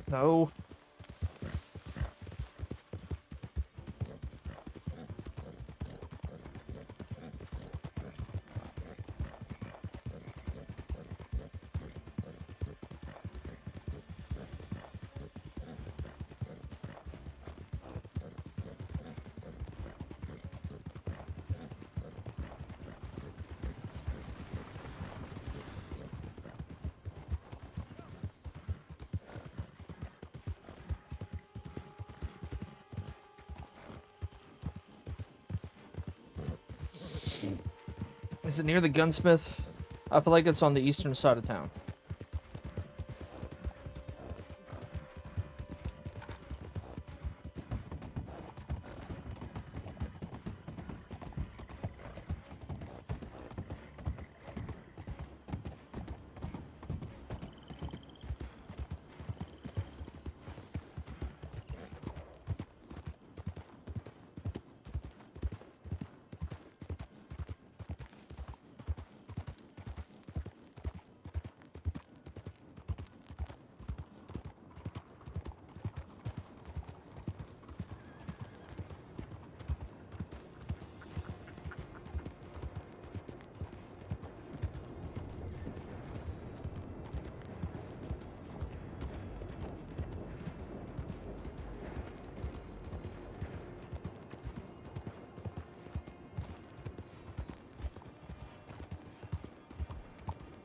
No. Is it near the gunsmith? I feel like it's on the eastern side of town.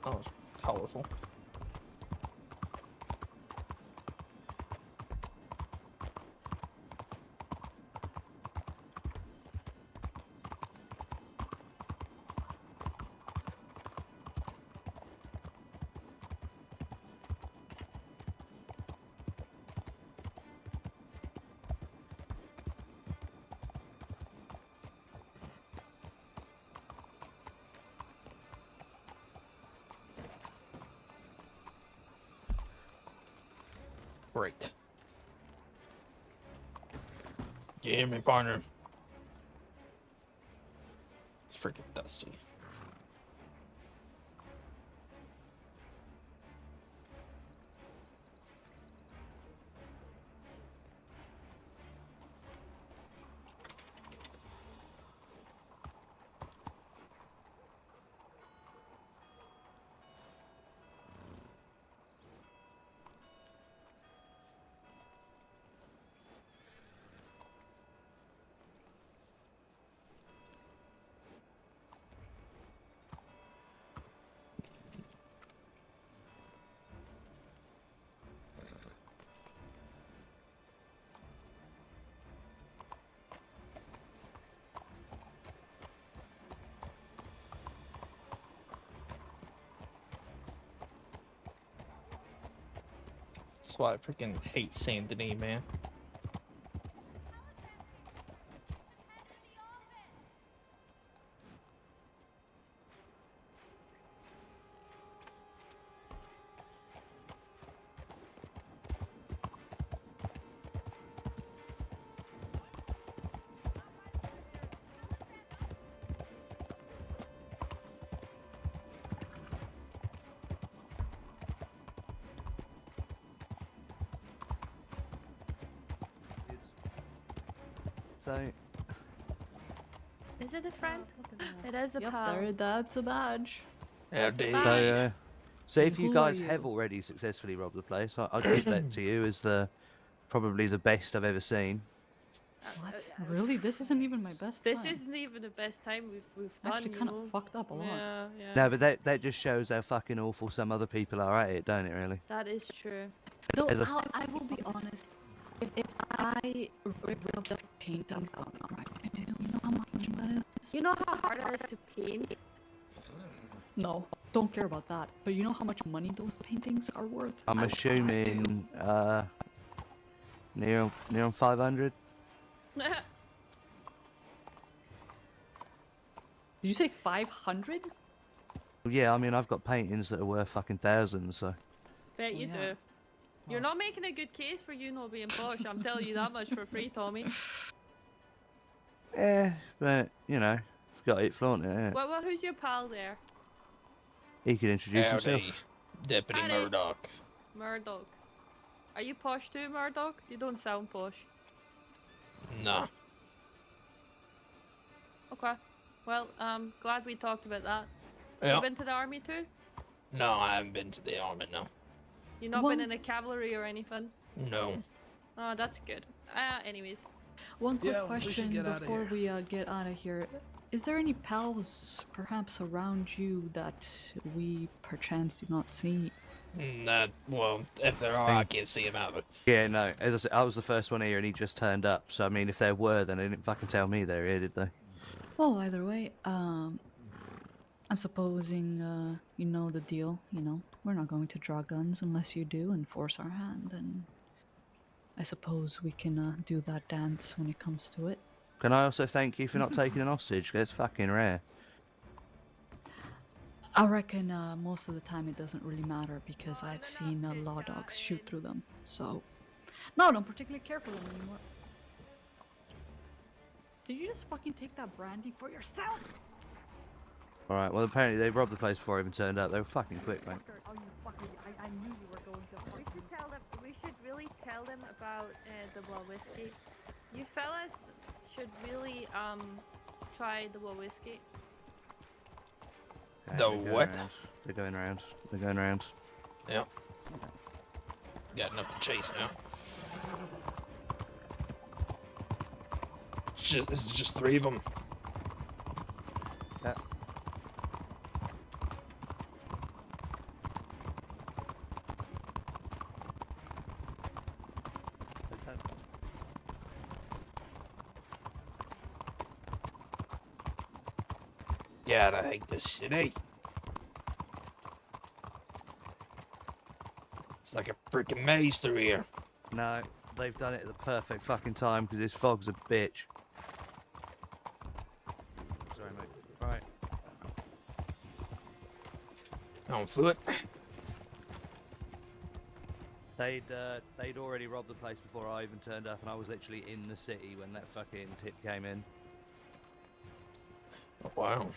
Oh, it's colorful. Great. Give me, partner. It's freaking dusty. That's why I freaking hate Saint Denis, man. So. Is it a friend? It is a Yep, pal. that's a badge. So if you Who guys are have you? already successfully robbed the place, I'll give that to you as probably the best I've ever seen. What? Really? This isn't even my best This time. isn't even the best time we've done. Actually, kind of fucked up a lot. Yeah, yeah. No, but that just shows how fucking awful some other people are at it, don't it? Really. That is true. Though As a- I will be honest, if I ripped the paint on you know how much that is? You know how hard it is to paint? No, don't care about that. But you know how much money those paintings are worth? I'm assuming near on 500. Did you say 500? Yeah, I mean I've got paintings that are worth fucking thousands. So. Bet you do. You're not making a good case for you not being posh. I'm telling you that much for free, Tommy. Yeah, but you know, you've got it, flaunt it. Innit? Well, who's your pal there? He can introduce Howdy, himself. Deputy Howdy. Murdoch. Murdoch. Are you posh too, Murdoch? You don't sound posh. Nah. Okay. Well, glad we talked about that. Yeah. You been to the army too? No, I haven't been to the army, no. You not been in the cavalry or anything? No. Oh, that's good. Anyways. One quick Yeah, we should question get outta before we get out of here. Is there any pals perhaps around you that we perchance do not see? Well, if there are, I can't see him out of it. Yeah, no. As I said, I was the first one here, and he just turned up. So I mean, if there were, then they didn't fucking tell me they were here, did they? Well, either way, I'm supposing you know the deal. You know, we're not going to draw guns unless you do and force our hand. And I suppose we can do that dance when it comes to it. Can I also thank you for not taking an hostage? 'Cause it's fucking rare. I reckon most of the time it doesn't really matter because I've seen law dogs shoot through them. So, no, I don't particularly care for them anymore. Did you just fucking take that brandy for yourself? All right. Well, apparently they robbed the place before I even turned up. They were fucking quick, mate. Oh, you fucking! I knew you were going to. We should tell them. We should really tell them about the raw whiskey. You fellas should really try the raw whiskey. Okay, The they're going what? round. They're going round. They're going round. Yep. Got enough to chase now. This is just 3 of them. Yeah. God, I hate this city. It's like a freaking maze through here. No, they've done it at the perfect fucking time because this fog's a bitch. Sorry, mate. Right. On foot. They'd already robbed the place before I even turned up, and I was literally in the city when that fucking tip came in. Oh, wow.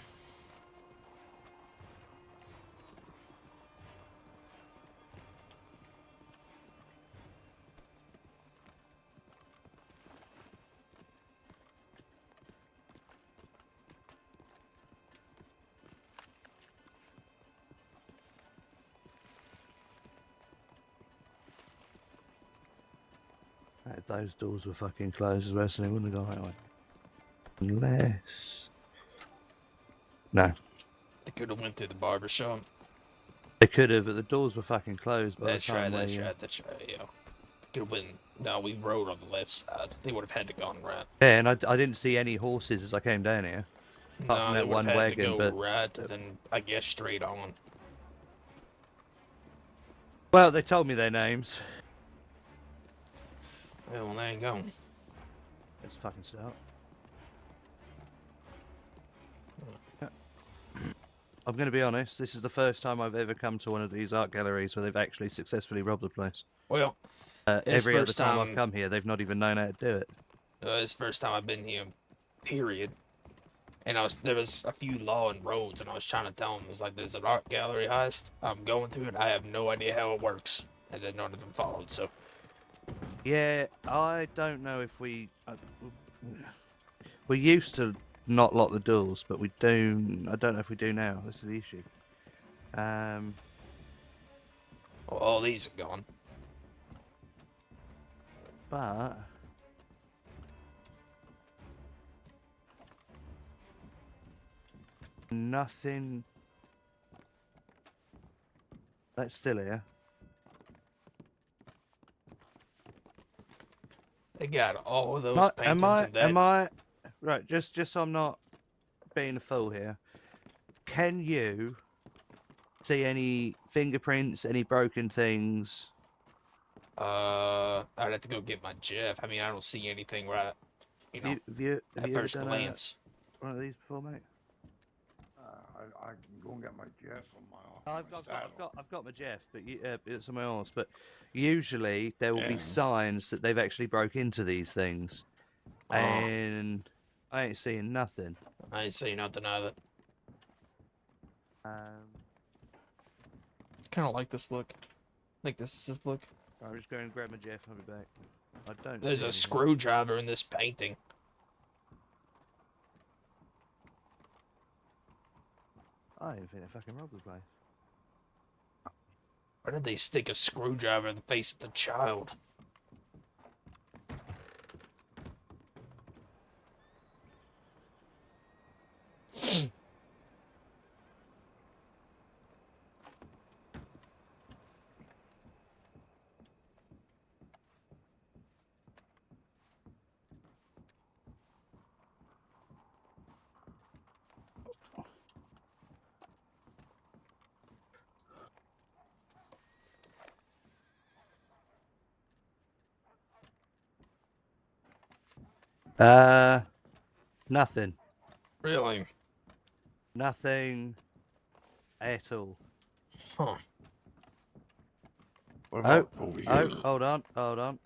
Those doors were fucking closed as well, so they wouldn't have gone that way. Unless... No. They could have went through the barber shop. They could have, but the doors were fucking closed by That's the time right, they, that's right, yeah. Could have been... No, we rode on the left side. They would have had to gone right. Yeah, and I didn't see any horses as I came down here. Apart No, from they that would one have had wagon, to go but... right, and then I guess straight on. Well, they told me their names. Well, there you go. Let's fucking start. I'm going to be honest, this is the first time I've ever come to one of these art galleries where they've actually successfully robbed the place. Well, every other time I've come here, they've not even known how to do it. It's the first time I've been here, period. And there was a few law and roads, and I was trying to tell them, it was like, there's an art gallery heist. I'm going through it. I have no idea how it works. And then none of them followed, so... Yeah, I don't know if we We used to not lock the doors, but we do. I don't know if we do now. This is the issue. All these are gone. But nothing. That's still here. They got all of those paintings of that. Am I right? Just so I'm not being a fool here. Can you see any fingerprints, any broken things? I'd have to go get my Jeff. I mean, I don't see anything right, Have you at ever first done glance. one of these before, mate? I can go and get my Jeff on my I've got my Jeff, but it's on my horse. But usually there will be signs that they've actually broke into these things, and I ain't seeing nothing. I ain't seeing nothing either. Kind of like this look. I think this is his look. I'm just going to grab my Jeff. I'll be back. I don't. There's see a anything. screwdriver in this painting. I didn't think they fucking robbed the place. Why did they stick a screwdriver in the face of the child? Nothing. Really? Nothing at all. Huh. Hold on.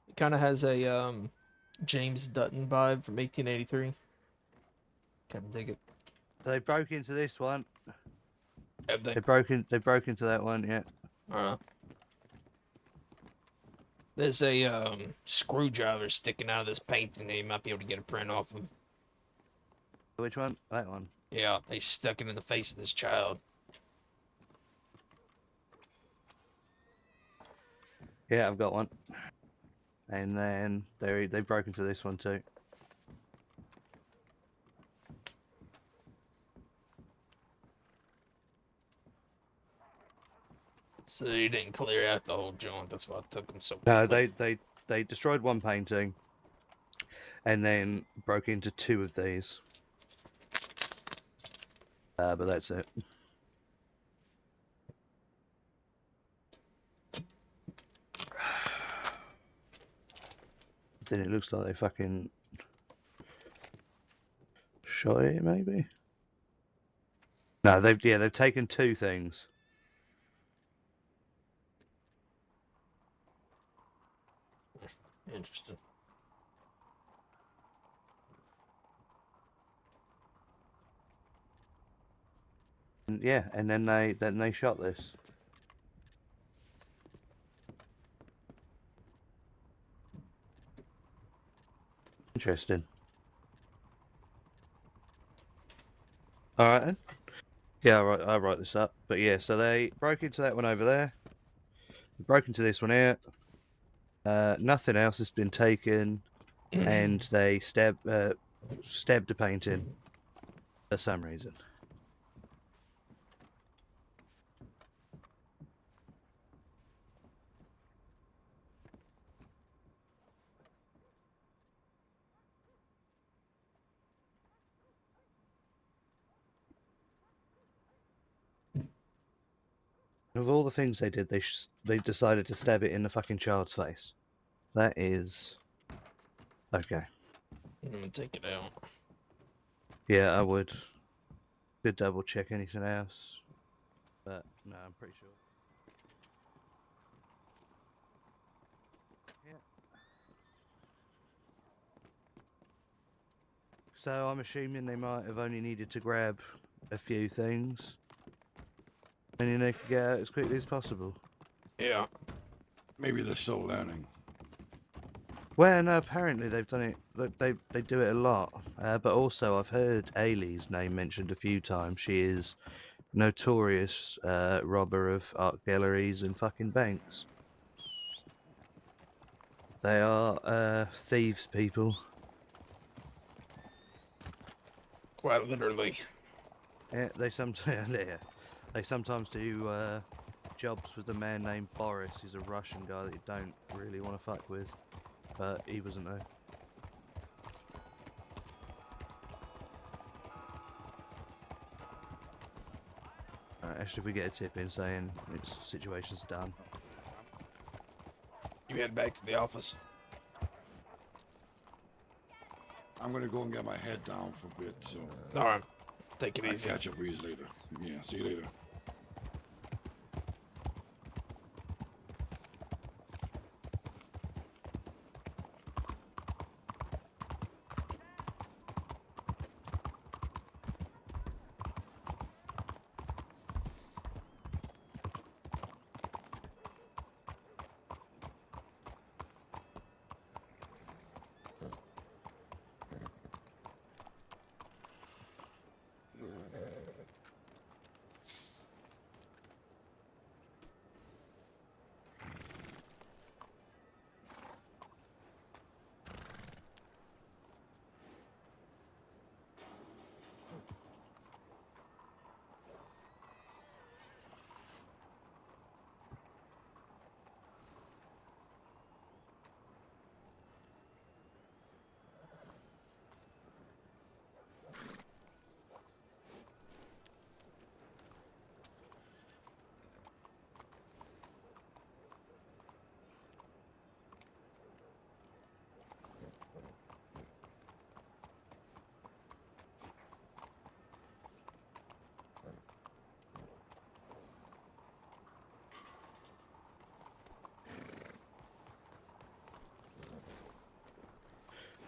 It kind of has a James Dutton vibe from 1883. Kind of dig it. They broke into this one. Have they? They broke into that one. Yeah. There's a screwdriver sticking out of this painting that you might be able to get a print off of. Which one? That one. Yeah, they stuck it in the face of this child. Yeah, I've got one. And then they broke into this one too. So you didn't clear out the whole joint. That's why it took them so. No, quickly. they destroyed one painting, and then broke into two of these. But that's it. Then it looks like they fucking shot it, maybe. No, they've taken two things. Interesting. Yeah, and then they shot this. Interesting. All right then. Yeah, I'll write this up. But yeah, so they broke into that one over there. They broke into this one here. Nothing else has been taken, and they stabbed the painting for some reason. Of all the things they did, they decided to stab it in the fucking child's face. That is okay. I'm gonna take it out. Yeah, I would. Could double check anything else, but no, I'm pretty sure. So I'm assuming they might have only needed to grab a few things, and then they could get out as quickly as possible. Yeah. Maybe they're still learning. Well, no, apparently they've done it. Look, they do it a lot. But also, I've heard Ailey's name mentioned a few times. She is notorious robber of art galleries and fucking banks. They are thieves, people. Quite literally. Yeah, they sometimes do jobs with a man named Boris. He's a Russian guy that you don't really want to fuck with, but he wasn't there. Actually, if we get a tip in saying its situation's done. You head back to the office. I'm gonna go and get my head down for a bit, so... Alright. Take it I'll easy. catch up with you later. Yeah, see you later.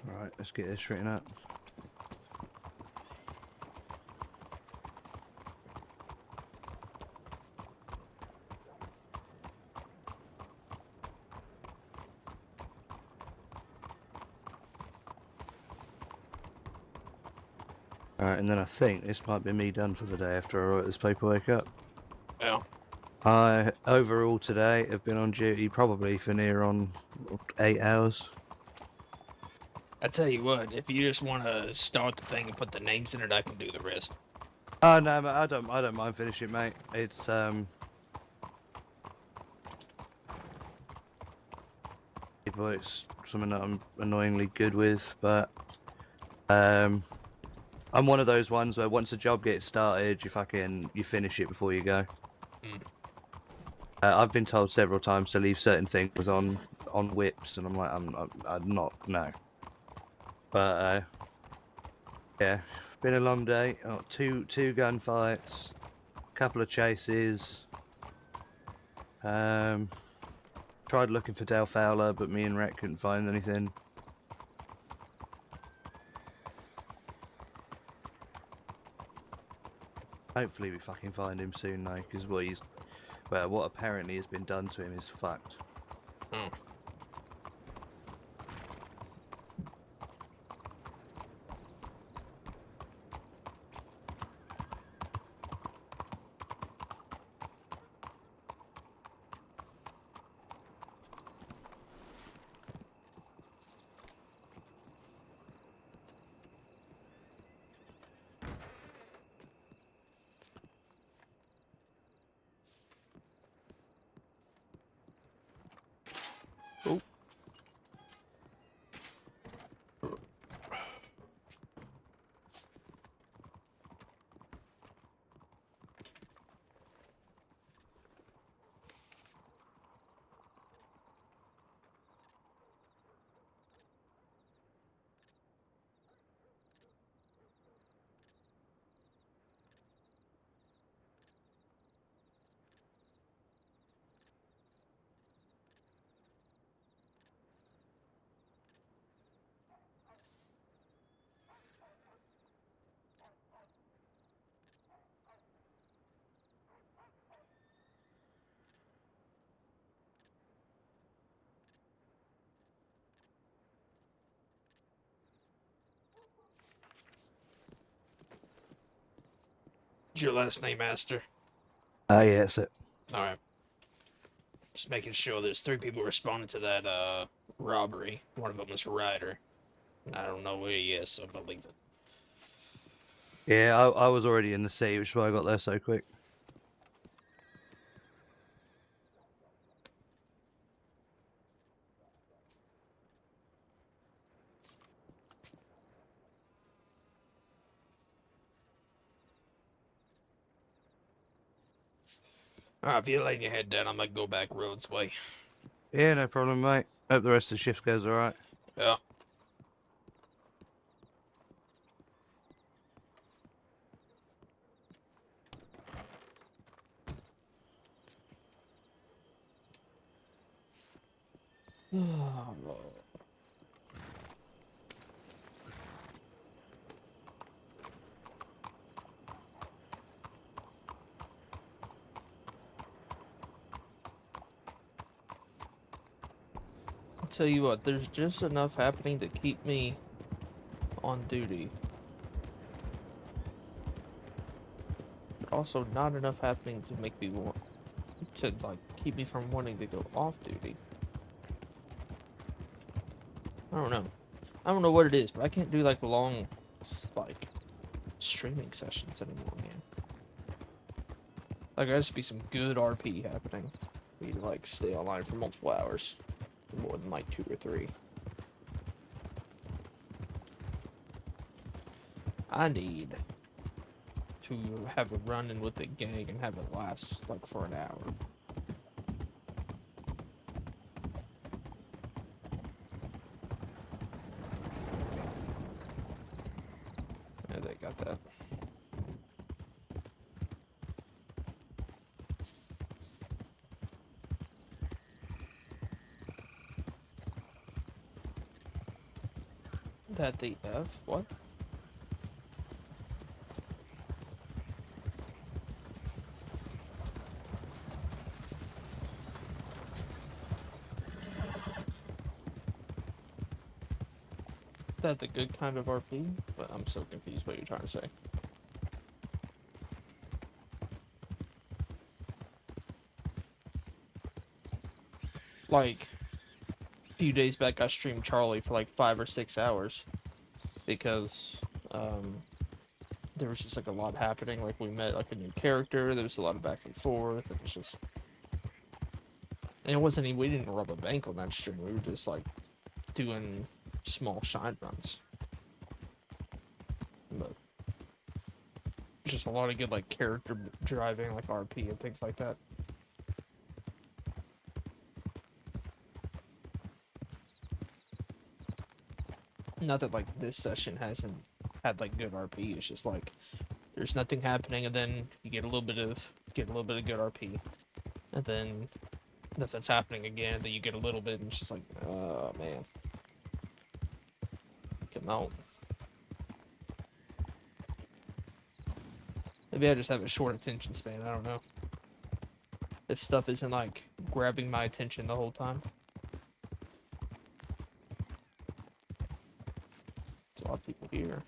Right, let's get this written up. Alright, and then I think this might be me done for the day after I write this paperwork up. Yeah. I, overall today, have been on duty probably for near on 8 hours. I tell you what, if you just want to start the thing and put the names in it, I can do the rest. Oh no, but I don't mind finishing, mate. It's it's something that I'm annoyingly good with, but I'm one of those ones where once a job gets started, you finish it before you go. Mm. I've been told several times to leave certain things on whips, and I'm like, I'm not, no. But yeah, been a long day. Oh, two gunfights, couple of chases. Tried looking for Dale Fowler, but me and Rhett couldn't find anything. Hopefully we fucking find him soon though, because what apparently has been done to him is fucked. Oh. Oh. Is your last name Master? Yeah, that's it. Alright. Just making sure there's 3 people responding to that robbery. One of them is Ryder. I don't know where he is, so I'm gonna leave it. Yeah, I was already in the city, which is why I got there so quick. Alright, if you're laying your head down, I'm gonna go back Rhodes way. Yeah, no problem, mate. Hope the rest of the shift goes alright. Yeah. I'll tell you what, there's just enough happening to keep me on duty. But also not enough happening to make me want to, like, keep me from wanting to go off duty. I don't know. I don't know what it is, but I can't do, like, long, like, streaming sessions anymore, man. Like, there has to be some good RP happening for you to, like, stay online for multiple hours. More than, like, 2 or 3. I need to have a run-in with the gang and have it last, like, for an hour. Yeah, they got that. That the F? What? That the good kind of RP? But I'm so confused what you're trying to say. Like, a few days back I streamed Charlie for like 5 or 6 hours. Because, there was just like a lot happening. Like, we met like a new character, there was a lot of back and forth, it was just... And it wasn't even, we didn't rob a bank on that stream, we were just like, doing small shine runs. But... just a lot of good like character driving, like RP and things like that. Not that like this session hasn't had like good RP. It's just like there's nothing happening, and then you get a little bit of good RP, and then nothing's happening again. And then you get a little bit, and it's just like, oh man, come on. Maybe I just have a short attention span. I don't know. If stuff isn't like grabbing my attention the whole time. There's a lot of people here.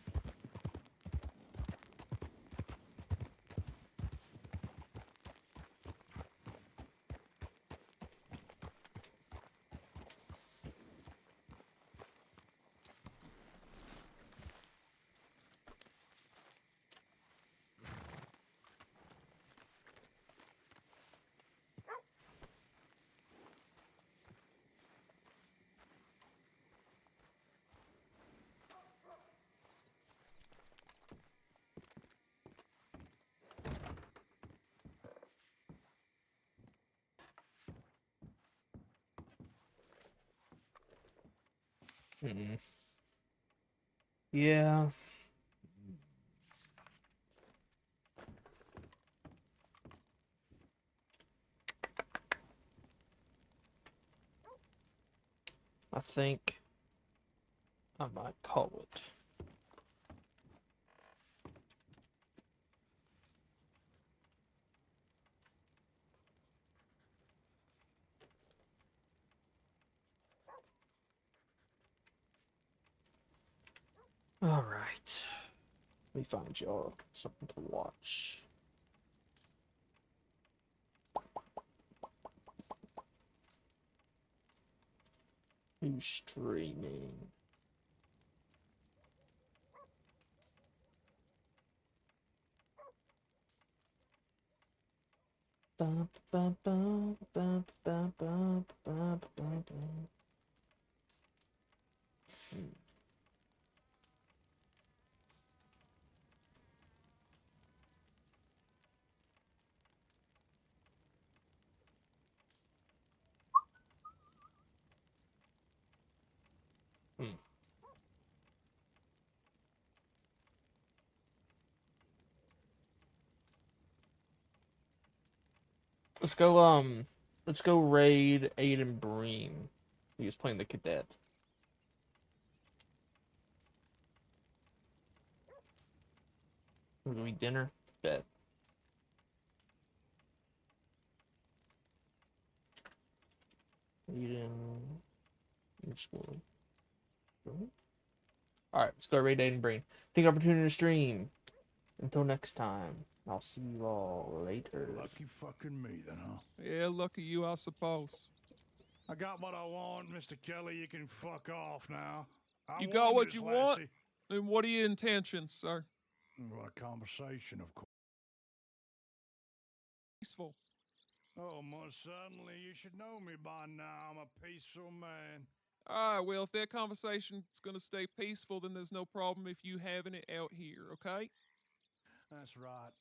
Yeah. I think I might call it. All right. Let me find y'all something to watch. Who's streaming? Bum, bum, bum, bum, bum, bum, bum, bum, bum. Let's go raid Aiden Bream. He's playing the cadet. We're gonna eat dinner? Bet. Aiden. Alright, let's go raid Aiden Bream. Take opportunity to stream. Until next time, I'll see you all later. Lucky fucking me then, huh? Yeah, lucky you, I suppose. I got what I want, Mr. Kelly. You can fuck off now. I You got warned what this you want? lassie. Then what are your intentions, sir? Well, a conversation, of course. Peaceful. Oh, most certainly. You should know me by now. I'm a peaceful man. Alright, well, if that conversation's gonna stay peaceful, then there's no problem if you having it out here, okay? That's right.